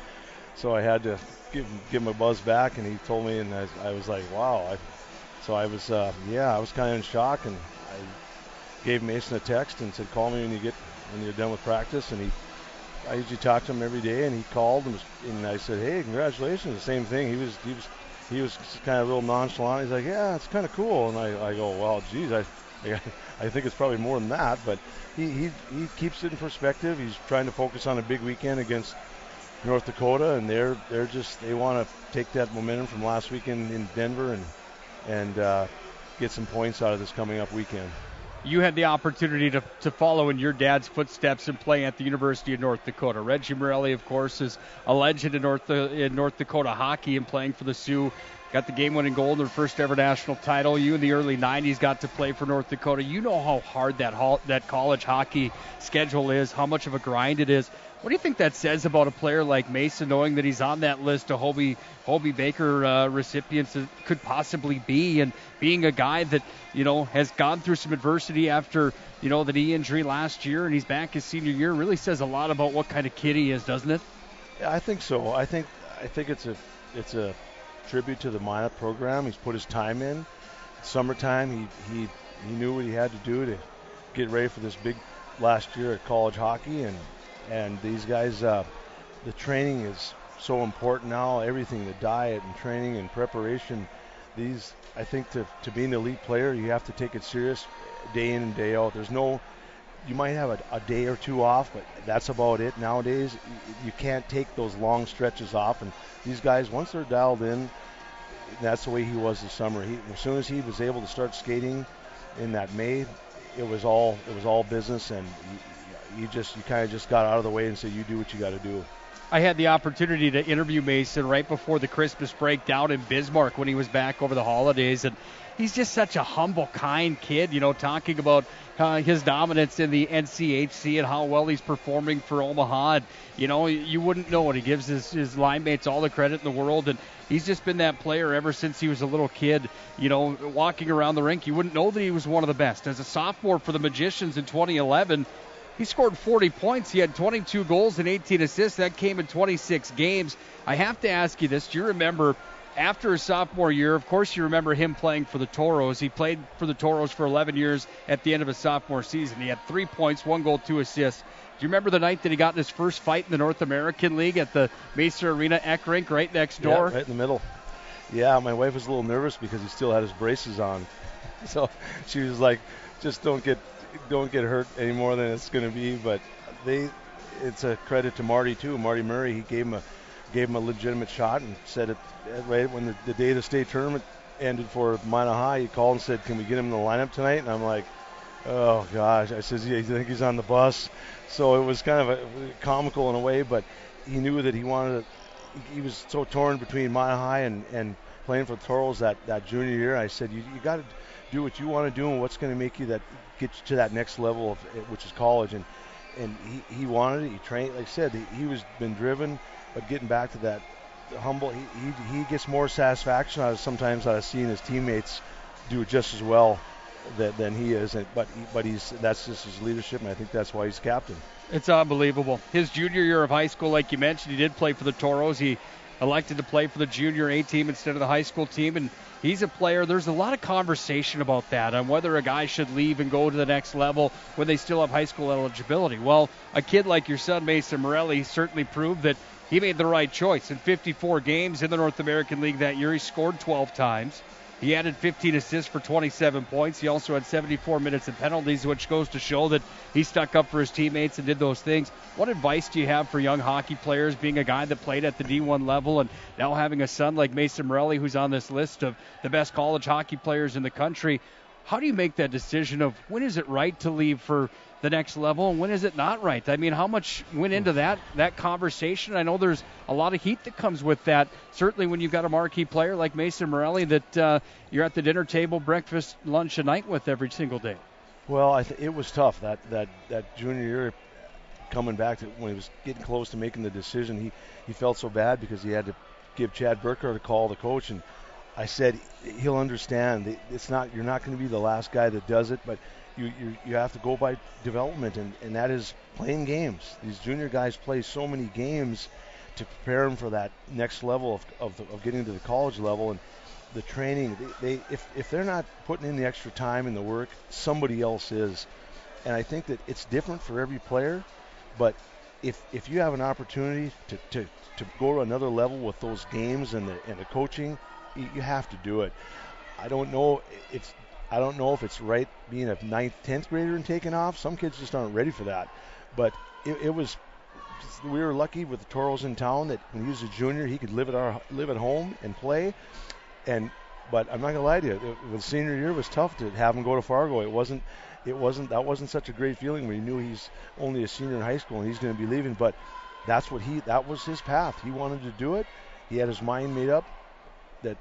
so I had to give him a buzz back, and he told me, and I was like, wow. I was kind of in shock, and I gave Mason a text and said, "Call me when you're done with practice." And I usually talk to him every day, and he called and I said, "Hey, congratulations." The same thing. He was kind of real nonchalant. He's like, "Yeah, it's kind of cool." And I go, "Well, geez, I think it's probably more than that." But he keeps it in perspective. He's trying to focus on a big weekend against North Dakota, and they want to take that momentum from last weekend in Denver and get some points out of this coming up weekend. You had the opportunity to follow in your dad's footsteps and play at the University of North Dakota. Reggie Morelli, of course, is a legend in North Dakota hockey and playing for the Sioux. Got the game-winning goal in their first ever national title. You in the early 90s got to play for North Dakota. You know how hard that college hockey schedule is, how much of a grind it is. What do you think that says about a player like Mason, knowing that he's on that list of Hobey Baker recipients that could possibly be, and being a guy that, has gone through some adversity after, the knee injury last year, and he's back his senior year, really says a lot about what kind of kid he is, doesn't it? Yeah, I think so. I think it's a tribute to the Minot program. He's put his time in. Summertime, he knew what he had to do to get ready for this big last year at college hockey, and these guys, the training is so important now. Everything, the diet and training and preparation. I think to be an elite player, you have to take it serious day in and day out. You might have a day or two off, but that's about it. Nowadays, you can't take those long stretches off. And these guys, once they're dialed in, that's the way he was this summer. As soon as he was able to start skating in that May, it was all business, and you kind of just got out of the way and said, "You do what you got to do." I had the opportunity to interview Mason right before the Christmas break down in Bismarck when he was back over the holidays, and he's just such a humble, kind kid, talking about his dominance in the NCHC and how well he's performing for Omaha. And, you wouldn't know it. He gives his line mates all the credit in the world, and he's just been that player ever since he was a little kid, walking around the rink. You wouldn't know that he was one of the best. As a sophomore for the Magicians in 2011, he scored 40 points. He had 22 goals and 18 assists. That came in 26 games. I have to ask you this. Do you remember, after his sophomore year, of course you remember him playing for the Toros. He played for the Toros for 11 years at the end of his sophomore season. He had 3 points, 1 goal, 2 assists. Do you remember the night that he got in his first fight in the North American League at the Mesa Arena Eck Rink right next door? Yeah, right in the middle. Yeah, my wife was a little nervous because he still had his braces on. So she was like, just don't get hurt any more than it's going to be. But it's a credit to Marty too. Marty Murray, he gave him a legitimate shot and said it right when the day of the state tournament ended for Minot High. He called and said, "Can we get him in the lineup tonight?" And I'm like, "Oh gosh." I said, "Yeah, you think he's on the bus?" So it was kind of comical in a way, but he knew that he was so torn between Minot High and playing for the Toros that junior year. I said, you got to do what you want to do and what's going to make you get you to that next level of which is college. And he wanted it. He trained, like I said, he was been driven, but getting back to that humble, he gets more satisfaction out of seeing his teammates do it just as well than he is. But that's just his leadership, and I think that's why he's captain. It's unbelievable. His junior year of high school, like you mentioned, he did play for the Toros. He elected to play for the junior A team instead of the high school team, and he's a player. There's a lot of conversation about that, on whether a guy should leave and go to the next level when they still have high school eligibility. Well, a kid like your son, Mason Morelli, certainly proved that he made the right choice. In 54 games in the North American League that year, he scored 12 times. He added 15 assists for 27 points. He also had 74 minutes in penalties, which goes to show that he stuck up for his teammates and did those things. What advice do you have for young hockey players, being a guy that played at the D1 level and now having a son like Mason Morelli, who's on this list of the best college hockey players in the country? How do you make that decision of when is it right to leave for the next level and when is it not right? I mean, how much went into that conversation? I know there's a lot of heat that comes with that, certainly when you've got a marquee player like Mason Morelli that you're at the dinner table, breakfast, lunch, and night with every single day. Well, it was tough, that junior year, coming back to when he was getting close to making the decision. He felt so bad because he had to give Chad Burkhardt a call, the coach, and I said he'll understand. You're not going to be the last guy that does it, but you have to go by development, and that is playing games. These junior guys play so many games to prepare them for that next level of getting to the college level, and the training. If they're not putting in the extra time and the work, somebody else is. And I think that it's different for every player, but if you have an opportunity to go to another level with those games and the coaching, you have to do it. I don't know if it's right being a 9th, 10th grader and taking off. Some kids just aren't ready for that. But we were lucky with the Toros in town that when he was a junior, he could live at home and play. But I'm not gonna lie to you, the senior year was tough to have him go to Fargo. That wasn't such a great feeling when he knew he's only a senior in high school and he's going to be leaving. But that was his path. He wanted to do it. He had his mind made up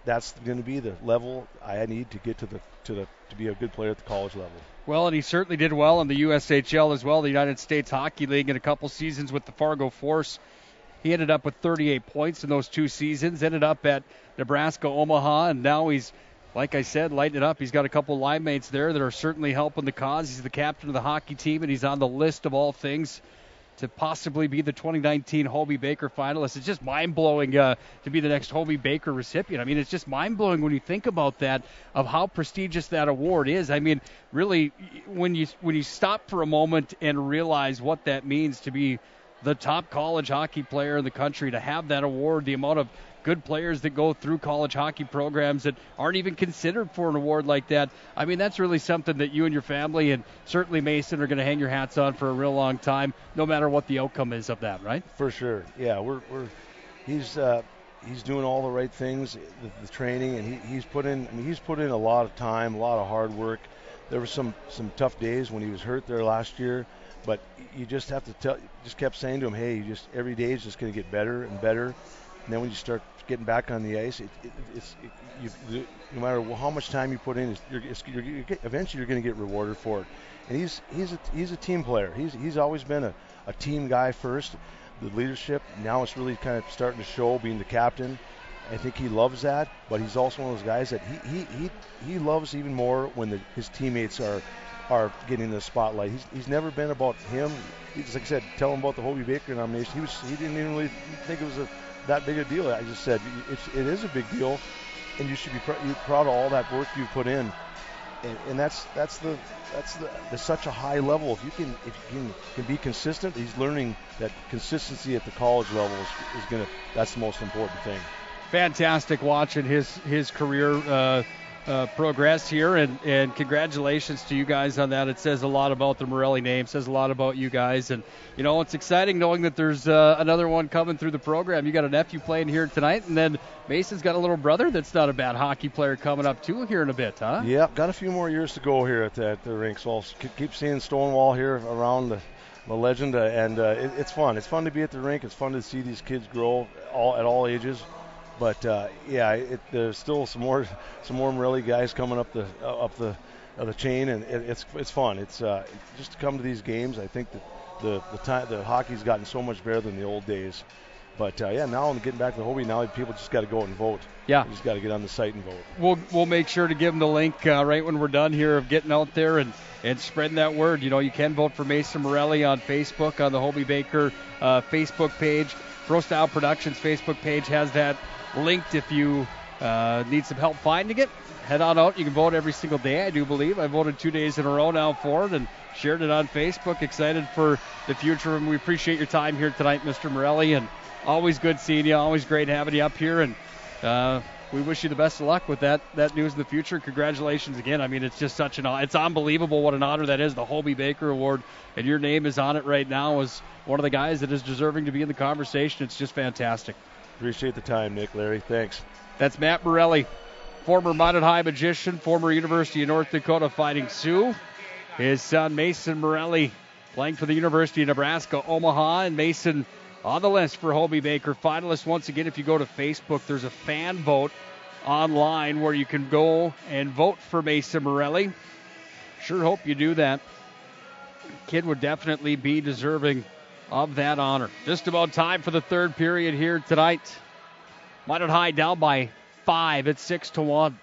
that's going to be the level I need to get to be a good player at the college level. Well, and he certainly did well in the USHL as well, the United States Hockey League, in a couple seasons with the Fargo Force. He ended up with 38 points in those 2 seasons, ended up at Nebraska Omaha, and now he's, like I said, lighting it up. He's got a couple line mates there that are certainly helping the cause. He's the captain of the hockey team, and he's on the list of all things to possibly be the 2019 Hobey Baker finalist. It's just mind-blowing to be the next Hobey Baker recipient. I mean, it's just mind-blowing when you think about that, of how prestigious that award is. I mean, really, when you stop for a moment and realize what that means to be the top college hockey player in the country, to have that award, the amount of good players that go through college hockey programs that aren't even considered for an award like that. I mean, that's really something that you and your family, and certainly Mason, are going to hang your hats on for a real long time, no matter what the outcome is of that, right? For sure. Yeah, he's doing all the right things, the training, and he's put in a lot of time, a lot of hard work. There were some tough days when he was hurt there last year, but you just have to just kept saying to him, hey, every day is just going to get better and better. And then when you start getting back on the ice, no matter how much time you put in, eventually you're going to get rewarded for it. And he's a team player. He's always been a team guy first. The leadership, now it's really kind of starting to show, being the captain. I think he loves that, but he's also one of those guys that he loves even more when his teammates are getting the spotlight. He's never been about him. Like I said, tell him about the Hobey Baker nomination. He didn't even really think it was that big a deal. I just said it is a big deal, and you should be proud of all that work you put in. And that's such a high level. If you can be consistent, he's learning that consistency at the college level is that's the most important thing. Fantastic watching his career progress here, and congratulations to you guys on that. It says a lot about the Morelli name, says a lot about you guys, and it's exciting knowing that there's another one coming through the program. You got a nephew playing here tonight, and then Mason's got a little brother that's not a bad hockey player coming up too here in a bit, huh? Yeah, got a few more years to go here at the rink, so I'll keep seeing Stonewall here around the legend, and it's fun. It's fun to be at the rink. It's fun to see these kids grow at all ages. But there's still some more Morelli guys coming up the chain, and it's fun. It's just to come to these games. I think that the hockey's gotten so much better than the old days. But now I'm getting back to the Hobie. Now people just got to go and vote. Yeah, you just got to get on the site and vote. We'll make sure to give them the link right when we're done here of getting out there and spreading that word. You know, you can vote for Mason Morelli on Facebook on the Hobie Baker Facebook page. Pro Style Productions Facebook page has that linked if you need some help finding it. Head on out. You can vote every single day, I do believe. I voted 2 days in a row now for it and shared it on Facebook. Excited for the future, and we appreciate your time here tonight, Mr. Morelli, and always good seeing you. Always great having you up here, and we wish you the best of luck with that news in the future. Congratulations again. I mean, it's just it's unbelievable what an honor that is, the Hobie Baker Award, and your name is on it right now as one of the guys that is deserving to be in the conversation. It's just fantastic. Appreciate the time, Nick, Larry. Thanks. That's Matt Morelli, former Minot High magician, former University of North Dakota Fighting Sioux. His son, Mason Morelli, playing for the University of Nebraska, Omaha, and Mason on the list for Hobie Baker finalists. Once again, if you go to Facebook, there's a fan vote online where you can go and vote for Mason Morelli. Sure hope you do that. Kid would definitely be deserving of that honor. Just about time for the third period here tonight. Minot High down by 5 at 6-1.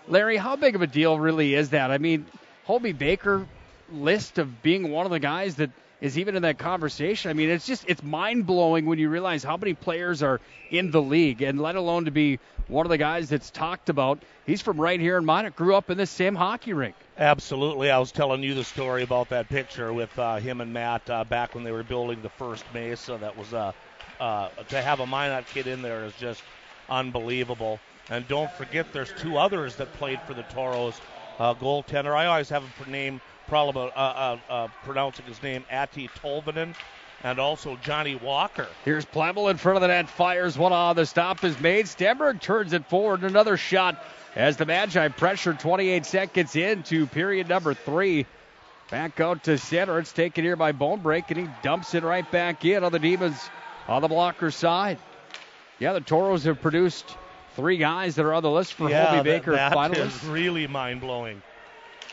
Larry, how big of a deal really is that? I mean, Hobie Baker list of being one of the guys that is even in that conversation. I mean, it's mind-blowing when you realize how many players are in the league, and let alone to be one of the guys that's talked about. He's from right here in Minot, grew up in this same hockey rink. Absolutely. I was telling you the story about that picture with him and Matt back when they were building the first Mesa. That was to have a Minot kid in there is just unbelievable. And don't forget, there's two others that played for the Toros. Goaltender, I always have a name, problem pronouncing his name, Ati Tolvanen, and also Johnny Walker. Here's Plemmel in front of the net, fires one on. The stop is made. Stenberg turns it forward. Another shot as the Magi pressure 28 seconds into period number 3. Back out to center. It's taken here by Bonebreak, and he dumps it right back in on the Demons on the blocker side. Yeah, the Toros have produced 3 guys that are on the list for Hobie Baker finalists. That is really mind-blowing.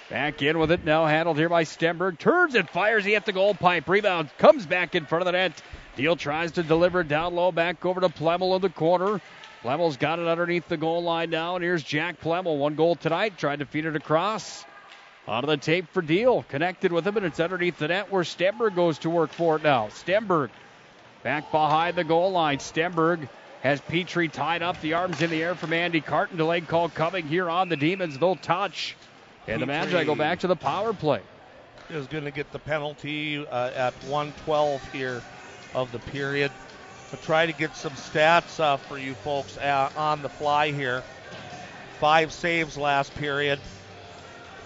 Back in with it now, handled here by Stenberg. Turns and fires. He hit the goal pipe. Rebound comes back in front of the net. Deal tries to deliver down low, back over to Plemmel in the corner. Plemmel's got it underneath the goal line now, and here's Jack Plemmel. 1 goal tonight. Tried to feed it across. Onto the tape for Deal. Connected with him, and it's underneath the net where Stenberg goes to work for it now. Stenberg back behind the goal line. Stenberg has Petrie tied up. The arms in the air from Andy Carton. Delayed call coming here on the Demons. They'll touch. And the Magi go back to the power play. Is going to get the penalty at 1:12 here of the period. I'll try to get some stats for you folks on the fly here. 5 saves last period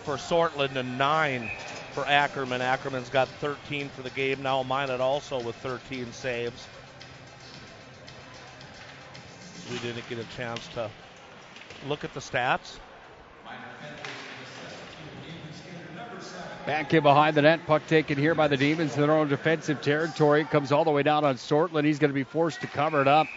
for Sortland and 9 for Ackerman. Ackerman's got 13 for the game now. Minot also with 13 saves. We didn't get a chance to look at the stats. Back in behind the net. Puck taken here by the Demons in their own defensive territory. It comes all the way down on Sortland. He's going to be forced to cover it up.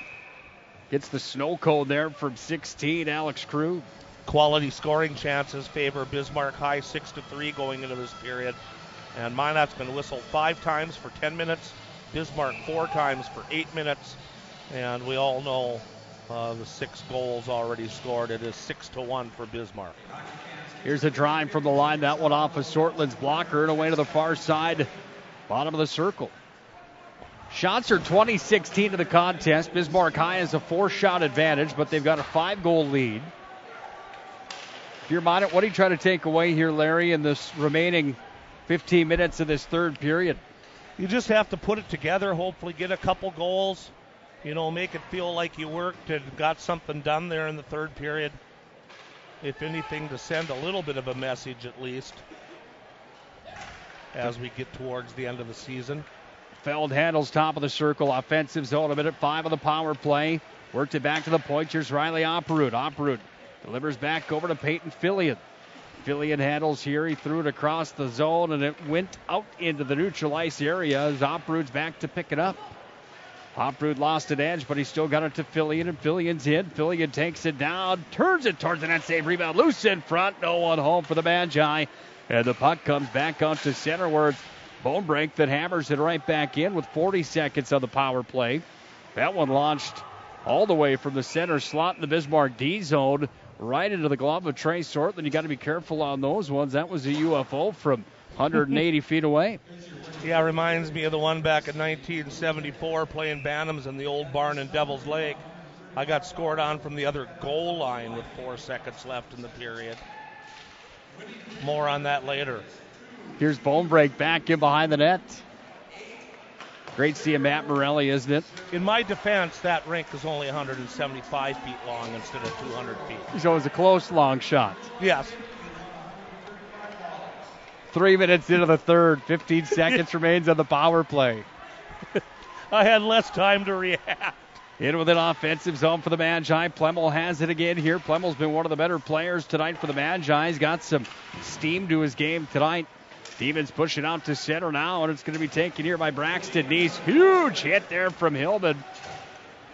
Gets the snow cone there from 16, Alex Krug. Quality scoring chances favor Bismarck High 6-3 going into this period. And Minot's been whistled 5 times for 10 minutes. Bismarck 4 times for 8 minutes. And we all know the 6 goals already scored. It is 6-1 for Bismarck. Here's a drive from the line. That one off of Sortland's blocker and away to the far side, bottom of the circle. Shots are 20-16 to the contest. Bismarck High has a 4-shot advantage, but they've got a 5-goal lead. If you're Minot, what do you try to take away here, Larry, in this remaining 15 minutes of this third period? You just have to put it together, hopefully get a couple goals, make it feel like you worked and got something done there in the third period. If anything, to send a little bit of a message at least as we get towards the end of the season. Feld handles top of the circle, offensive zone, a minute 5 of the power play. Worked it back to the point. Here's Riley Opperud. Opperud delivers back over to Peyton Fillion. Fillion handles here. He threw it across the zone, and it went out into the neutral ice area as Opperud's back to pick it up. Hopfrud lost an edge, but he still got it to Fillion, and Fillion's in. Fillion takes it down, turns it towards the net, save rebound, loose in front, no one home for the Magi. And the puck comes back out to center where it's Bonebrink that hammers it right back in with 40 seconds on the power play. That one launched all the way from the center slot in the Bismarck D zone right into the glove of Trey Sortland. You got to be careful on those ones. That was a UFO from 180 feet away. Yeah, reminds me of the one back in 1974 playing Bantams in the old barn in Devil's Lake. I got scored on from the other goal line with 4 seconds left in the period. More on that later. Here's Bonebrink back in behind the net. Great seeing Matt Morelli, isn't it? In my defense, that rink is only 175 feet long instead of 200 feet. So it was a close, long shot. Yes. 3 minutes into the third, 15 seconds remains on the power play. I had less time to react. In with an offensive zone for the Magi. Plemmel has it again here. Plemmel's been one of the better players tonight for the Magi. He's got some steam to his game tonight. Demons push it out to center now, and it's going to be taken here by Braxton Neese. Huge hit there from Hillman.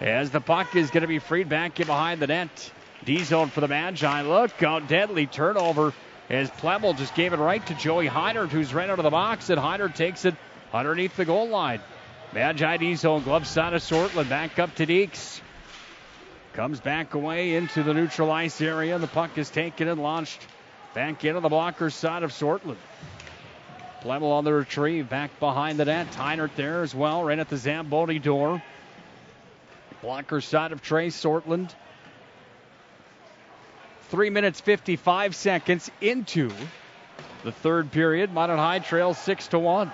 As the puck is going to be freed back in behind the net. D-zone for the Magi. Look out, deadly turnover as Plemmel just gave it right to Joey Heinert, who's right out of the box, and Heinert takes it underneath the goal line. Magi D-zone, glove side of Sortland, back up to Deeks. Comes back away into the neutral ice area. The puck is taken and launched back into the blocker side of Sortland. Plemmel on the retrieve, back behind the net. Heinert there as well, right at the Zamboni door. Blocker side of Trey Sortland. 3 minutes, 55 seconds into the third period. Minot High trails 6-1.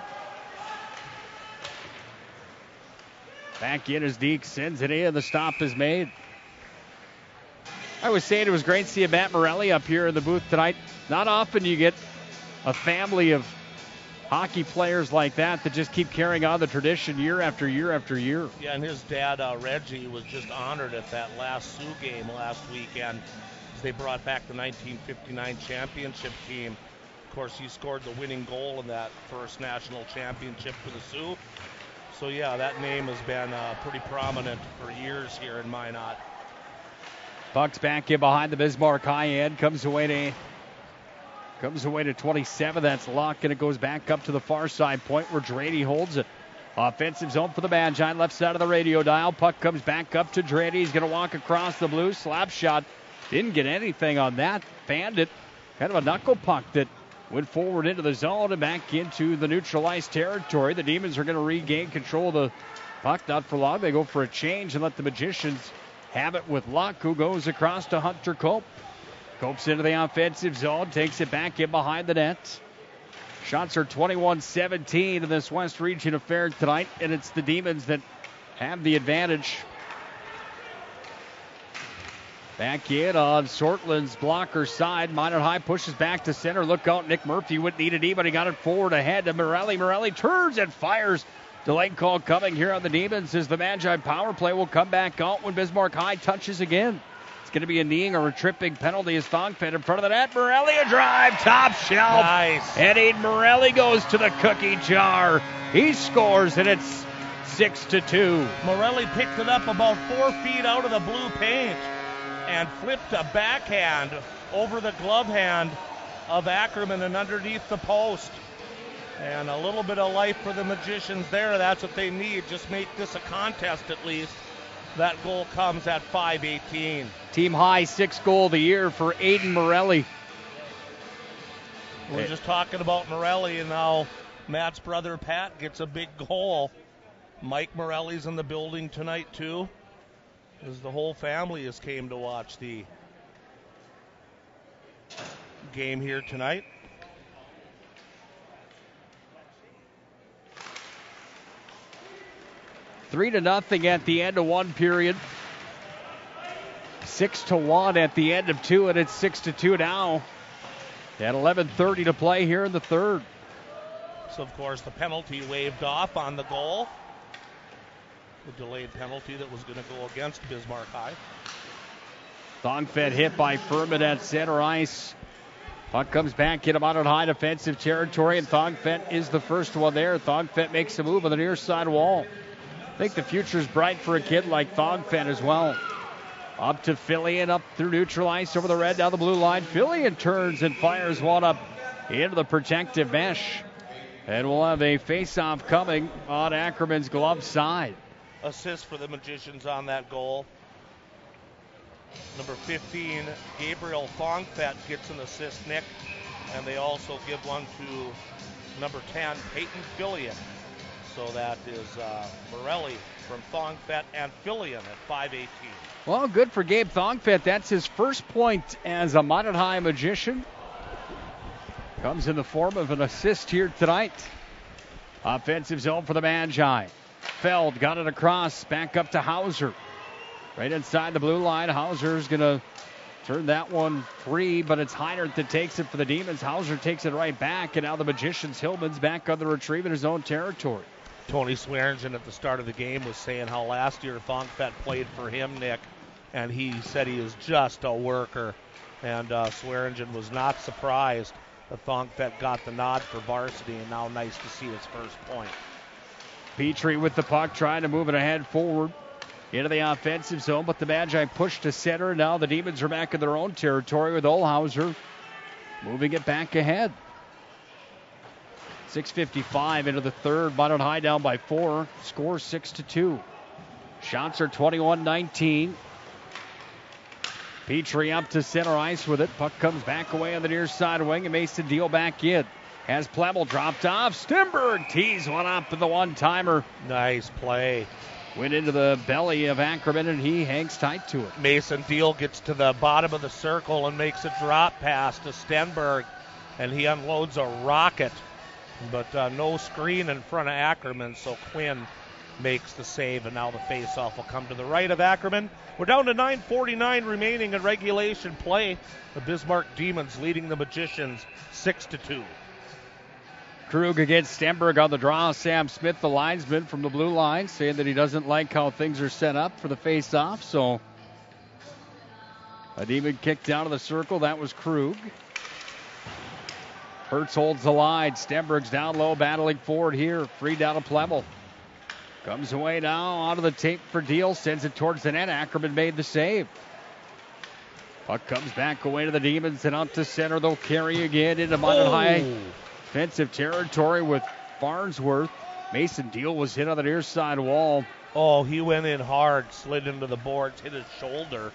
Back in as Deke sends it in. The stop is made. I was saying it was great seeing Matt Morelli up here in the booth tonight. Not often you get a family of hockey players like that just keep carrying on the tradition year after year after year. Yeah, and his dad, Reggie, was just honored at that last Sioux game last weekend. They brought back the 1959 championship team. Of course, he scored the winning goal in that first national championship for the Sioux. So, yeah, that name has been pretty prominent for years here in Minot. Puck's back in behind the Bismarck high end. Comes away to 27. That's Luck, and it goes back up to the far side point where Drady holds it. Offensive zone for the Magi. Left side of the radio dial. Puck comes back up to Drady. He's going to walk across the blue. Slap shot. Didn't get anything on that. Fanned it. Kind of a knuckle puck that went forward into the zone and back into the neutral ice territory. The Demons are going to regain control of the puck. Not for long. They go for a change and let the Magicians have it with Luck, who goes across to Hunter Cope. Cope's into the offensive zone. Takes it back in behind the net. Shots are 21-17 in this West Region affair tonight, and it's the Demons that have the advantage. Back in on Sortland's blocker side. Minot High pushes back to center. Look out, Nick Murphy wouldn't need it, but he got it forward ahead to Morelli. Morelli turns and fires. Delayed call coming here on the Demons as the Magi power play will come back out when Bismarck High touches again. It's going to be a kneeing or a tripping penalty as Thongfed in front of the net. Morelli a drive, top shelf. Nice. Eddie Morelli goes to the cookie jar. He scores, and it's 6-2. Morelli picked it up about 4 feet out of the blue paint and flipped a backhand over the glove hand of Ackerman and underneath the post. And a little bit of life for the Magicians there. That's what they need. Just make this a contest at least. That goal comes at 5:18. Team high 6th goal of the year for Aiden Morelli. We're just talking about Morelli, and now Matt's brother Pat gets a big goal. Mike Morelli's in the building tonight too, as the whole family has came to watch the game here tonight. Three to nothing at the end of one period. 6-1 at the end of two, and it's 6-2 now. At 11:30 to play here in the third. So, of course, the penalty waved off on the goal. The delayed penalty that was going to go against Bismarck High. Thongfed hit by Furman at center ice. Puck comes back into Minot High defensive territory, and Thongfed is the first one there. Thongfed makes a move on the near side wall. I think the future's bright for a kid like Thongfen as well. Up to Fillion, up through neutral ice, over the red, down the blue line. Fillion turns and fires one up into the protective mesh. And we'll have a face-off coming on Ackerman's glove side. Assist for the Magicians on that goal. Number 15, Gabriel Thongfet gets an assist, Nick. And they also give one to number 10, Peyton Fillion. So that is Morelli from Thongfet and Fillion at 5:18. Well, good for Gabe Thongfet. That's his first point as a Minot High Magician. Comes in the form of an assist here tonight. Offensive zone for the Magi. Feld got it across, back up to Hauser. Right inside the blue line. Hauser's going to turn that one free, but it's Heinert that takes it for the Demons. Hauser takes it right back, and now the Magicians, Hillman's back on the retrieve in his own territory. Tony Swearingen at the start of the game was saying how last year Thongfet played for him, Nick, and he said he is just a worker. And Swearingen was not surprised that Thongfet got the nod for varsity, and now nice to see his first point. Petrie with the puck, trying to move it ahead forward into the offensive zone, but the Magi push to center. Now the Demons are back in their own territory with Olhauser moving it back ahead. 6:55 into the third. Minot High down by 4. Score 6-2. Shots are 21-19. Petrie up to center ice with it. Puck comes back away on the near side wing, and Mason Deal back in. Has Plemmel dropped off. Stenberg tees one up in the one-timer. Nice play. Went into the belly of Ackerman, and he hangs tight to it. Mason Deal gets to the bottom of the circle and makes a drop pass to Stenberg, and he unloads a rocket. But no screen in front of Ackerman, so Quinn makes the save, and now the faceoff will come to the right of Ackerman. We're down to 9:49 remaining in regulation play. The Bismarck Demons leading the Magicians 6-2. Krug against Stenberg on the draw. Sam Smith, the linesman from the blue line, saying that he doesn't like how things are set up for the faceoff. So a Demon kick down to the circle. That was Krug. Hertz holds the line. Stenberg's down low, battling forward here. Free down to Plemmel. Comes away now, onto the tape for Deal. Sends it towards the net. Ackerman made the save. Puck comes back away to the Demons and out to center. They'll carry again into Minot High defensive territory with Farnsworth. Mason Deal was hit on the near side wall. Oh, he went in hard, slid into the boards, hit his shoulder.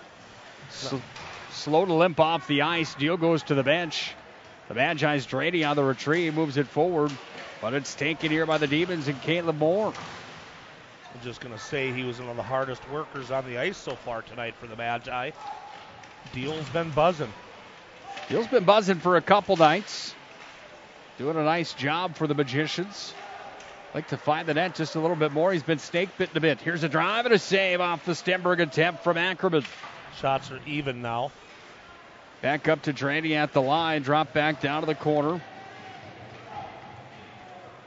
Slow to limp off the ice. Deal goes to the bench. The Magi's Drady on the retrieve, moves it forward, but it's taken here by the Demons and Caleb Moore. I'm just going to say he was one of the hardest workers on the ice so far tonight for the Magi. Deal's been buzzing. Deal's been buzzing for a couple nights. Doing a nice job for the Magicians. Like to find the net just a little bit more. He's been snake bitten a bit. Here's a drive and a save off the Stenberg attempt from Ackerman. Shots are even now. Back up to Drady at the line. Drop back down to the corner.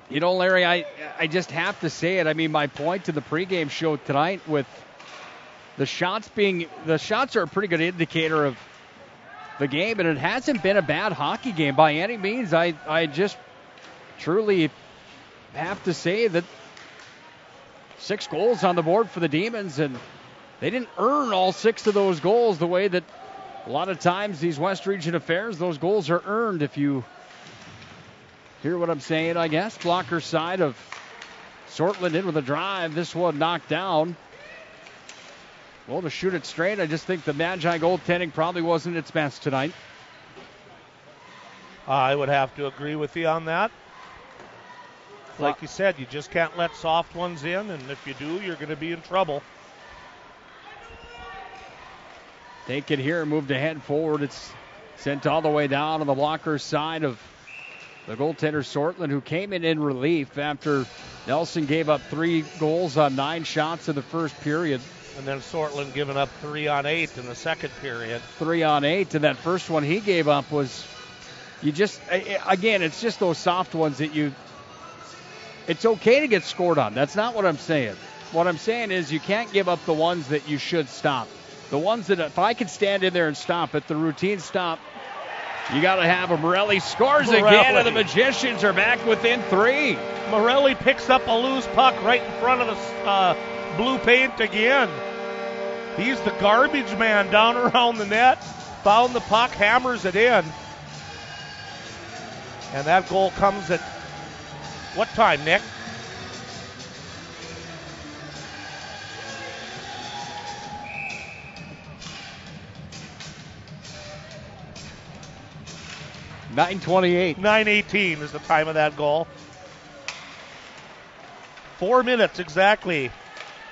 You know, Larry, I just have to say it. I mean, my point to the pregame show tonight with the shots are a pretty good indicator of the game, and it hasn't been a bad hockey game by any means. I just truly have to say that 6 goals on the board for the Demons, and they didn't earn all 6 of those goals the way that a lot of times these West Region affairs, those goals are earned, if you hear what I'm saying, I guess. Blocker side of Sortland in with a drive. This one knocked down. Well, to shoot it straight, I just think the Magi goaltending probably wasn't its best tonight. I would have to agree with you on that. Like you said, you just can't let soft ones in, and if you do, you're going to be in trouble. Take it here, moved ahead forward. It's sent all the way down on the blocker side of the goaltender Sortland, who came in relief after Nelson gave up 3 goals on 9 shots in the first period. And then Sortland giving up 3 on 8 in the second period. 3 on 8, and that first one he gave up was, it's just those soft ones that it's okay to get scored on. That's not what I'm saying. What I'm saying is you can't give up the ones that you should stop. The ones that, if I could stand in there and stop it, the routine stop, you got to have them. Morelli scores again, and the Magicians are back within 3. Morelli picks up a loose puck right in front of the blue paint again. He's the garbage man down around the net. Found the puck, hammers it in. And that goal comes at what time, Nick? .9:28. 9:18 is the time of that goal. 4 minutes exactly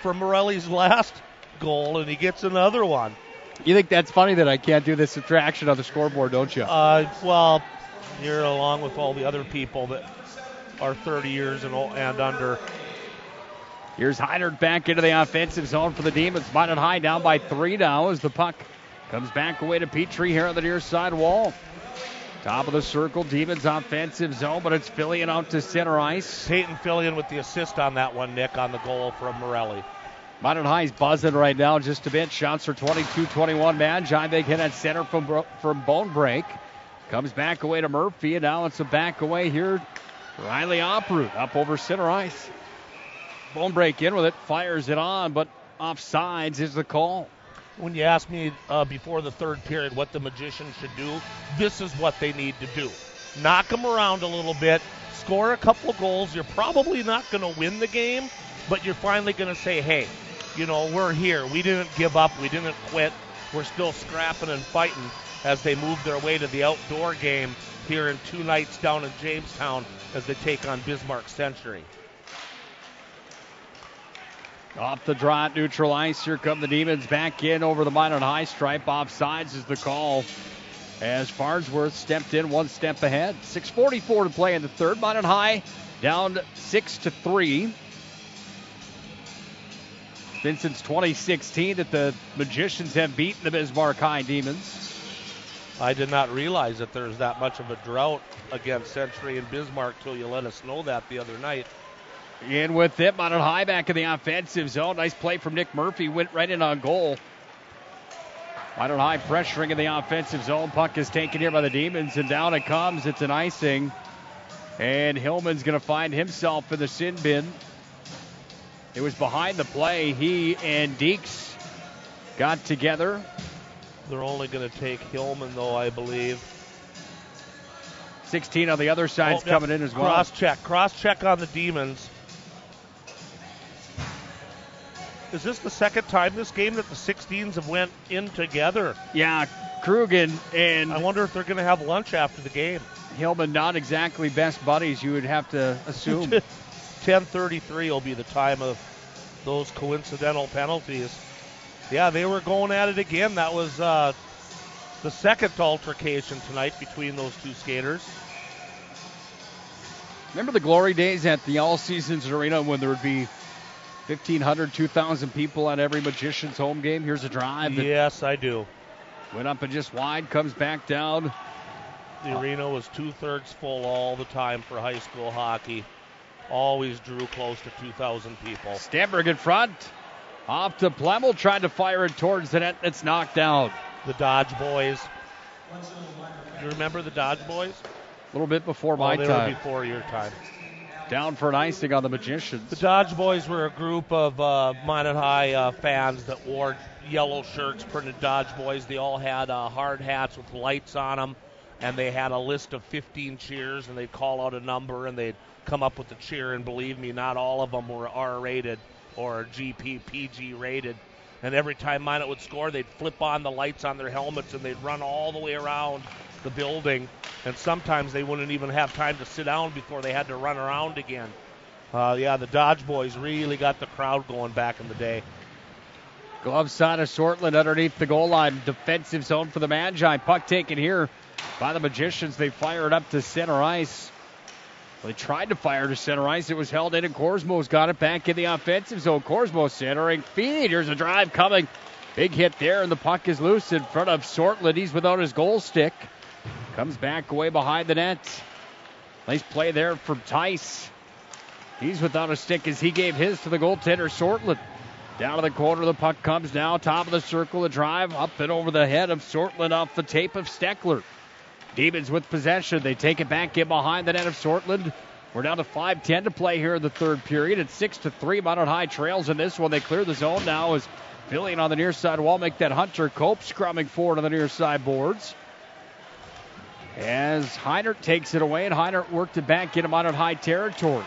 from Morelli's last goal, and he gets another one. You think that's funny that I can't do the subtraction on the scoreboard, don't you? Well, you're along with all the other people that are 30 years and under. Here's Heinert back into the offensive zone for the Demons. Minot High down by 3 now as the puck comes back away to Petrie here on the near side wall. Top of the circle, Demons offensive zone, but it's Fillion out to center ice. Peyton Fillion with the assist on that one, Nick, on the goal from Morelli. Minot High's buzzing right now just a bit. Shots for 22-21 man. John big hit at center from Bone Break. Comes back away to Murphy, and now it's a back away here. Riley Oproot up over center ice. Bone Break in with it, fires it on, but offsides is the call. When you asked me before the third period what the Magicians should do, this is what they need to do. Knock them around a little bit, score a couple of goals. You're probably not going to win the game, but you're finally going to say, hey, you know, we're here. We didn't give up. We didn't quit. We're still scrapping and fighting as they move their way to the outdoor game here in 2 nights down in Jamestown as they take on Bismarck Century. Off the draw at neutral ice. Here come the Demons back in over the Minot High stripe. Offsides is the call as Farnsworth stepped in 1 step ahead. 6:44 to play in the third. Minot High down 6-3. Been since 2016 that the Magicians have beaten the Bismarck High Demons. I did not realize that there's that much of a drought against Century and Bismarck till you let us know that the other night. In with it, Minot High back in the offensive zone. Nice play from Nick Murphy. Went right in on goal. Minot High pressuring in the offensive zone. Puck is taken here by the Demons, and down it comes. It's an icing. And Hillman's going to find himself in the sin bin. It was behind the play. He and Deeks got together. They're only going to take Hillman, though, I believe. 16 on the other side's coming in as well. Cross check on the Demons. Is this the second time this game that the 16s have went in together? Yeah, Krugen and... I wonder if they're going to have lunch after the game. Hillman, not exactly best buddies, you would have to assume. 10:33 will be the time of those coincidental penalties. Yeah, they were going at it again. That was the second altercation tonight between those two skaters. Remember the glory days at the All Seasons Arena when there would be 1,500, 2,000 people at every Magicians home game? Here's a drive. Yes, I do. Went up and just wide, comes back down. The arena was 2/3 full all the time for high school hockey. Always drew close to 2,000 people. Stenberg in front. Off to Plemmel, tried to fire it towards the net. It's knocked down. The Dodge Boys. You remember the Dodge Boys? A little bit before my time. They were before your time. Down for an icing on the Magicians. The Dodge Boys were a group of Minot High fans that wore yellow shirts printed Dodge Boys. They all had hard hats with lights on them, and they had a list of 15 cheers, and they'd call out a number, and they'd come up with a cheer, and believe me, not all of them were R-rated or GP, PG rated. And every time Minot would score, they'd flip on the lights on their helmets, and they'd run all the way around the building. And sometimes they wouldn't even have time to sit down before they had to run around again. The Dodge Boys really got the crowd going back in the day. Glove side of Sortland underneath the goal line. Defensive zone for the Magi. Puck taken here by the Magicians. They fire it up to center ice. They tried to fire to center ice. It was held in, and Korsmo's got it back in the offensive zone. Korsmo centering feed. Here's a drive coming. Big hit there, and the puck is loose in front of Sortland. He's without his goal stick. Comes back away behind the net. Nice play there from Tice. He's without a stick as he gave his to the goaltender, Sortland. Down to the corner, the puck comes now. Top of the circle, a drive up and over the head of Sortland off the tape of Steckler. Demons with possession. They take it back in behind the net of Sortland. We're down to 5:10 to play here in the third period. It's 6-3. Minot High trails in this one. They clear the zone now as Fillion on the near side wall make that Hunter Cope scrumming forward on the near side boards. As Heinert takes it away, and Heinert worked it back into Minot High territory.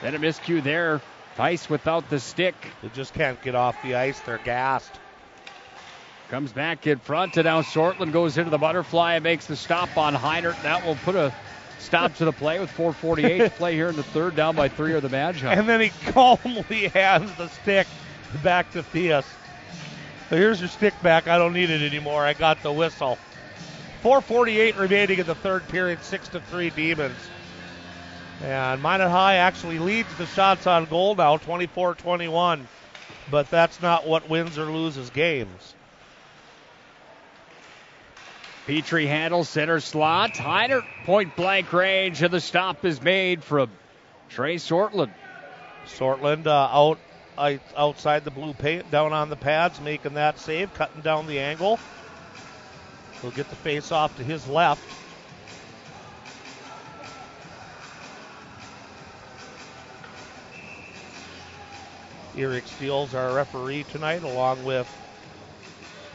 Then a miscue there. Tice without the stick. They just can't get off the ice. They're gassed. Comes back in front, and now Sortland goes into the butterfly and makes the stop on Heinert. That will put a stop to the play with 4:48 to play here in the third, down by 3 are the Magi. And then he calmly hands the stick back to Theus. So here's your stick back. I don't need it anymore. I got the whistle. 4:48 remaining in the third period, 6-3 Demons. And Minot High actually leads the shots on goal now, 24-21. But that's not what wins or loses games. Petrie handles center slot. Heinert point blank range, and the stop is made from Trey Sortland. Sortland outside the blue paint, down on the pads, making that save, cutting down the angle. He'll get the face off to his left. Eric Steele's our referee tonight, along with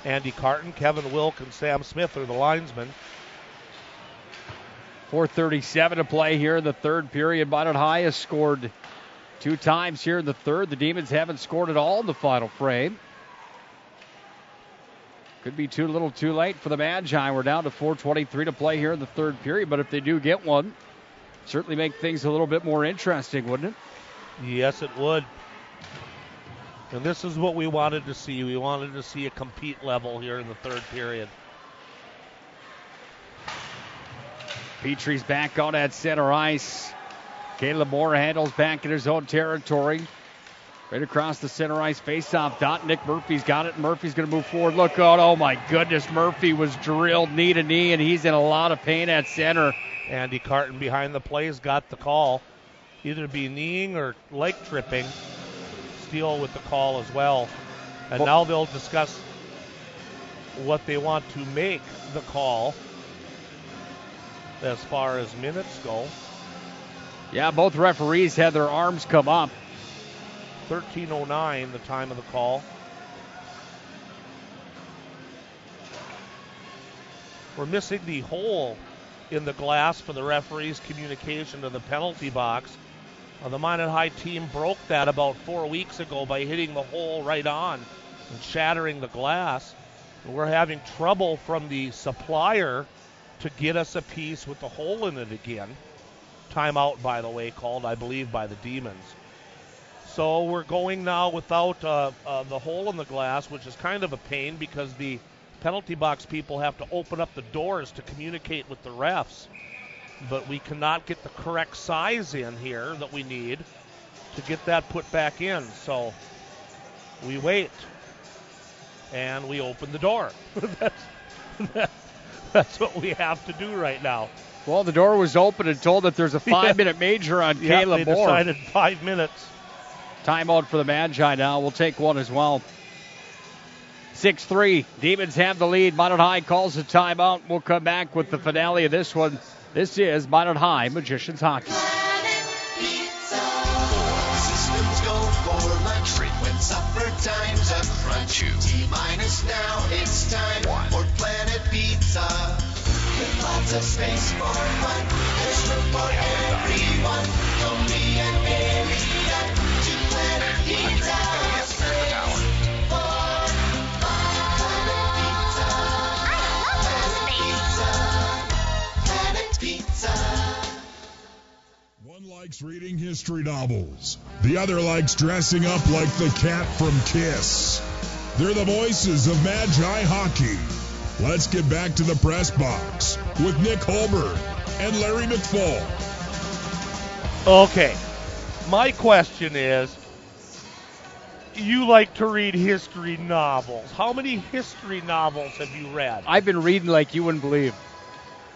Andy Carton, Kevin Wilk, and Sam Smith are the linesmen. 4:37 to play here in the third period. Minot High has scored 2 times here in the third. The Demons haven't scored at all in the final frame. Could be too little too late for the Magi. We're down to 4:23 to play here in the third period, but if they do get one, certainly make things a little bit more interesting, wouldn't it? Yes, it would. And this is what we wanted to see. We wanted to see a compete level here in the third period. Petrie's back on at center ice. Caleb Moore handles back in his own territory. Right across the center ice face-off dot. Nick Murphy's got it. Murphy's going to move forward. Look out. Oh, my goodness. Murphy was drilled knee to knee, and he's in a lot of pain at center. Andy Carton behind the plays got the call. Either be kneeing or leg tripping. Steele with the call as well. And now they'll discuss what they want to make the call as far as minutes go. Yeah, both referees had their arms come up. 13:09, the time of the call. We're missing the hole in the glass for the referee's communication to the penalty box. The Minot High team broke that about 4 weeks ago by hitting the hole right on and shattering the glass. And we're having trouble from the supplier to get us a piece with the hole in it again. Timeout, by the way, called, I believe, by the Demons. So we're going now without the hole in the glass, which is kind of a pain because the penalty box people have to open up the doors to communicate with the refs. But we cannot get the correct size in here that we need to get that put back in. So we wait, and we open the door. That's what we have to do right now. Well, the door was open and told that there's a 5-minute major on Caleb Moore. They decided 5 minutes. Timeout for the Magi now. We'll take one as well. 6-3. Demons have the lead. Minot High calls a timeout. We'll come back with the finale of this one. This is Minot High Magicians Hockey. Systems go for lunch. Frequent supper time's a crunch. T-minus now, it's time for Planet Pizza. With lots of space for fun. There's room for everyone. From me and Bailey to Planet Pizza. One likes reading history novels. The other likes dressing up like the cat from Kiss. They're the voices of Magi Hockey. Let's get back to the press box with Nick Hulberg and Larry McFall. Okay. My question is, you like to read history novels. How many history novels have you read? I've been reading like you wouldn't believe.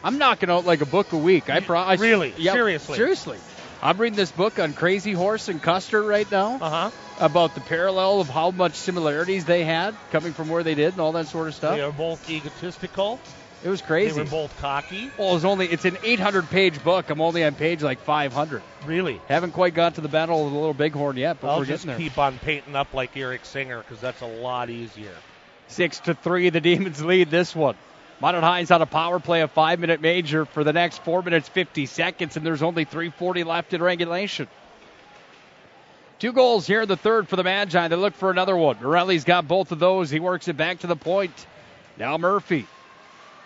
I'm knocking out like a book a week. Really? Yep, Seriously? Seriously. I'm reading this book on Crazy Horse and Custer right now. About the parallel of how much similarities they had coming from where they did and all that sort of stuff. They are both egotistical. It was crazy. They were both cocky. Well, it's an 800-page book. I'm only on page like 500. Really? Haven't quite got to the Battle of the Little Bighorn yet, but we're getting there. I'll just keep on painting up like Eric Singer because that's a lot easier. 6-3, the Demons lead this one. Minot High's on a power play, a 5-minute major for the next 4 minutes, 50 seconds, and there's only 3:40 left in regulation. 2 goals here in the third for the Magi. They look for another one. Morelli's got both of those. He works it back to the point. Now Murphy.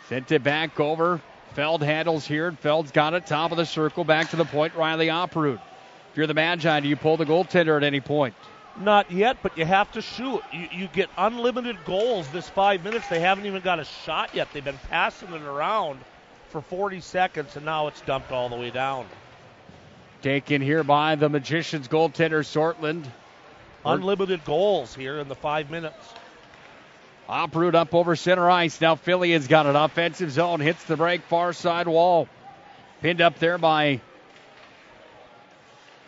Sent it back over. Feld handles here. Feld's got it. Top of the circle. Back to the point. Riley Opperud. If you're the Magi, do you pull the goaltender at any point? Not yet, but you have to shoot. You get unlimited goals this 5 minutes. They haven't even got a shot yet. They've been passing it around for 40 seconds, and now it's dumped all the way down. Taken here by the Magicians goaltender, Sortland. Unlimited goals here in the 5 minutes. Opperud up over center ice. Now Filion's got an offensive zone. Hits the break, far side wall. Pinned up there by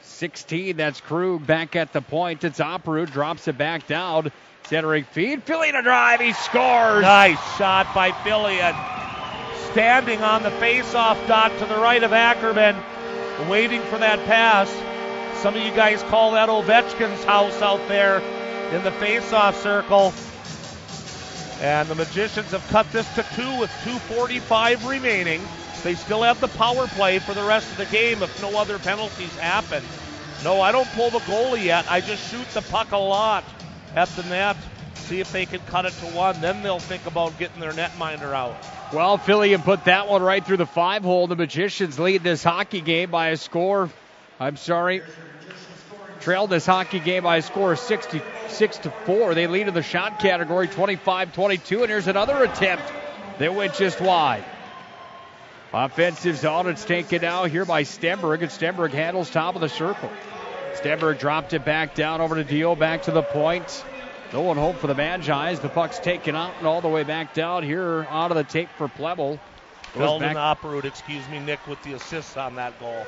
16. That's Krug back at the point. It's Opperud. Drops it back down. Centering feed. Filion a drive. He scores. Nice shot by Filion. Standing on the face-off dot to the right of Ackerman. Waiting for that pass. Some of you guys call that Ovechkin's house out there in the face-off circle. And the Magicians have cut this to 2 with 2:45 remaining. They still have the power play for the rest of the game if no other penalties happen. No, I don't pull the goalie yet. I just shoot the puck a lot at the net. See if they can cut it to 1. Then they'll think about getting their netminder out. Well, Filion put that one right through the 5-hole. The Magicians lead this hockey game by a score. Trailed this hockey game by a score of 6-4. They lead in the shot category 25-22. And here's another attempt that went just wide. Offensive zone. It's taken now here by Stenberg. And Stenberg handles top of the circle. Stenberg dropped it back down over to Dio. Back to the point. No one home for the Magi as the puck's taken out and all the way back down here out of the tape for Plebel. Weldon Opperud, Nick, with the assists on that goal.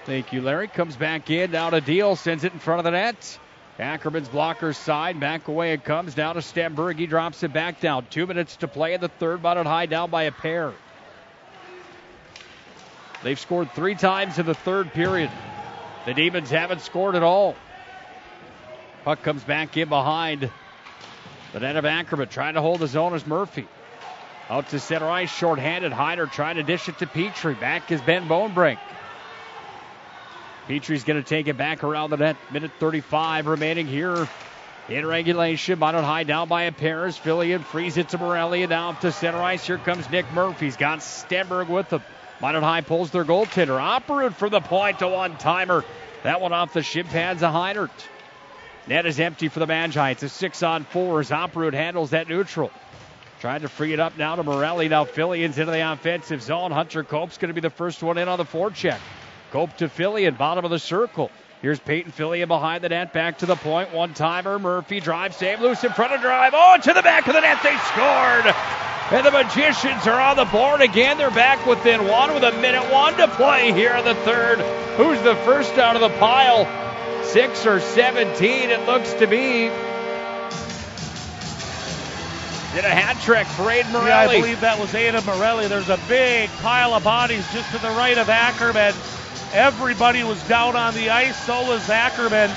Thank you, Larry. Comes back in, down to Deal, sends it in front of the net. Ackerman's blocker side, back away it comes, down to Stenberg. He drops it back down. 2 minutes to play in the third. Minot High down by a pair. They've scored 3 times in the third period. The Demons haven't scored at all. Puck comes back in behind the net of Ackerman. Trying to hold his own is Murphy. Out to center ice, shorthanded. Hyder trying to dish it to Petrie. Back is Ben Bonebrink. Petrie's going to take it back around the net. Minute 35 remaining here in regulation. Minot High down by a pair as Filion frees it to Morelli. And now to center ice. Here comes Nick Murphy. He's got Stenberg with him. Minot High pulls their goaltender. Opperud from the point to one-timer. That one off the shin pads of Heinert. Net is empty for the Magi. It's a 6-on-4 as Opperud handles that neutral. Trying to free it up now to Morelli. Now Filion's into the offensive zone. Hunter Cope's going to be the first one in on the forecheck. Cope to Filion, bottom of the circle. Here's Peyton Filion behind the net, back to the point. One-timer, Murphy, drive, save, loose in front of drive. Oh, to the back of the net, they scored! And the Magicians are on the board again. They're back within 1 with 1:01 to play here in the third. Who's the first out of the pile? 6 or 17, it looks to be. Did a hat trick for Aiden Morelli. Yeah, I believe that was Aiden Morelli. There's a big pile of bodies just to the right of Ackerman. Everybody was down on the ice, so was Ackerman.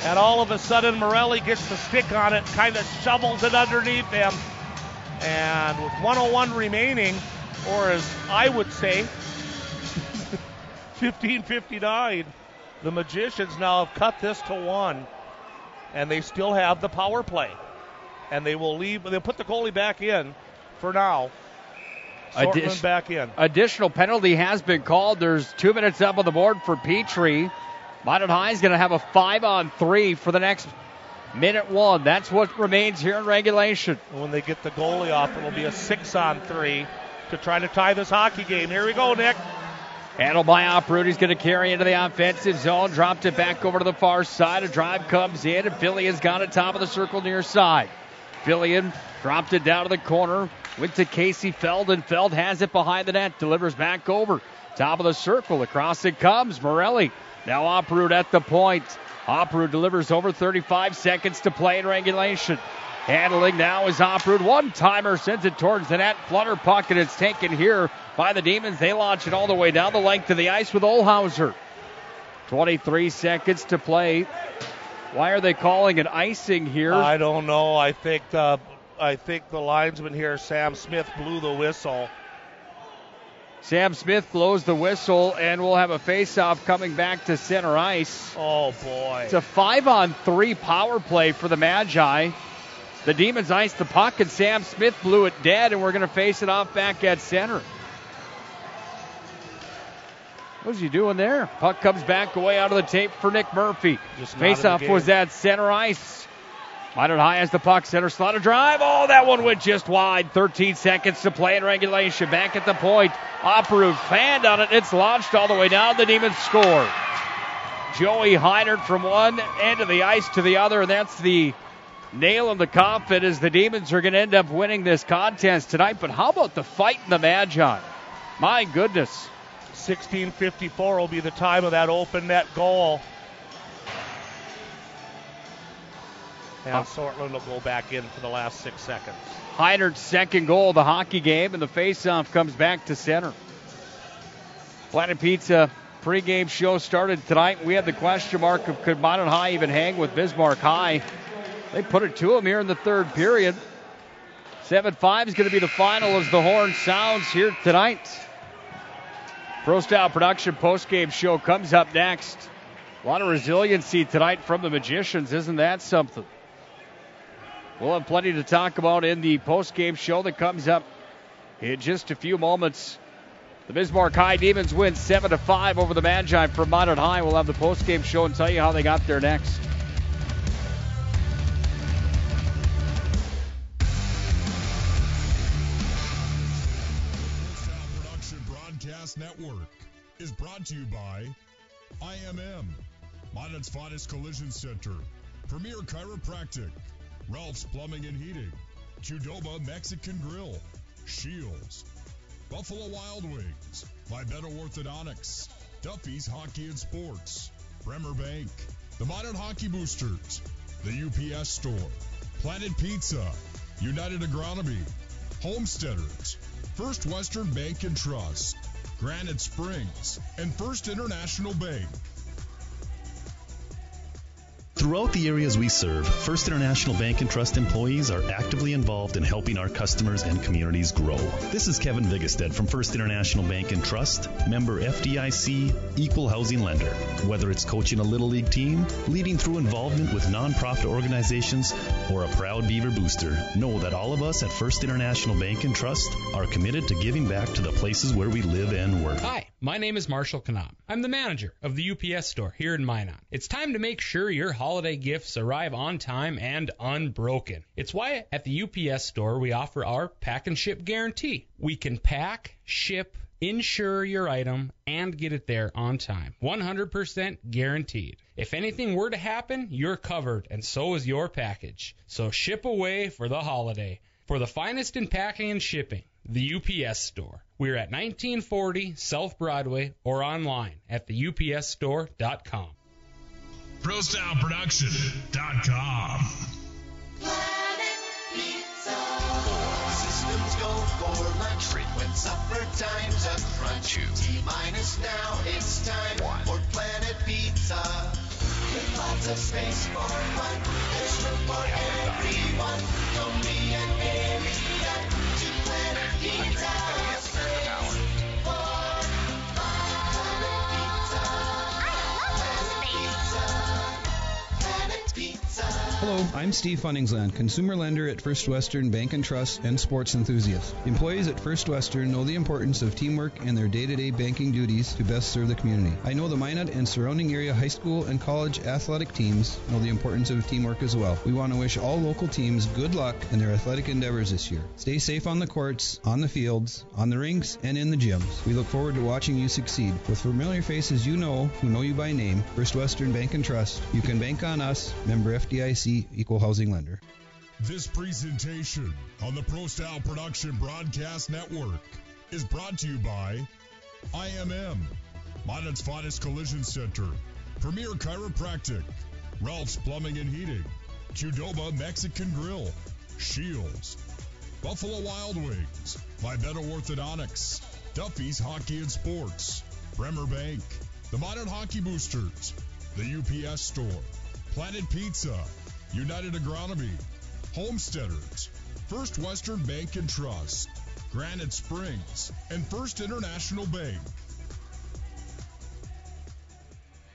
And all of a sudden, Morelli gets the stick on it, kind of shovels it underneath him. And with 1:01 remaining, or as I would say, 15:59, the Magicians now have cut this to 1. And they still have the power play. And they will leave. They'll put the goalie back in for now. Sortland back in. Additional penalty has been called. There's 2 minutes up on the board for Petrie. Minot High is going to have a 5-on-3 for the next minute 1. That's what remains here in regulation. When they get the goalie off, it'll be a 6-on-3 to try to tie this hockey game. Here we go, Nick. Handled by Opperud. He's going to carry into the offensive zone. Dropped it back over to the far side. A drive comes in, and Fillion's got it top of the circle near side. Filion dropped it down to the corner. Went to Casey Feld, and Feld has it behind the net. Delivers back over. Top of the circle. Across it comes. Morelli. Now Opperud at the point. Opperud delivers over 35 seconds to play in regulation. Handling now is Oprud. One-timer sends it towards the net. Flutter puck, and it's taken here by the Demons. They launch it all the way down the length of the ice with Olhauser. 23 seconds to play. Why are they calling it icing here? I don't know. I think the linesman here, Sam Smith, blew the whistle. Sam Smith blows the whistle, and we'll have a face-off coming back to center ice. Oh, boy. It's a 5-on-3 power play for the Magi. The Demons iced the puck, and Sam Smith blew it dead, and we're going to face it off back at center. What's he doing there? Puck comes back away out of the tape for Nick Murphy. Face-off was at center ice. Minot High has the puck, center slot, a drive. Oh, that one went just wide. 13 seconds to play in regulation. Back at the point. Oprud fanned on it. It's launched all the way down. The Demons score. Joey Heinert from one end of the ice to the other, and that's the nail in the coffin as the Demons are going to end up winning this contest tonight. But how about the fight in the Magi? My goodness. 16:54 will be the time of that open net goal. And Sortland will go back in for the last 6 seconds. Heinert's second goal of the hockey game, and the faceoff comes back to center. Planet Pizza pregame show started tonight. We had the question mark of could Minot High even hang with Bismarck High. They put it to them here in the third period. 7-5 is going to be the final as the horn sounds here tonight. Pro Style Production postgame show comes up next. A lot of resiliency tonight from the Magicians. Isn't that something? We'll have plenty to talk about in the postgame show that comes up in just a few moments. The Bismarck High Demons win 7-5 over the Magi from Minot High. We'll have the postgame show and tell you how they got there next. Broadcast Network is brought to you by IMM, Minot's finest collision center, Premier Chiropractic, Ralph's Plumbing and Heating, Qdoba Mexican Grill, Shields, Buffalo Wild Wings, Libetto Orthodontics, Duffy's Hockey and Sports, Bremer Bank, the Minot Hockey Boosters, the UPS Store, Planet Pizza, United Agronomy, Homesteaders, First Western Bank and Trust, Granite Springs, and First International Bank. Throughout the areas we serve, First International Bank and Trust employees are actively involved in helping our customers and communities grow. This is Kevin Vigestead from First International Bank and Trust, member FDIC, equal housing lender. Whether it's coaching a Little League team, leading through involvement with nonprofit organizations, or a proud Beaver booster, know that all of us at First International Bank and Trust are committed to giving back to the places where we live and work. Hi, my name is Marshall Knop. I'm the manager of the UPS store here in Minot. It's time to make sure your holiday gifts arrive on time and unbroken. It's why at the UPS store we offer our pack and ship guarantee. We can pack, ship, insure your item, and get it there on time. 100% guaranteed. If anything were to happen, you're covered, and so is your package. So ship away for the holiday. For the finest in packing and shipping, the UPS store. We're at 1940 South Broadway or online at theupsstore.com. ProStyleProduction.com. Planet Pizza. Systems go for lunch. Frequent supper times a crunch. T-minus now, it's time for Planet Pizza. With lots of space for fun, there's room for everyone. From me and area to Planet Pizza. Hello, I'm Steve Funningsland, consumer lender at First Western Bank and Trust and sports enthusiast. Employees at First Western know the importance of teamwork and their day-to-day banking duties to best serve the community. I know the Minot and surrounding area high school and college athletic teams know the importance of teamwork as well. We want to wish all local teams good luck in their athletic endeavors this year. Stay safe on the courts, on the fields, on the rinks, and in the gyms. We look forward to watching you succeed. With familiar faces you know, who know you by name, First Western Bank and Trust, you can bank on us, member FDIC, equal housing lender. This presentation on the Pro Style Production Broadcast Network is brought to you by IMM, Minot's finest collision center, Premier Chiropractic, Ralph's Plumbing and Heating, Qdoba Mexican Grill, Shields, Buffalo Wild Wings, Vivetto Orthodontics, Duffy's Hockey and Sports, Bremer Bank, the Minot Hockey Boosters, the UPS Store, Planet Pizza, United Agronomy, Homesteaders, First Western Bank and Trust, Granite Springs, and First International Bank.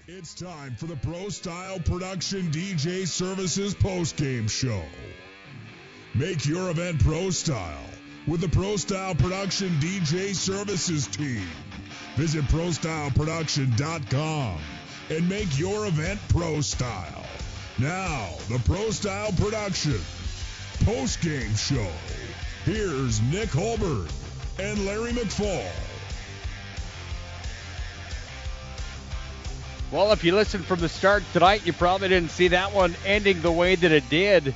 It's time for the Pro Style Production DJ Services postgame show. Make your event Pro Style with the Pro Style Production DJ Services team. Visit ProStyleProduction.com and make your event Pro Style. Now, the Pro Style Production postgame show. Here's Nick Hulberg and Larry McFall. Well, if you listened from the start tonight, you probably didn't see that one ending the way that it did.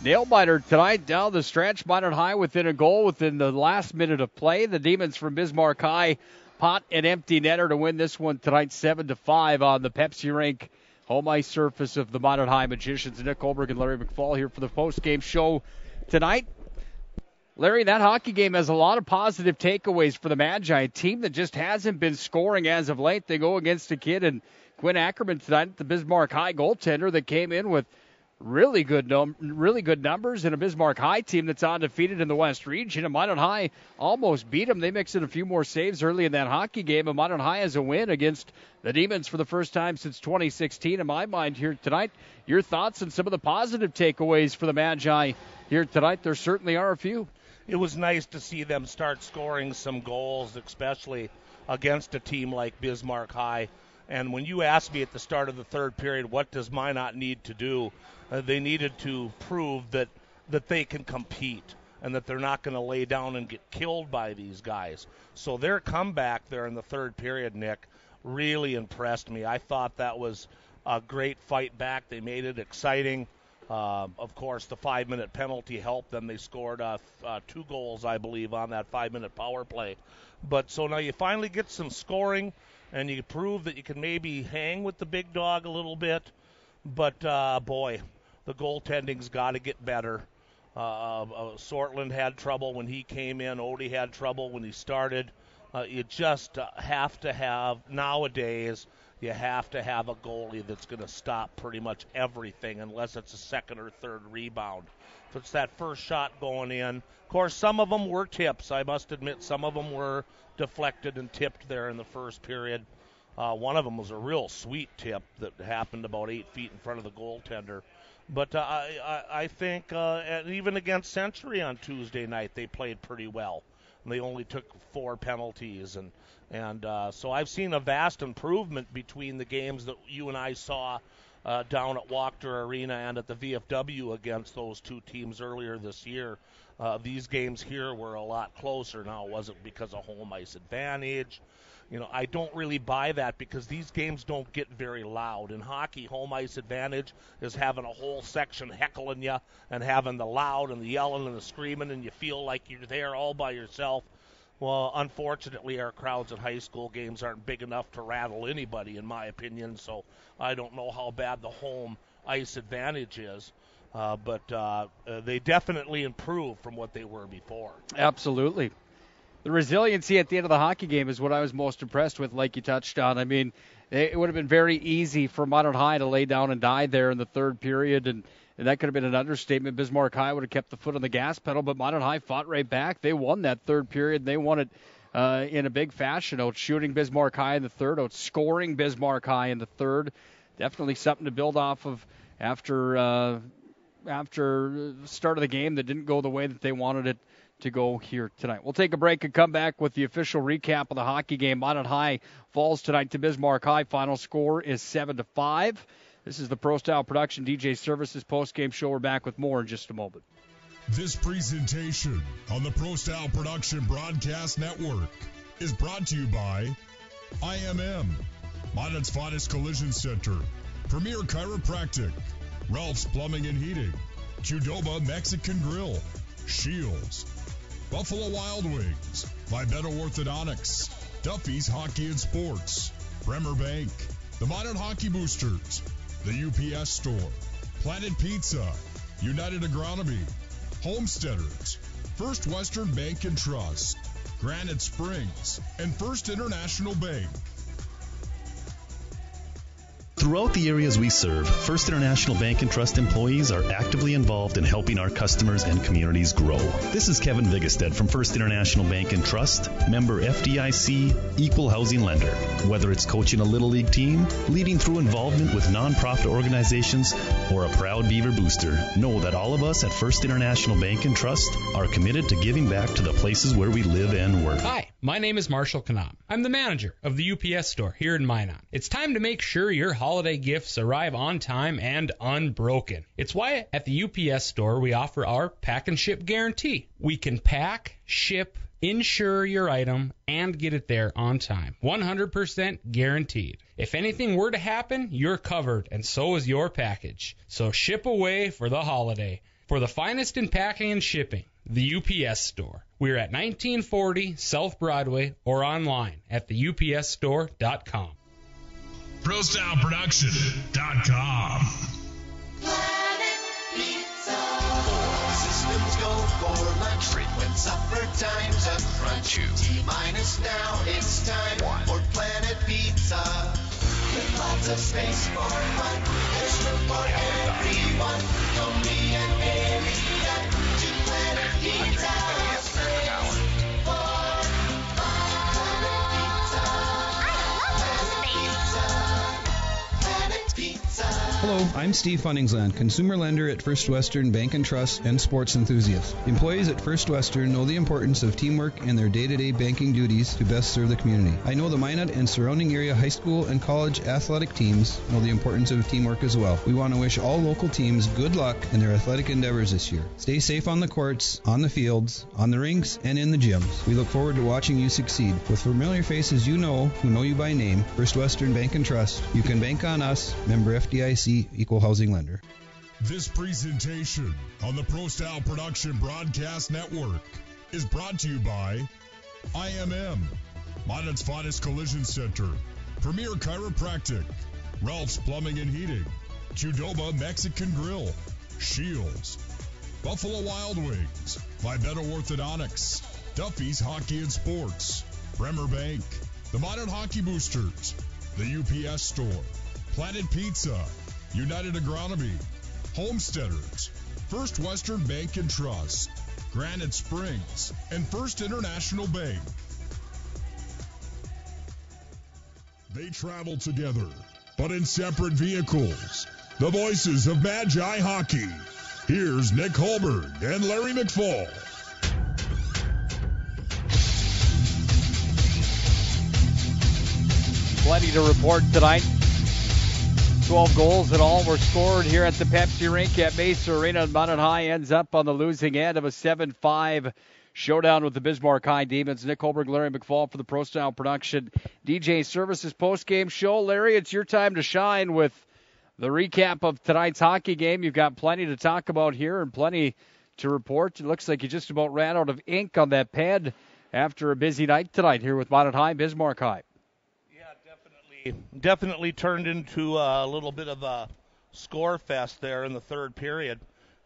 Nail-biter tonight down the stretch. Minot High within a goal within the last minute of play. The Demons from Bismarck High pot an empty netter to win this one tonight 7-5 on the Pepsi Rink home ice surface of the Minot High Magicians. Nick Hulberg and Larry McFall here for the post-game show tonight. Larry, that hockey game has a lot of positive takeaways for the Magi, a team that just hasn't been scoring as of late. They go against a kid in Quinn Ackerman tonight, the Bismarck High goaltender that came in with really good numbers, and a Bismarck High team that's undefeated in the West region. And Minot High almost beat them. They mixed in a few more saves early in that hockey game, and Minot High has a win against the Demons for the first time since 2016. In my mind here tonight, your thoughts and some of the positive takeaways for the Magi here tonight? There certainly are a few. It was nice to see them start scoring some goals, especially against a team like Bismarck High. And when you asked me at the start of the third period, what does Minot need to do? They needed to prove that they can compete and that they're not going to lay down and get killed by these guys. So their comeback there in the third period, Nick, really impressed me. I thought that was a great fight back. They made it exciting. Of course, the 5-minute penalty helped them. They scored 2 goals, I believe, on that 5-minute power play. But so now you finally get some scoring, and you prove that you can maybe hang with the big dog a little bit. But, boy, the goaltending's got to get better. Sortland had trouble when he came in. Odie had trouble when he started. You just have to have, nowadays, you have to have a goalie that's going to stop pretty much everything unless it's a second or third rebound. If it's that first shot going in, of course, some of them were tips. I must admit some of them were deflected and tipped there in the first period. One of them was a real sweet tip that happened about 8 feet in front of the goaltender. But I think even against Century on Tuesday night, they played pretty well. And they only took 4 penalties. And so I've seen a vast improvement between the games that you and I saw down at Wachter Arena and at the VFW against those two teams earlier this year. These games here were a lot closer. Now, was it because of home ice advantage? You know, I don't really buy that because these games don't get very loud. In hockey, home ice advantage is having a whole section heckling you and having the loud and the yelling and the screaming, and you feel like you're there all by yourself. Well, unfortunately, our crowds at high school games aren't big enough to rattle anybody, in my opinion, so I don't know how bad the home ice advantage is. But they definitely improved from what they were before. Absolutely. The resiliency at the end of the hockey game is what I was most impressed with, like you touched on. I mean, it would have been very easy for Minot High to lay down and die there in the third period, and that could have been an understatement. Bismarck High would have kept the foot on the gas pedal, but Minot High fought right back. They won that third period, and they won it in a big fashion, outshooting Bismarck High in the third, outscoring Bismarck High in the third. Definitely something to build off of after the start of the game that didn't go the way that they wanted it to go here tonight. We'll take a break and come back with the official recap of the hockey game. Minot High falls tonight to Bismarck High. Final score is 7-5. This is the Pro Style Production DJ Services postgame show. We're back with more in just a moment. This presentation on the Pro Style Production Broadcast Network is brought to you by IMM, Minot's finest collision center, Premier Chiropractic, Ralph's Plumbing and Heating, Qdoba Mexican Grill, Shields, Buffalo Wild Wings, Vivetto Orthodontics, Duffy's Hockey and Sports, Bremer Bank, the Minot Hockey Boosters, the UPS Store, Planet Pizza, United Agronomy, Homesteaders, First Western Bank and Trust, Granite Springs, and First International Bank. Throughout the areas we serve, First International Bank and Trust employees are actively involved in helping our customers and communities grow. This is Kevin Vigestad from First International Bank and Trust, member FDIC, equal housing lender. Whether it's coaching a Little League team, leading through involvement with nonprofit organizations, or a proud Beaver booster, know that all of us at First International Bank and Trust are committed to giving back to the places where we live and work. Hi, my name is Marshall Knop. I'm the manager of the UPS store here in Minot. It's time to make sure your holiday gifts arrive on time and unbroken. It's why at the UPS store we offer our pack and ship guarantee. We can pack, ship, insure your item, and get it there on time. 100% guaranteed. If anything were to happen, you're covered, and so is your package. So ship away for the holiday. For the finest in packing and shipping, the UPS store. We're at 1940 South Broadway or online at theupsstore.com. ProStyleProduction.com. Planet Pizza. Systems go for lunch. Frequent supper times up front. T-minus now, it's time for Planet Pizza. With lots of space for fun. There's room for everyone. Don't be an idiot to Planet Pizza. Space for Hello, I'm Steve Funningsland, consumer lender at First Western Bank and Trust and sports enthusiast. Employees at First Western know the importance of teamwork in their day-to-day banking duties to best serve the community. I know the Minot and surrounding area high school and college athletic teams know the importance of teamwork as well. We want to wish all local teams good luck in their athletic endeavors this year. Stay safe on the courts, on the fields, on the rinks, and in the gyms. We look forward to watching you succeed. With familiar faces you know, who know you by name, First Western Bank and Trust, you can bank on us, member FDIC, equal housing lender. This presentation on the Pro Style Production Broadcast Network is brought to you by IMM, Minot's finest collision center, Premier Chiropractic, Ralph's Plumbing and Heating, Qdoba Mexican Grill, Shields, Buffalo Wild Wings, Vibeto Orthodontics, Duffy's Hockey and Sports, Bremer Bank, the Minot Hockey Boosters, the UPS Store, Planet Pizza, United Agronomy, Homesteaders, First Western Bank and Trust, Granite Springs, and First International Bank. They travel together, but in separate vehicles. The voices of Magi Hockey. Here's Nick Hulberg and Larry McFall. Plenty to report tonight. 12 goals in all were scored here at the Pepsi Rink at Mesa Arena. Minot High ends up on the losing end of a 7-5 showdown with the Bismarck High Demons. Nick Hulberg, Larry McFall for the Pro Style Production DJ Services postgame show. Larry, it's your time to shine with the recap of tonight's hockey game. You've got plenty to talk about here and plenty to report. It looks like you just about ran out of ink on that pad after a busy night tonight here with Minot High, Bismarck High. Definitely turned into a little bit of a score fest there in the third period,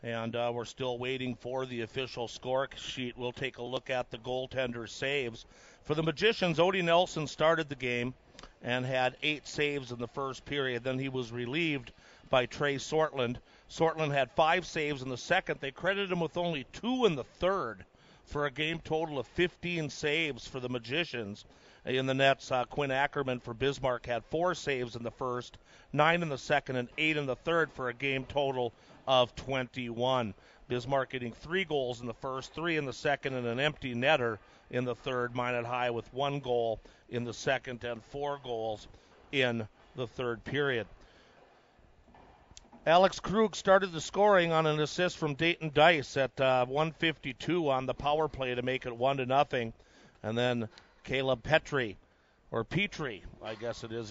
and we're still waiting for the official score sheet. We'll take a look at the goaltender saves. For the Magicians, Odie Nelson started the game and had 8 saves in the first period. Then he was relieved by Trey Sortland. Sortland had 5 saves in the second. They credited him with only 2 in the third for a game total of 15 saves for the Magicians. In the nets, Quinn Ackerman for Bismarck had 4 saves in the first, 9 in the second, and 8 in the third for a game total of 21. Bismarck getting 3 goals in the first, 3 in the second, and an empty netter in the third. Minot High with 1 goal in the second and 4 goals in the third period. Alex Krug started the scoring on an assist from Dayton Dice at 1:52 on the power play to make it 1-0. And then Caleb Petrie, I guess it is,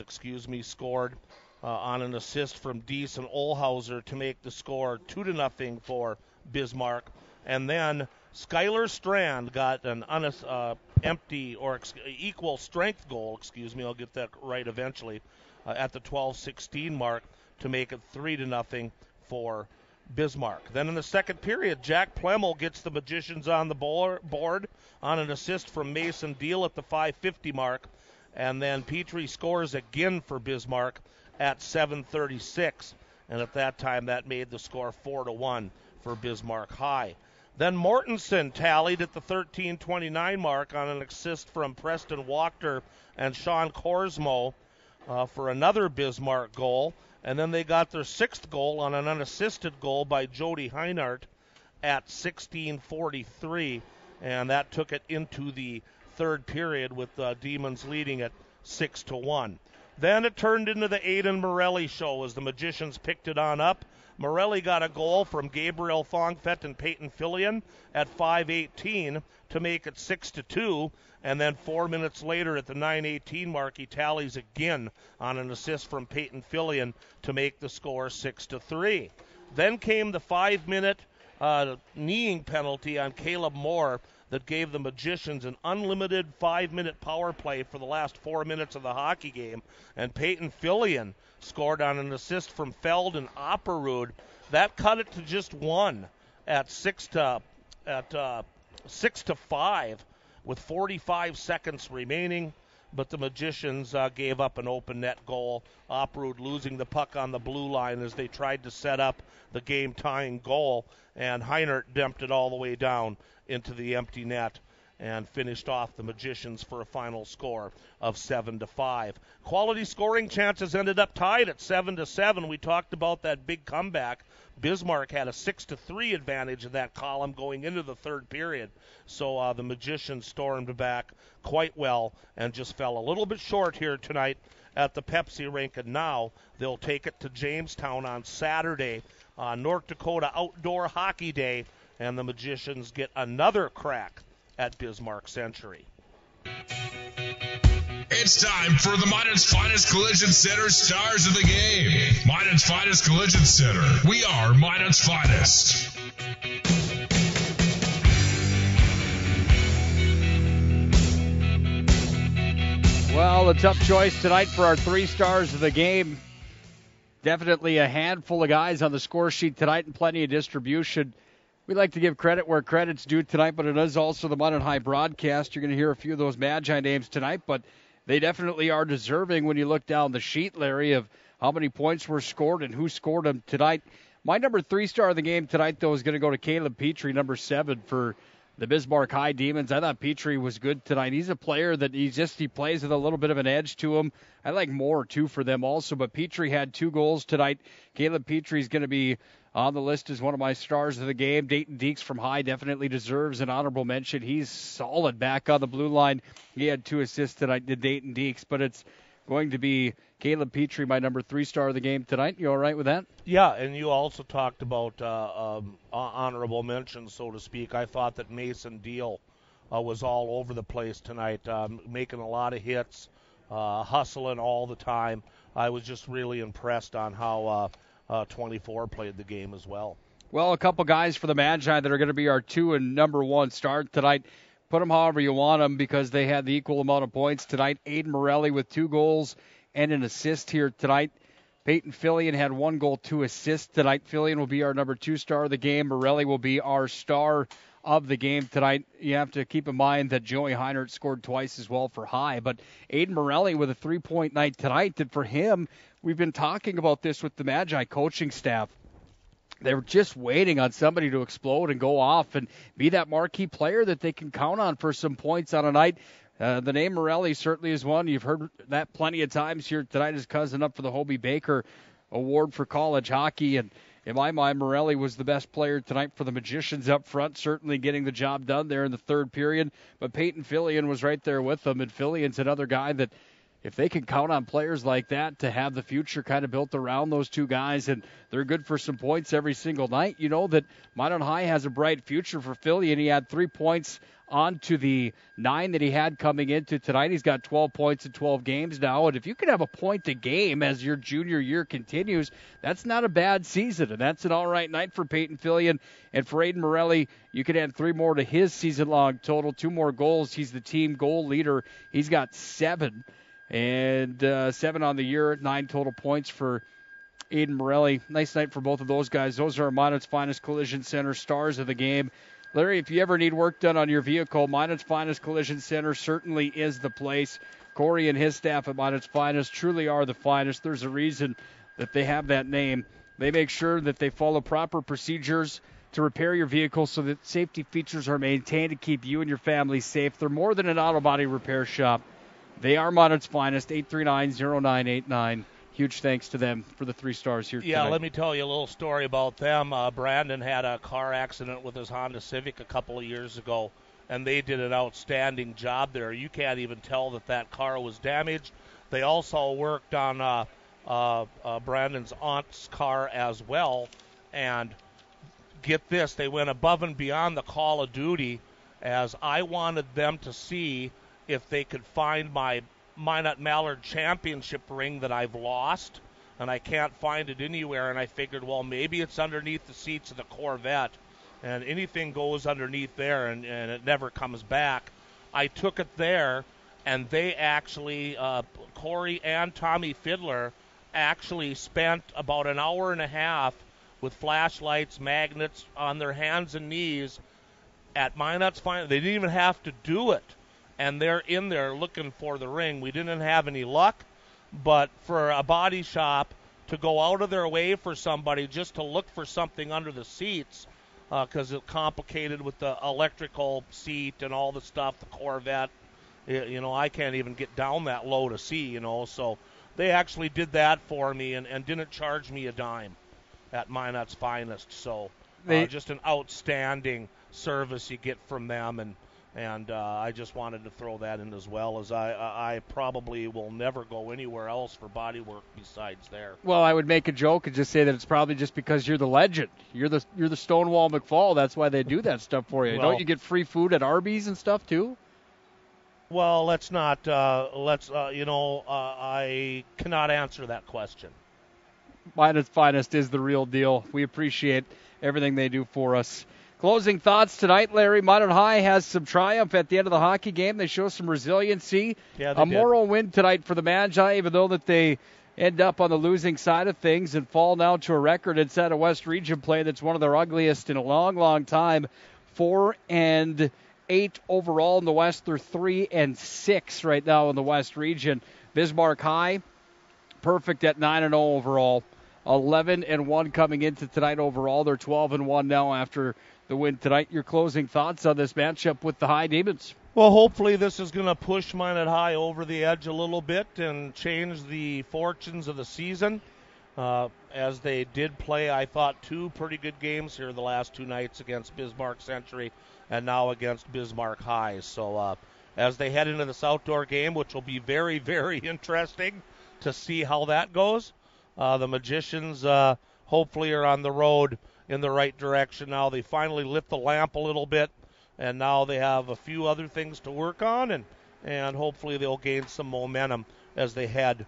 scored on an assist from Deese and Olhauser to make the score 2-0 for Bismarck. And then Skylar Strand got an empty or equal strength goal, I'll get that right eventually, at the 12:16 mark to make it 3-0 for Bismarck. Then in the second period, Jack Plemmel gets the Magicians on the board on an assist from Mason Deal at the 5:50 mark. And then Petrie scores again for Bismarck at 7:36. And at that time, that made the score 4-1 for Bismarck High. Then Mortensen tallied at the 13:29 mark on an assist from Preston Wachter and Sean Korsmo for another Bismarck goal. And then they got their sixth goal on an unassisted goal by Jody Heinart at 16:43. And that took it into the third period with Demons leading at 6-1. Then it turned into the Aiden Morelli show as the Magicians picked it on up. Morelli got a goal from Gabriel Thongfett and Peyton Fillion at 5:18 to make it 6-2. And then 4 minutes later at the 9:18 mark, he tallies again on an assist from Peyton Fillion to make the score 6-3. Then came the 5-minute kneeing penalty on Caleb Moore that gave the Magicians an unlimited 5-minute power play for the last 4 minutes of the hockey game. And Peyton Fillion scored on an assist from Feld and Opperud. That cut it to just one at 6-5 with 45 seconds remaining. But the Magicians gave up an open net goal. Opperud losing the puck on the blue line as they tried to set up the game-tying goal. And Heinert dumped it all the way down into the empty net and finished off the Magicians for a final score of 7-5. Quality scoring chances ended up tied at 7-7. We talked about that big comeback. Bismarck had a 6-3 advantage in that column going into the third period. So the Magicians stormed back quite well and just fell a little bit short here tonight at the Pepsi rink. And now they'll take it to Jamestown on Saturday, North Dakota Outdoor Hockey Day, and the Magicians get another crack at Bismarck Century. It's time for the Minot's Finest Collision Center Stars of the Game. Minot's Finest Collision Center. We are Minot's Finest. Well, a tough choice tonight for our 3 stars of the game. Definitely a handful of guys on the score sheet tonight and plenty of distribution. We like to give credit where credit's due tonight, but it is also the Minot High broadcast. You're going to hear a few of those Magi names tonight, but they definitely are deserving when you look down the sheet, Larry, of how many points were scored and who scored them tonight. My number 3 star of the game tonight, though, is going to go to Caleb Petrie, number 7 for the Bismarck High Demons. I thought Petrie was good tonight. He's a player that he plays with a little bit of an edge to him. I like more, too, for them also, but Petrie had 2 goals tonight. Caleb Petrie's going to be on the list as one of my stars of the game. Dayton Deeks from High definitely deserves an honorable mention. He's solid back on the blue line. He had 2 assists tonight to Dayton Deeks, but it's going to be Caleb Petrie, my number 3 star of the game tonight. You all right with that? Yeah, and you also talked about honorable mentions, so to speak. I thought that Mason Deal was all over the place tonight, making a lot of hits, hustling all the time. I was just really impressed on how 24 played the game as well. Well, a couple guys for the Magi that are going to be our 2 and number 1 start tonight. Put them however you want them because they had the equal amount of points tonight. Aiden Morelli with 2 goals and an assist here tonight. Peyton Fillion had 1 goal, 2 assists tonight. Fillion will be our number 2 star of the game. Morelli will be our star of the game tonight. You have to keep in mind that Joey Heinert scored twice as well for High. But Aiden Morelli with a 3-point night tonight. And for him, we've been talking about this with the Magi coaching staff. They were just waiting on somebody to explode and go off and be that marquee player that they can count on for some points on a night. The name Morelli certainly is one. You've heard that plenty of times here tonight. His cousin up for the Hobie Baker Award for college hockey. And in my mind, Morelli was the best player tonight for the Magicians up front, certainly getting the job done there in the third period. But Peyton Fillion was right there with them. And Fillion's another guy that if they can count on players like that to have the future kind of built around those 2 guys and they're good for some points every single night, you know that Minot High has a bright future for Fillion. He had 3 points on to the 9 that he had coming into tonight. He's got 12 points in 12 games now. And if you can have a point a game as your junior year continues, that's not a bad season. And that's an all right night for Peyton Fillion. And for Aiden Morelli, you could add 3 more to his season-long total, 2 more goals. He's the team goal leader. He's got 7. And 7 on the year, 9 total points for Aiden Morelli. Nice night for both of those guys. Those are Minot's Finest Collision Center stars of the game. Larry, if you ever need work done on your vehicle, Minot's Finest Collision Center certainly is the place. Corey and his staff at Minot's Finest truly are the finest. There's a reason that they have that name. They make sure that they follow proper procedures to repair your vehicle so that safety features are maintained to keep you and your family safe. They're more than an auto body repair shop. They are Minot's Finest, 839-0989. Huge thanks to them for the 3 stars here tonight. Let me tell you a little story about them. Brandon had a car accident with his Honda Civic a couple of years ago, and they did an outstanding job there. You can't even tell that car was damaged. They also worked on Brandon's aunt's car as well, and get this, they went above and beyond the call of duty, as I wanted them to see if they could find my Minot Mallard championship ring that I've lost, and I can't find it anywhere, and I figured, well, maybe it's underneath the seats of the Corvette, and anything goes underneath there, and it never comes back. I took it there, and they actually, Corey and Tommy Fiddler, actually spent about an hour and a half with flashlights, magnets on their hands and knees at Minot's Finest. They didn't even have to do it. And they're in there looking for the ring. We didn't have any luck, but for a body shop to go out of their way for somebody just to look for something under the seats, because it's complicated with the electrical seat and all the stuff, the Corvette, I can't even get down that low to see, so they actually did that for me and didn't charge me a dime at Minot's Finest. So just an outstanding service you get from them, and I just wanted to throw that in as well, as I probably will never go anywhere else for body work besides there. Well, I would make a joke and just say that it's probably just because you're the legend. You're the Stonewall McFall. That's why they do that stuff for you. Well, don't you get free food at Arby's and stuff too? Well, let's not. I cannot answer that question. Minot's Finest is the real deal. We appreciate everything they do for us. Closing thoughts tonight, Larry. Minot High has some triumph at the end of the hockey game. They show some resiliency. Yeah, a moral win tonight for the Magi, even though that they end up on the losing side of things and fall now to a record inside of West Region play that's one of their ugliest in a long, long time. 4-8 overall in the West. They're 3-6 right now in the West Region. Bismarck High, perfect at 9-0 overall. 11-1 coming into tonight overall. They're 12-1 now after the win tonight. Your closing thoughts on this matchup with the High Demons? Well, hopefully this is going to push Minot High over the edge a little bit and change the fortunes of the season. As they did play, I thought, 2 pretty good games here the last 2 nights against Bismarck Century and now against Bismarck High. So as they head into this outdoor game, which will be very, very interesting to see how that goes, the Magicians hopefully are on the road in the right direction now. They finally lit the lamp a little bit, and now they have a few other things to work on, and hopefully they'll gain some momentum as they head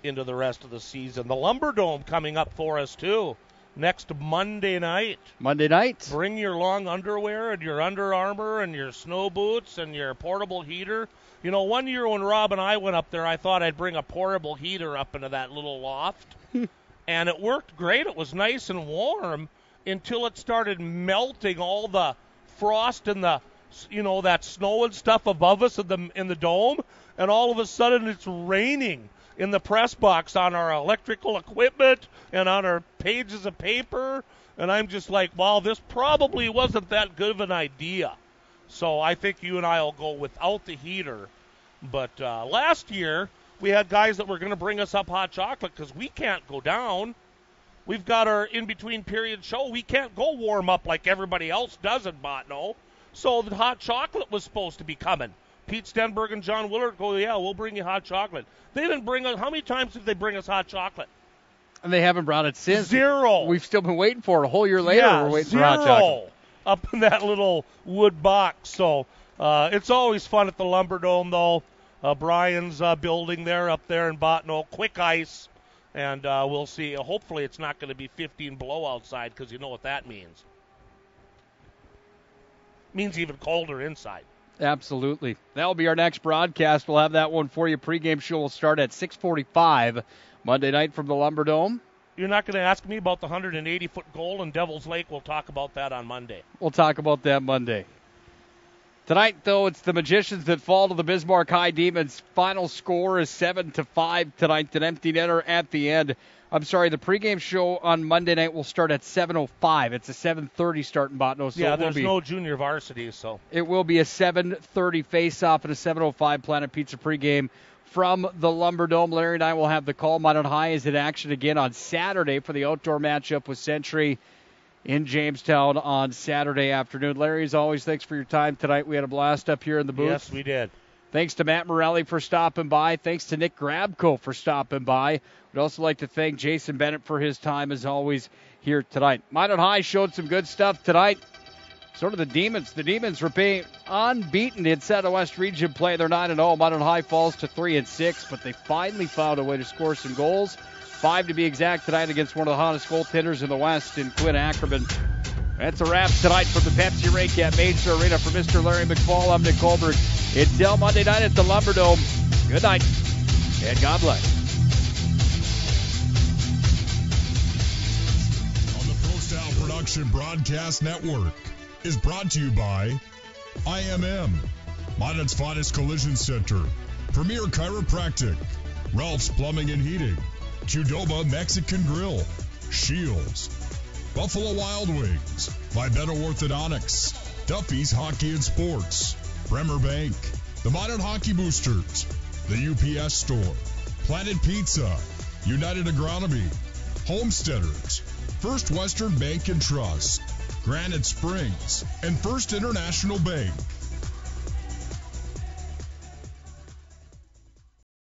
into the rest of the season. The Lumberdome coming up for us, too, next Monday night. Monday night. Bring your long underwear and your Under Armour and your snow boots and your portable heater. One year when Rob and I went up there, I thought I'd bring a portable heater up into that little loft. And it worked great. It was nice and warm until it started melting all the frost and the, that snow and stuff above us in the dome. And all of a sudden it's raining in the press box on our electrical equipment and on our pages of paper. And I'm just like, wow, this probably wasn't that good of an idea. So I think you and I will go without the heater. But last year, we had guys that were going to bring us up hot chocolate because we can't go down. We've got our in-between period show. We can't go warm up like everybody else does in Botno. So the hot chocolate was supposed to be coming. Pete Stenberg and John Willard go, yeah, we'll bring you hot chocolate. They didn't bring us. How many times did they bring us hot chocolate? And they haven't brought it since. 0. We've still been waiting for it. A whole year later, we're waiting 0 for hot chocolate. Up in that little wood box. So it's always fun at the Lumberdome, though. Brian's building there up there in Botno, quick ice, and we'll see. Hopefully it's not going to be 15 below outside, because you know what that means. It means even colder inside. Absolutely. That'll be our next broadcast. We'll have that one for you. Pre-game show will start at 6:45 Monday night from the Lumberdome. You're not going to ask me about the 180-foot goal in Devil's Lake. We'll talk about that on Monday. We'll talk about that Monday. Tonight, though, it's the Magicians that fall to the Bismarck High Demons. Final score is 7-5 tonight. An empty netter at the end. I'm sorry, the pregame show on Monday night will start at 7:05. It's a 7:30 start in Botno. So yeah, there's no junior varsity, so. It will be a 7:30 face-off and a 7:05 Planet Pizza pregame from the Lumberdome. Larry and I will have the call. Minot High is in action again on Saturday for the outdoor matchup with Century in Jamestown on Saturday afternoon. Larry, as always, thanks for your time tonight. We had a blast up here in the booth. Yes, we did. Thanks to Matt Morelli for stopping by. Thanks to Nick Grabko for stopping by. We'd also like to thank Jason Bennett for his time, as always, here tonight. Minot High showed some good stuff tonight. So did the Demons. The Demons were being unbeaten in Southwest Region play. They're 9-0. Minot High falls to 3-6, but they finally found a way to score some goals. 5 to be exact tonight against one of the hottest goaltenders in the West in Quinn Ackerman. That's a wrap tonight from the Pepsi Raycap Major Arena. For Mr. Larry McFall, I'm Nick Hulberg. Until Monday night at the Lumberdome, good night and God bless. On the Pro Style Production Broadcast Network is brought to you by IMM, Minot's finest collision center, Premier Chiropractic, Ralph's Plumbing and Heating, Qdoba Mexican Grill, Shields, Buffalo Wild Wings, Vibeto Orthodontics, Duffy's Hockey and Sports, Bremer Bank, the Minot Hockey Boosters, the UPS Store, Planet Pizza, United Agronomy, Homesteaders, First Western Bank and Trust, Granite Springs, and First International Bank.